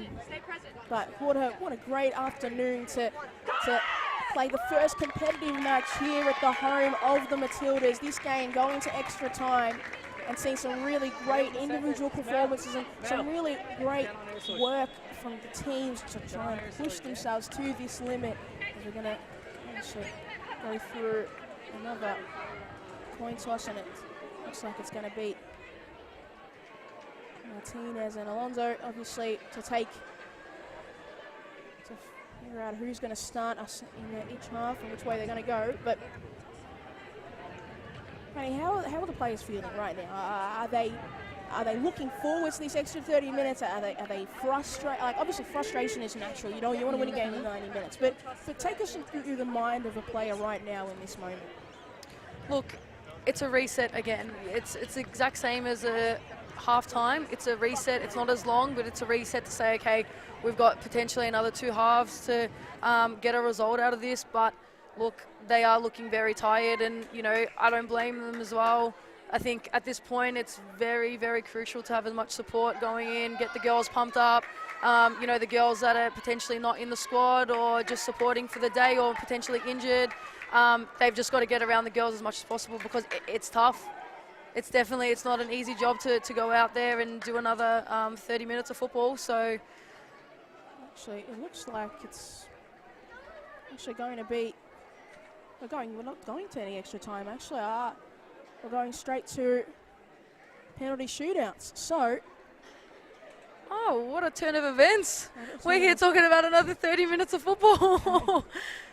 but what a great afternoon to play the first competitive match here at the home of the Matildas. This game going to extra time and seeing some really great individual performances and some really great work from the teams to try and push themselves to this limit. We're going to actually go through another coin toss, and it looks like it's going to be Martinez and Alonso, obviously, to figure out who's going to start us in each half and which way they're going to go. But Manny, how are the players feeling right now? Are they looking forward to this extra 30 minutes? Are they frustrated? Like, obviously frustration is natural. You know, you want to win a game in 90 minutes. But take us through the mind of a player right now in this moment. Look, it's a reset again. It's the exact same as a half-time. It's a reset. It's not as long, but it's a reset to say, okay, we've got potentially another 2 halves to get a result out of this. But look, they are looking very tired, and, you know, I don't blame them as well. I think at this point it's very, very crucial to have as much support going in, get the girls pumped up. You know, the girls that are potentially not in the squad or just supporting for the day or potentially injured, they've just got to get around the girls as much as possible, because it's tough. It's not an easy job to go out there and do another 30 minutes of football. So actually, it looks like it's actually going to be. We're not going to any extra time. Actually, we're going straight to penalty shootouts. So, Oh, what a turn of events. We're here talking about another 30 minutes of football.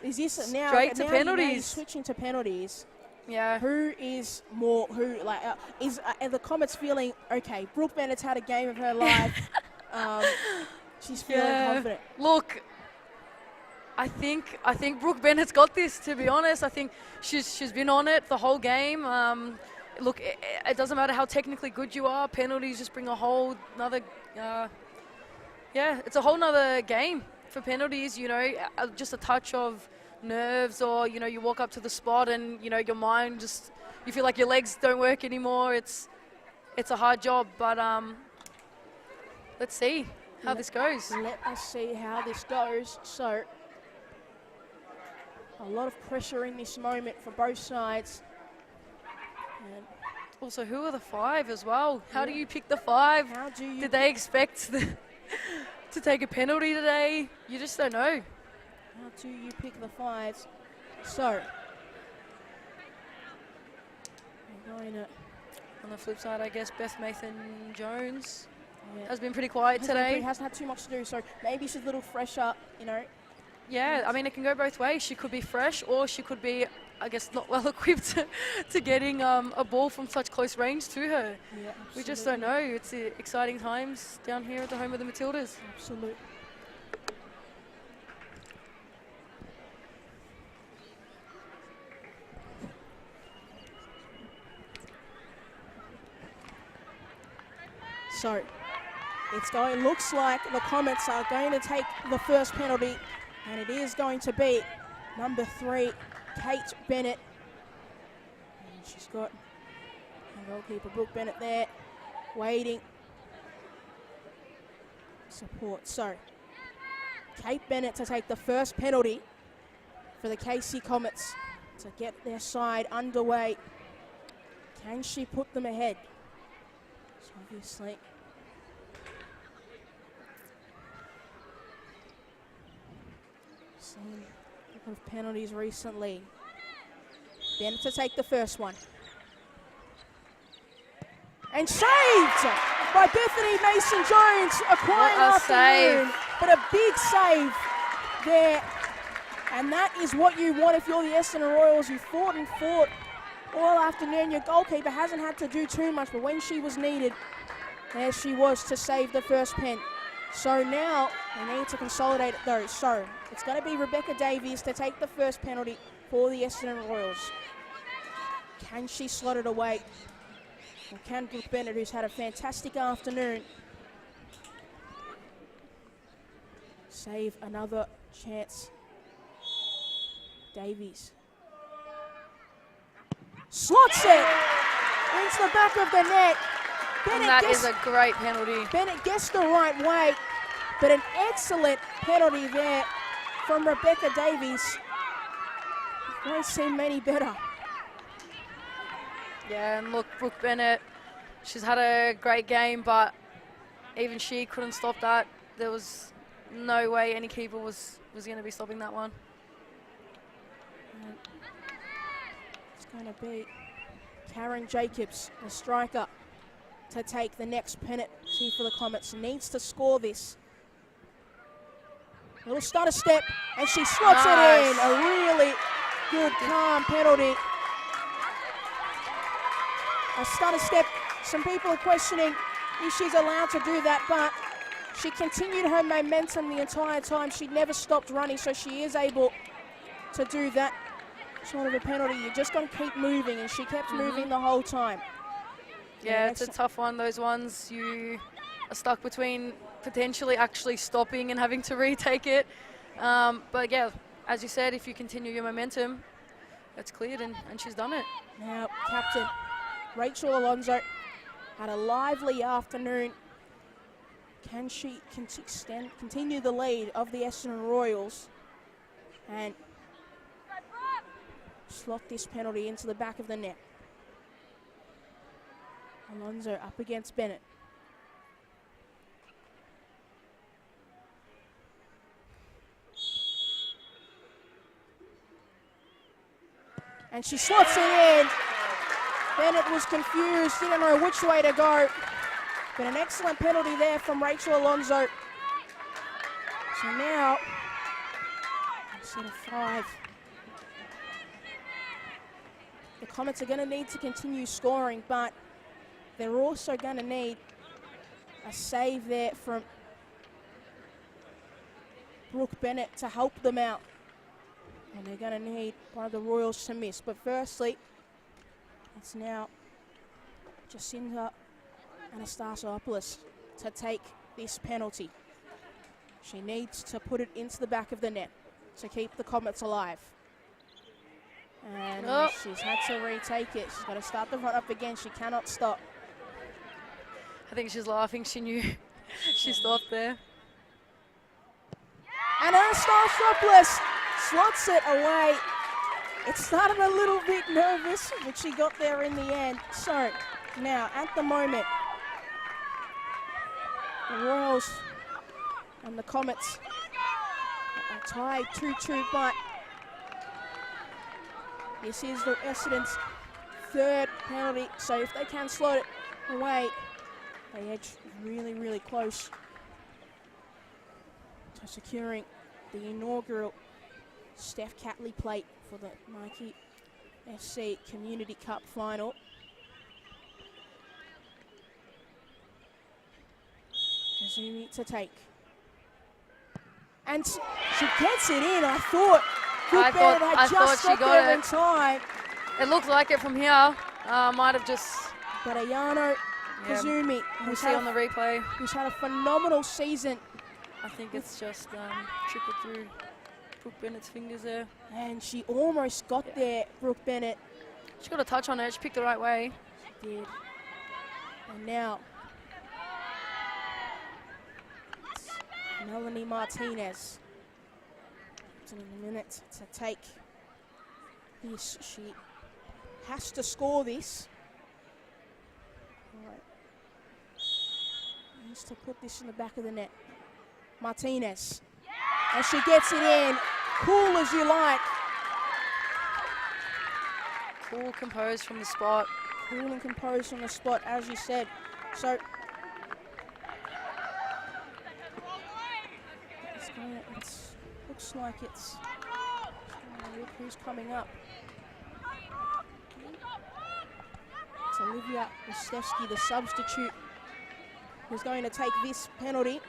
is this now Straight to now penalties. you're switching to penalties? Yeah. Who is more? Are the Comets feeling okay? Brooke Bennett's had a game of her life. She's feeling confident. Look, I think Brooke Bennett's got this. To be honest, I think she's been on it the whole game. Look, it doesn't matter how technically good you are. Penalties just bring a whole another. It's a whole nother game for penalties. You know, just a touch of nerves, or you know, you walk up to the spot and you know your mind just you feel like your legs don't work anymore. It's a hard job, but let's see how this goes. Let us see how this goes. So, a lot of pressure in this moment for both sides. And Also, who are the five as well? How do you pick the five? how do you? Did they expect to take a penalty today? You just don't know. How do you pick the fives? So, we're going to. On the flip side, I guess Beth Mathan-Jones Yeah. has been pretty quiet today. Hasn't had too much to do, so maybe she's a little fresher, you know. Yeah, I mean, it can go both ways. She could be fresh, or she could be, I guess, not well equipped to getting a ball from such close range to her. Yeah, We just don't know. It's exciting times down here at the home of the Matildas. Absolutely. So, looks like the Comets are going to take the first penalty, and it is going to be number 3, Kate Bennett. And she's got her goalkeeper Brooke Bennett there, waiting. Support. So, Kate Bennett to take the first penalty for the KC Comets to get their side underway. Can she put them ahead? So obviously, seen a couple of penalties recently. Bennett to take the first one. And saved by Bethany Mason-Jones. A quiet What a afternoon, save. but a big save there. And that is what you want if you're the Essendon Royals. You fought and fought all afternoon. Your goalkeeper hasn't had to do too much, but when she was needed, there she was to save the first pen. So now they need to consolidate it though. So it's going to be Rebecca Davies to take the first penalty for the Essendon Royals. Can she slot it away? Or can Brooke Bennett, who's had a fantastic afternoon, save another chance? Davies slots it into the back of the net. And that is a great penalty. Bennett gets the right way, but an excellent penalty there from Rebecca Davies. I've not seen many better. Yeah, and look, Brooke Bennett, she's had a great game, but even she couldn't stop that. There was no way any keeper was going to be stopping that one. It's going to be Karen Jacobs, the striker, to take the next penalty for the Comets. Needs to score this. Little stutter step, and she slots it in. A really good, calm penalty. A stutter step. Some people are questioning if she's allowed to do that, but she continued her momentum the entire time. She never stopped running, so she is able to do that sort of a penalty. You just got to keep moving, and she kept moving the whole time. Yeah, it's a tough one. Those ones you are stuck between potentially actually stopping and having to retake it. But yeah, as you said, if you continue your momentum, it's cleared, and she's done it. Now, captain Rachel Alonso had a lively afternoon. Can she continue the lead of the Essendon Royals and slot this penalty into the back of the net? Alonso up against Bennett. And she slots it in. Bennett was confused, didn't know which way to go. But an excellent penalty there from Rachel Alonso. So now, instead of 5, the Comets are going to need to continue scoring, but they're also going to need a save there from Brooke Bennett to help them out. And they're going to need one of the Royals to miss. But firstly, it's now Jacinta Anastasiopoulos to take this penalty. She needs to put it into the back of the net to keep the Comets alive. And she's had to retake it. She's got to start the run up again. She cannot stop. I think she's laughing. She knew she stopped there. And Anastasiopoulos slots it away. It started a little bit nervous, but she got there in the end. So now, at the moment, the Royals and the Comets are tied 2-2, but this is the Essendon's 3rd penalty. So if they can slot it away, they edge really, really close to securing the inaugural Steph Catley plate for the Nike FC Community Cup final. Kazumi to take. And she gets it in. I thought Brooke Bennett had just got there in time. It looked like it from here. Might have just... But Ayano Kazumi, we'll see on the replay, who's had a phenomenal season. I think it's just trickled through Brooke Bennett's fingers there. And she almost got there, Brooke Bennett. She got a touch on it. She picked the right way. She did. And now, it's Melanie Martinez. In a minute to take this. She has to score this. All right. Needs to put this in the back of the net. Martinez. And she gets it in. Cool as you like. Cool, composed from the spot. Cool and composed from the spot, as you said. So, looks like it's look who's coming up. It's Olivia Rostevsky, the substitute, who's going to take this penalty.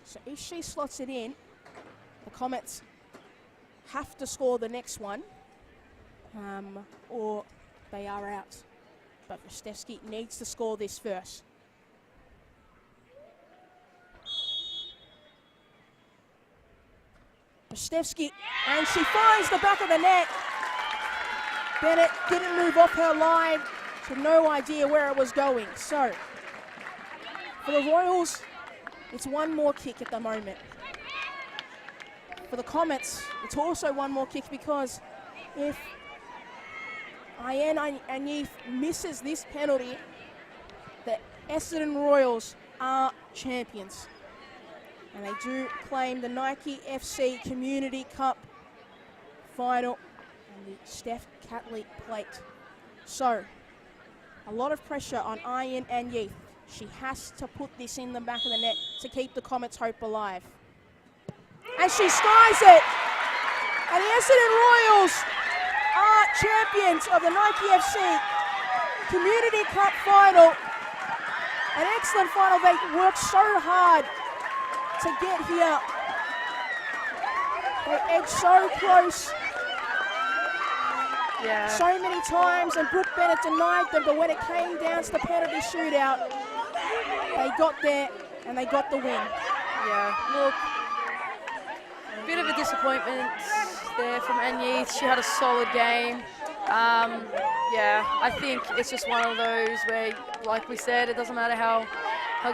So if she slots it in, the Comets have to score the next one, or they are out. But Rostevsky needs to score this first. Rostevsky, and she finds the back of the net. Bennett didn't move off her line. She had no idea where it was going. So, for the Royals, it's one more kick at the moment. For the Comets, it's also one more kick because if Ayen Anyif misses this penalty, the Essendon Royals are champions. And they do claim the Nike FC Community Cup final and the Steph Catley plate. So, a lot of pressure on Ayen Anyif. She has to put this in the back of the net to keep the Comets' hope alive. And she skies it! And the Essendon Royals are champions of the Nike FC Community Cup final. An excellent final. They worked so hard to get here. They edged so close. Yeah. So many times, and Brooke Bennett denied them, but when it came down to the penalty shootout, they got there and they got the win. Yeah, look, a bit of a disappointment there from Anyif. She had a solid game. Yeah, I think it's just one of those where, like we said, it doesn't matter how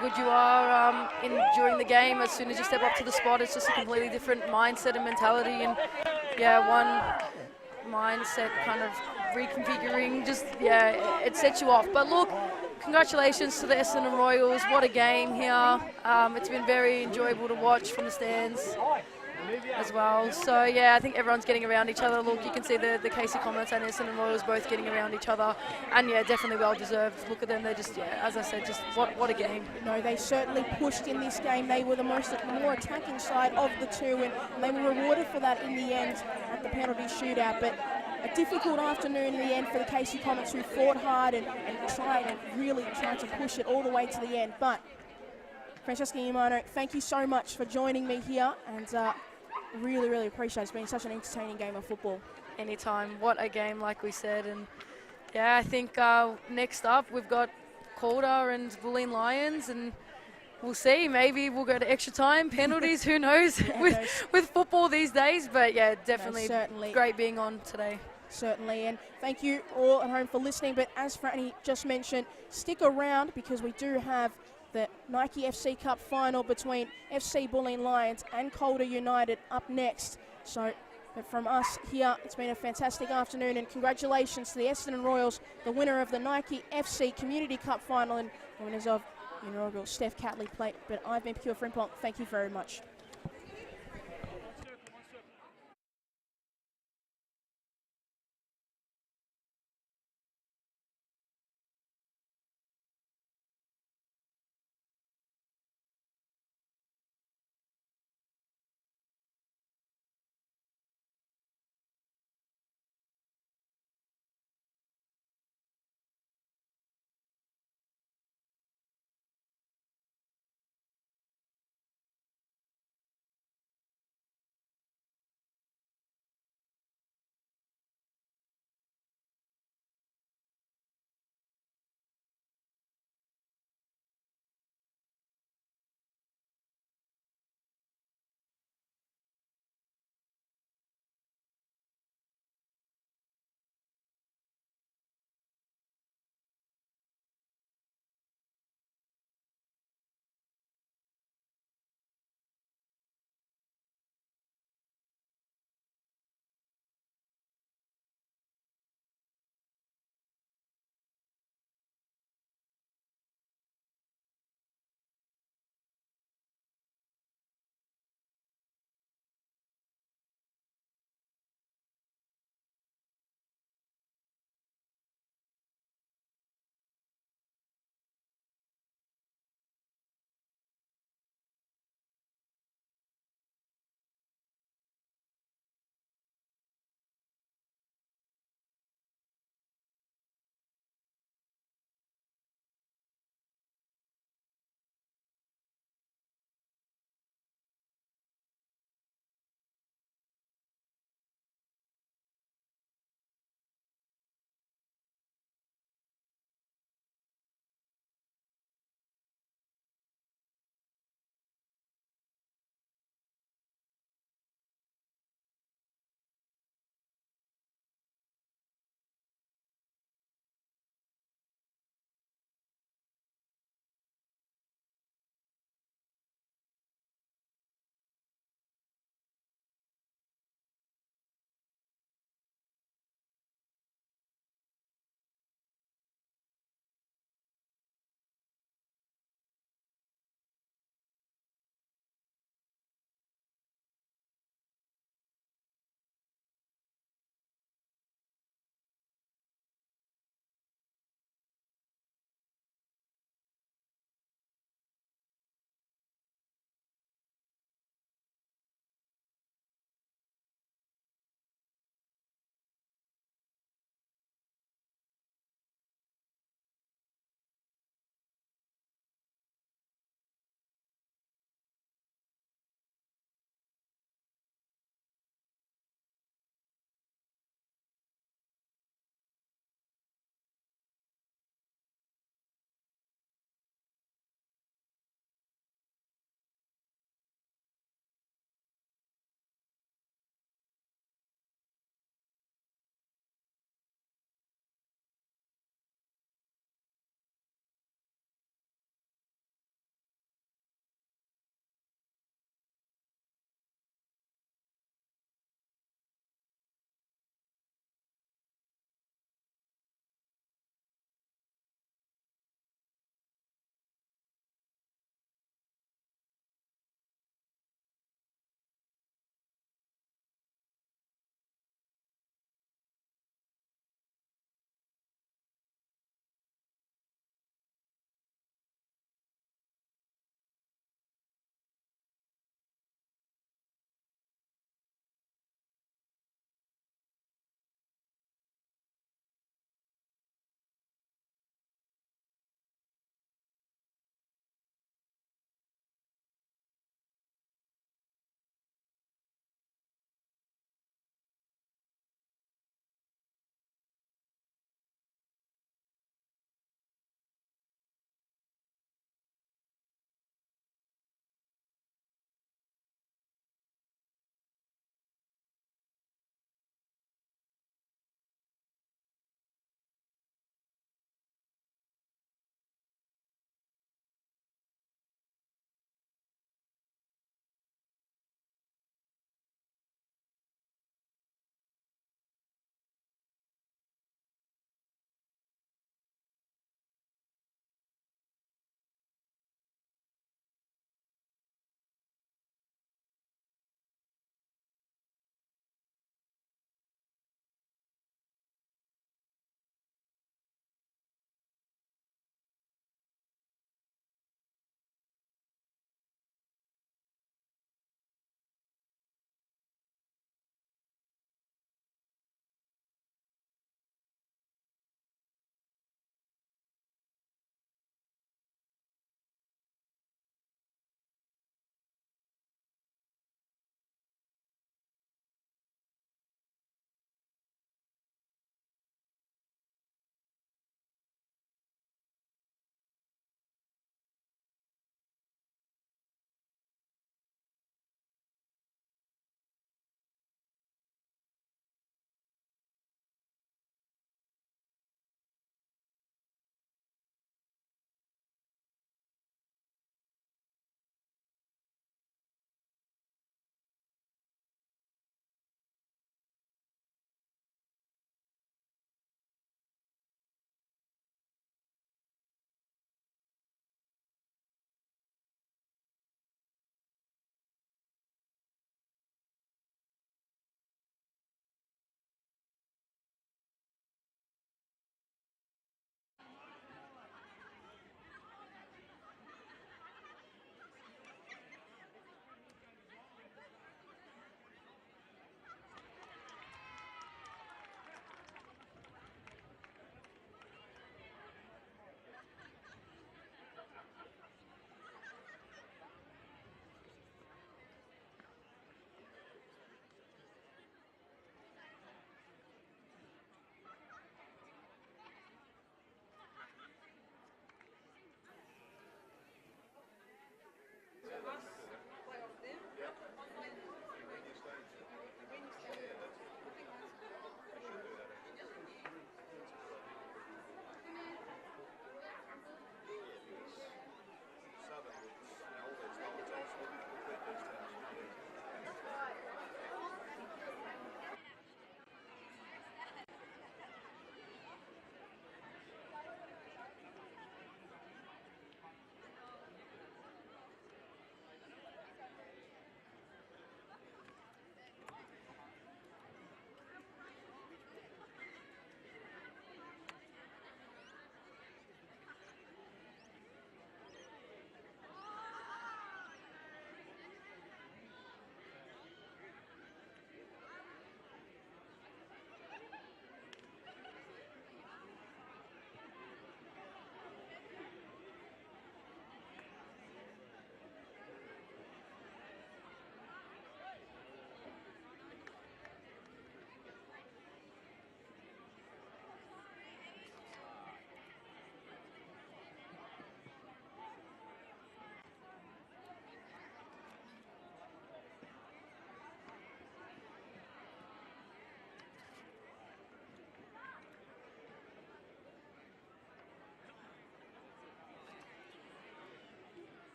good you are during the game. As soon as you step up to the spot, it's just a completely different mindset and mentality. And yeah, one mindset kind of reconfiguring, just, yeah, it sets you off. But look, congratulations to the Essendon Royals. What a game here. It's been very enjoyable to watch from the stands. as well. So yeah, I think everyone's getting around each other. Look, you can see the Casey Comets and Essendon Royals both getting around each other, and yeah, definitely well deserved. Look at them, they're just, yeah, as I said, just what a game. No, they certainly pushed in this game. They were the more attacking side of the two, and they were rewarded for that in the end at the penalty shootout. But a difficult afternoon in the end for the Casey Comets, who fought hard and really tried to push it all the way to the end. But Francesca Yamano, thank you so much for joining me here, and really appreciate it. It's been such an entertaining game of football. Anytime. What a game, like we said. And yeah, I think next up we've got Calder and Bulleen Lions, and we'll see. Maybe we'll go to extra time, penalties, who knows, with football these days. But yeah, definitely certainly. Great being on today. Certainly, and thank you all at home for listening. But as Franny just mentioned, stick around because we do have the Nike FC Cup final between FC Bulleen Lions and Calder United up next. So but from us here, it's been a fantastic afternoon, and congratulations to the Essendon Royals, the winner of the Nike FC Community Cup final and the winners of the inaugural Steph Catley Plate. But I've been Pure Frimpong. Thank you very much.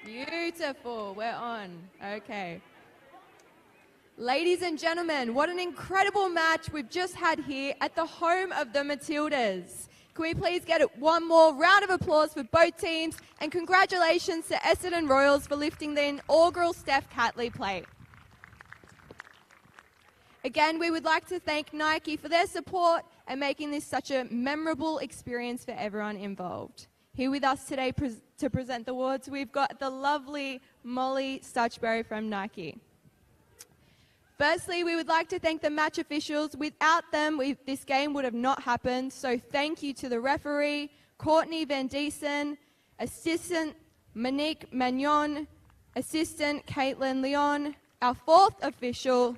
Beautiful. We're on. Okay. Ladies and gentlemen, what an incredible match we've just had here at the home of the Matildas. Can we please get one more round of applause for both teams, and congratulations to Essendon Royals for lifting the inaugural Steph Catley plate. Again, we would like to thank Nike for their support and making this such a memorable experience for everyone involved. Here with us today to present the awards, we've got the lovely Molly Stutchberry from Nike. Firstly, we would like to thank the match officials. Without them, this game would have not happened. So thank you to the referee, Courtney Van Diesen, assistant Monique Magnon, assistant Caitlin Leon, our fourth official,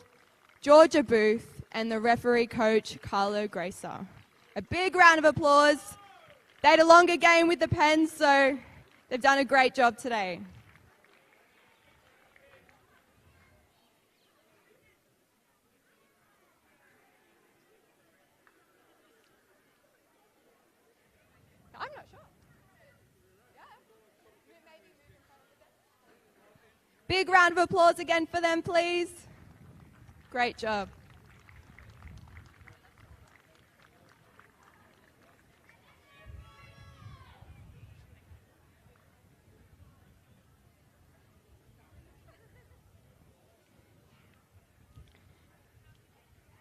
Georgia Booth, and the referee coach, Carlo Gracer. A big round of applause. They had a longer game with the Pens, so they've done a great job today. I'm not sure. Big round of applause again for them, please. Great job.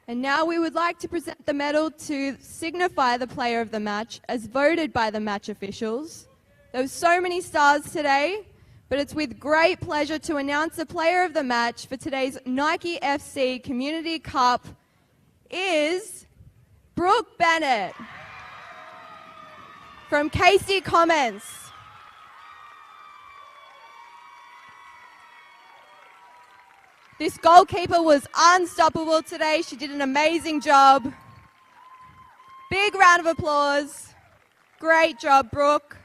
And now we would like to present the medal to signify the player of the match as voted by the match officials. There were so many stars today, but it's with great pleasure to announce the player of the match for today's Nike FC Community Cup is Brooke Bennett from Casey Comets. This goalkeeper was unstoppable today. She did an amazing job. Big round of applause. Great job, Brooke.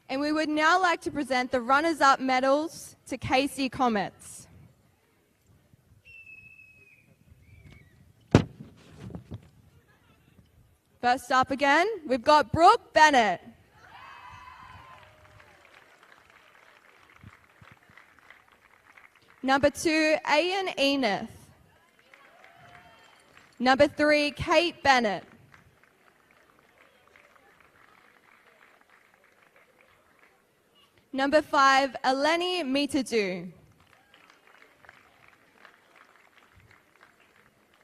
And we would now like to present the runners-up medals to Casey Comets. First up again, we've got Brooke Bennett. Number 2, Ian Enith. Number 3, Kate Bennett. Number 5, Eleni Mitadu.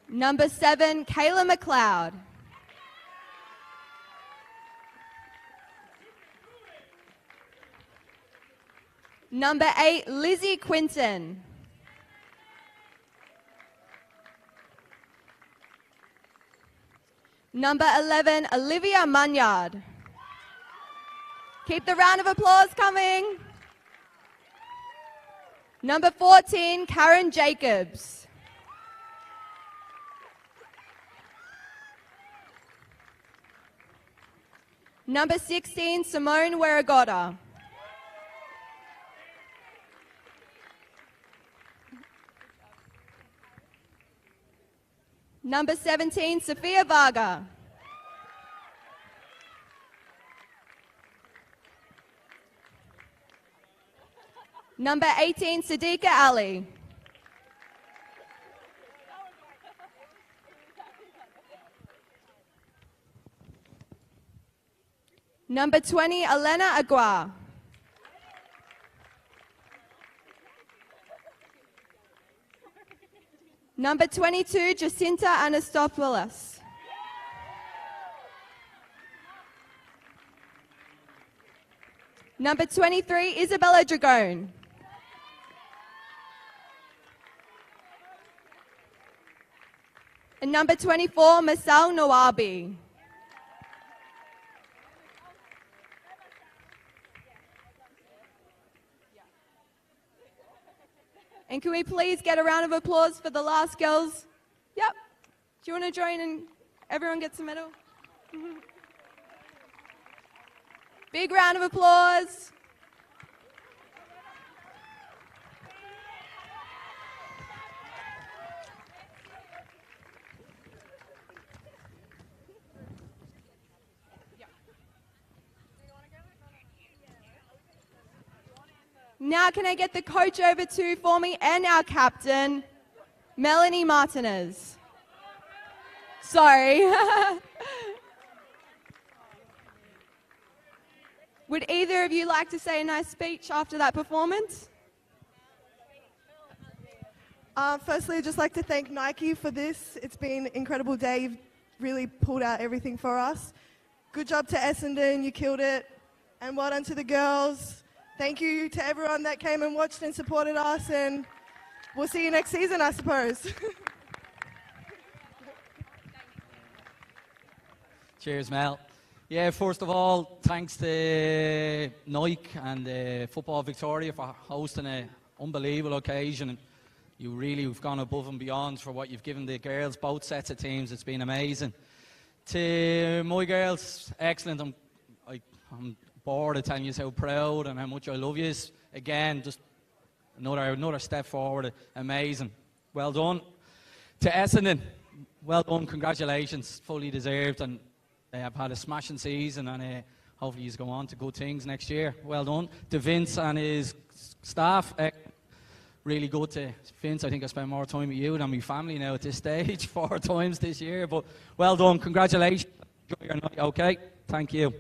Number 7, Kayla McLeod. Number 8, Lizzie Quinton. Number 11, Olivia Munyard. Keep the round of applause coming. Number 14, Karen Jacobs. Number 16, Simone Werragotta. Number 17, Sophia Varga. Number 18, Sadiqa Ali. Number 20, Elena Agua. Number 22, Jacinta Anastopoulos. Number 23, Isabella Dragone. And number 24, Masal Nawabi. And can we please get a round of applause for the last girls? Yep. Do you want to join and everyone gets a medal? Big round of applause. Now can I get the coach over too for me and our captain, Melanie Martinez. Sorry. Would either of you like to say a nice speech after that performance? Firstly, I'd just like to thank Nike for this. It's been an incredible day. You've really pulled out everything for us. Good job to Essendon, you killed it. And well done to the girls. Thank you to everyone that came and watched and supported us, and we'll see you next season, I suppose. Cheers, Mel. Yeah, first of all, thanks to Nike and Football Victoria for hosting an unbelievable occasion. You really have gone above and beyond for what you've given the girls, both sets of teams. It's been amazing. To my girls, excellent. I'm bored of telling you how proud and how much I love you. Again, just another step forward. Amazing. Well done. To Essendon, well done. Congratulations. Fully deserved. And they have had a smashing season, and hopefully he's go on to good things next year. Well done. To Vince and his staff, really good to Vince. I think I spend more time with you than my family now at this stage, 4 times this year. But well done. Congratulations. Enjoy your night, okay? Thank you.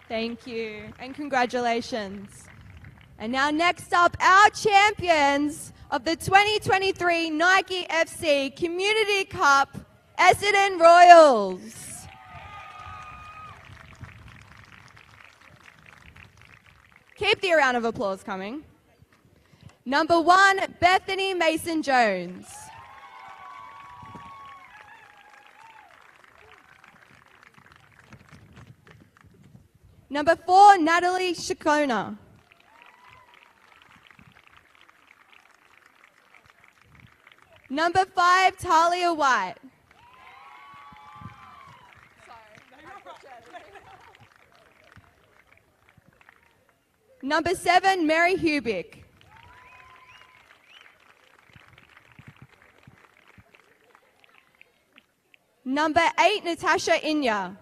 Thank you, and congratulations. And now next up, our champions of the 2023 Nike FC Community Cup, Essendon Royals. Keep the round of applause coming. Number 1, Bethany Mason-Jones. Number 4, Natalie Shikona. Number 5, Talia White. Number 7, Mary Hubick. Number 8, Natasha Inya.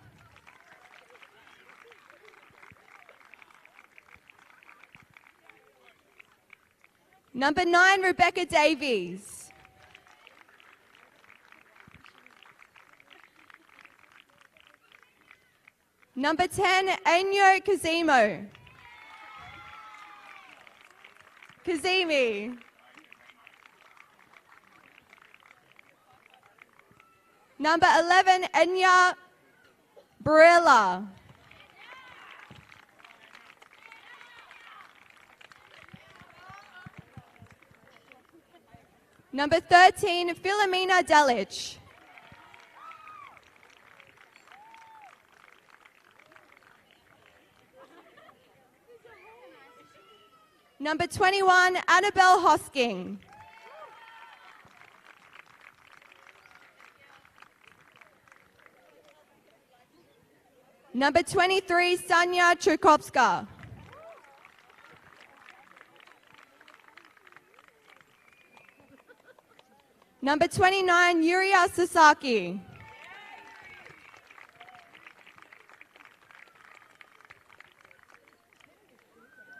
Number 9, Rebecca Davies. Number 10, Enyo Kazimi. Number 11, Enya Barilla. Number 13, Philomena Delic. Number 21, Annabelle Hosking. Number 23, Sanya Chukovska. Number 29, Yuria Sasaki.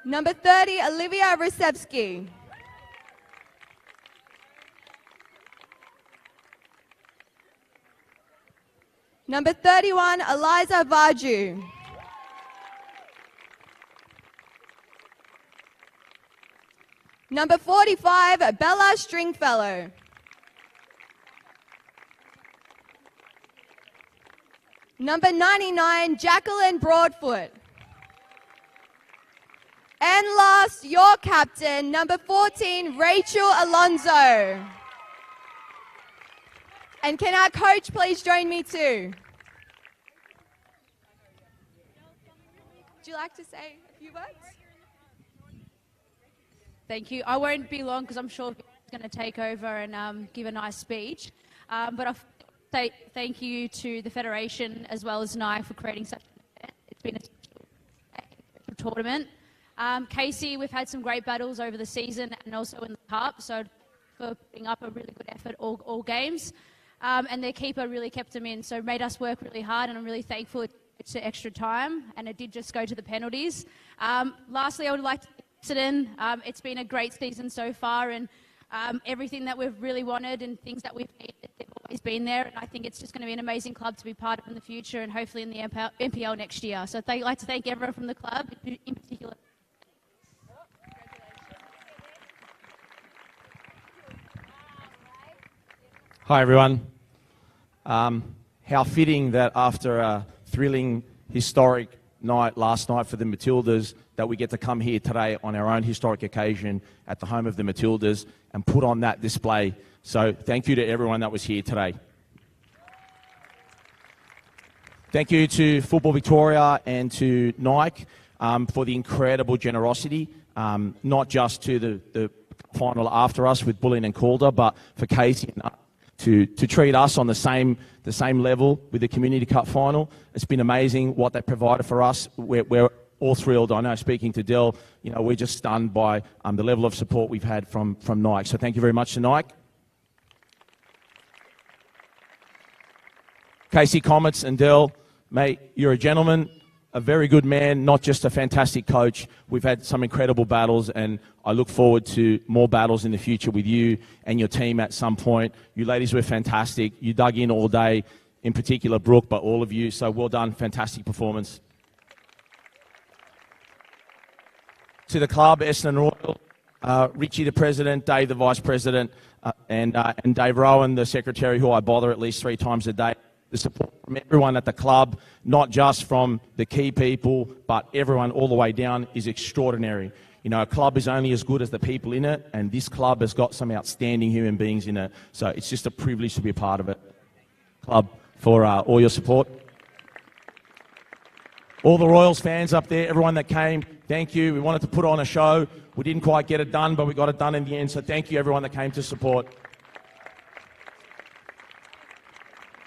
Number 30, Olivia Rusevsky. Number 31, Eliza Vaju. Number 45, Bella Stringfellow. Number 99, Jacqueline Broadfoot. And last, your captain, number 14, Rachel Alonso. And can our coach please join me too? Would you like to say a few words? Thank you. I won't be long because I'm sure he's going to take over and give a nice speech. But I say thank you to the Federation as well as NI for creating such an event. It's been a special tournament. Casey, we've had some great battles over the season and also in the Cup, so for putting up a really good effort all games. And their keeper really kept them in, so made us work really hard, and I'm really thankful to to extra time, and it did just go to the penalties. Lastly, I would like to thank Essendon. It's been a great season so far, and everything that we've really wanted and things that we've needed, they've always been there. And I think it's just going to be an amazing club to be part of in the future, and hopefully in the MPL next year. So I'd like to thank everyone from the club, in particular. Hi everyone. How fitting that after a thrilling, historic night last night for the Matildas, that we get to come here today on our own historic occasion at the home of the Matildas and put on that display. So thank you to everyone that was here today. Thank you to Football Victoria and to Nike for the incredible generosity, not just to the final after us with Bullen and Calder, but for Casey and to treat us on the same level with the Community Cup final. It's been amazing what they provided for us. We're all thrilled. I know, speaking to Dell, we're just stunned by the level of support we've had from Nike. So thank you very much to Nike. Casey, Comets and Dell, mate, you're a gentleman, a very good man, not just a fantastic coach. We've had some incredible battles, and I look forward to more battles in the future with you and your team at some point. You ladies were fantastic. You dug in all day, in particular Brooke, but all of you. So well done, fantastic performance. To the club, Essendon Royal, Richie the president, Dave the vice president, and Dave Rowan, the secretary, who I bother at least 3 times a day. The support from everyone at the club, not just from the key people, but everyone all the way down, is extraordinary. A club is only as good as the people in it, and this club has got some outstanding human beings in it. So it's just a privilege to be a part of it. Club, for all your support. All the Royals fans up there, everyone that came, thank you. We wanted to put on a show. We didn't quite get it done, but we got it done in the end. So thank you, everyone that came to support.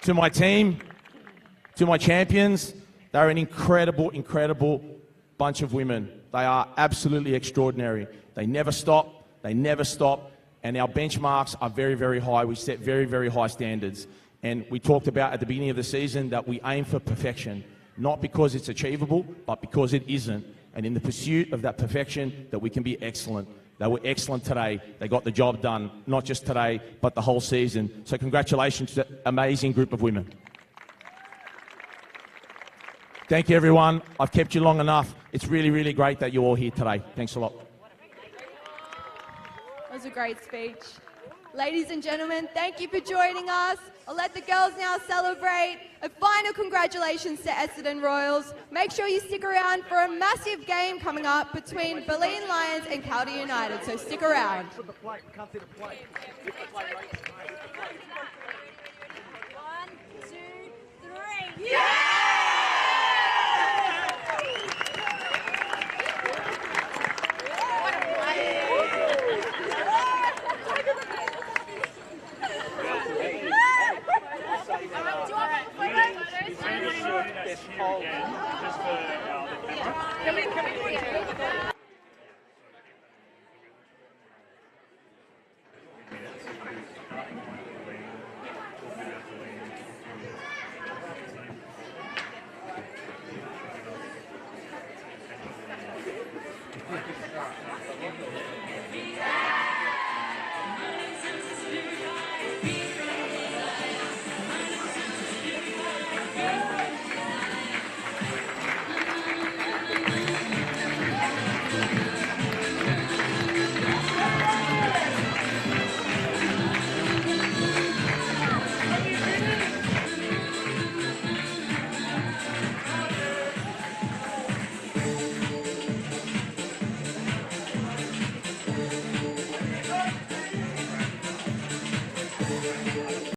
To my team, to my champions, they're an incredible, incredible bunch of women. They are absolutely extraordinary. They never stop, and our benchmarks are very, very high. We set very, very high standards. And we talked about at the beginning of the season that we aim for perfection, not because it's achievable, but because it isn't. And in the pursuit of that perfection, that we can be excellent. They were excellent today. They got the job done, not just today, but the whole season. So congratulations to that amazing group of women. Thank you, everyone. I've kept you long enough. It's really, really great that you're all here today. Thanks a lot. That was a great speech. Ladies and gentlemen, thank you for joining us. I'll let the girls now celebrate. A final congratulations to Essendon Royals. Make sure you stick around for a massive game coming up between Berlin Lions and Caldy United, so stick around. 1, 2, 3. Yeah!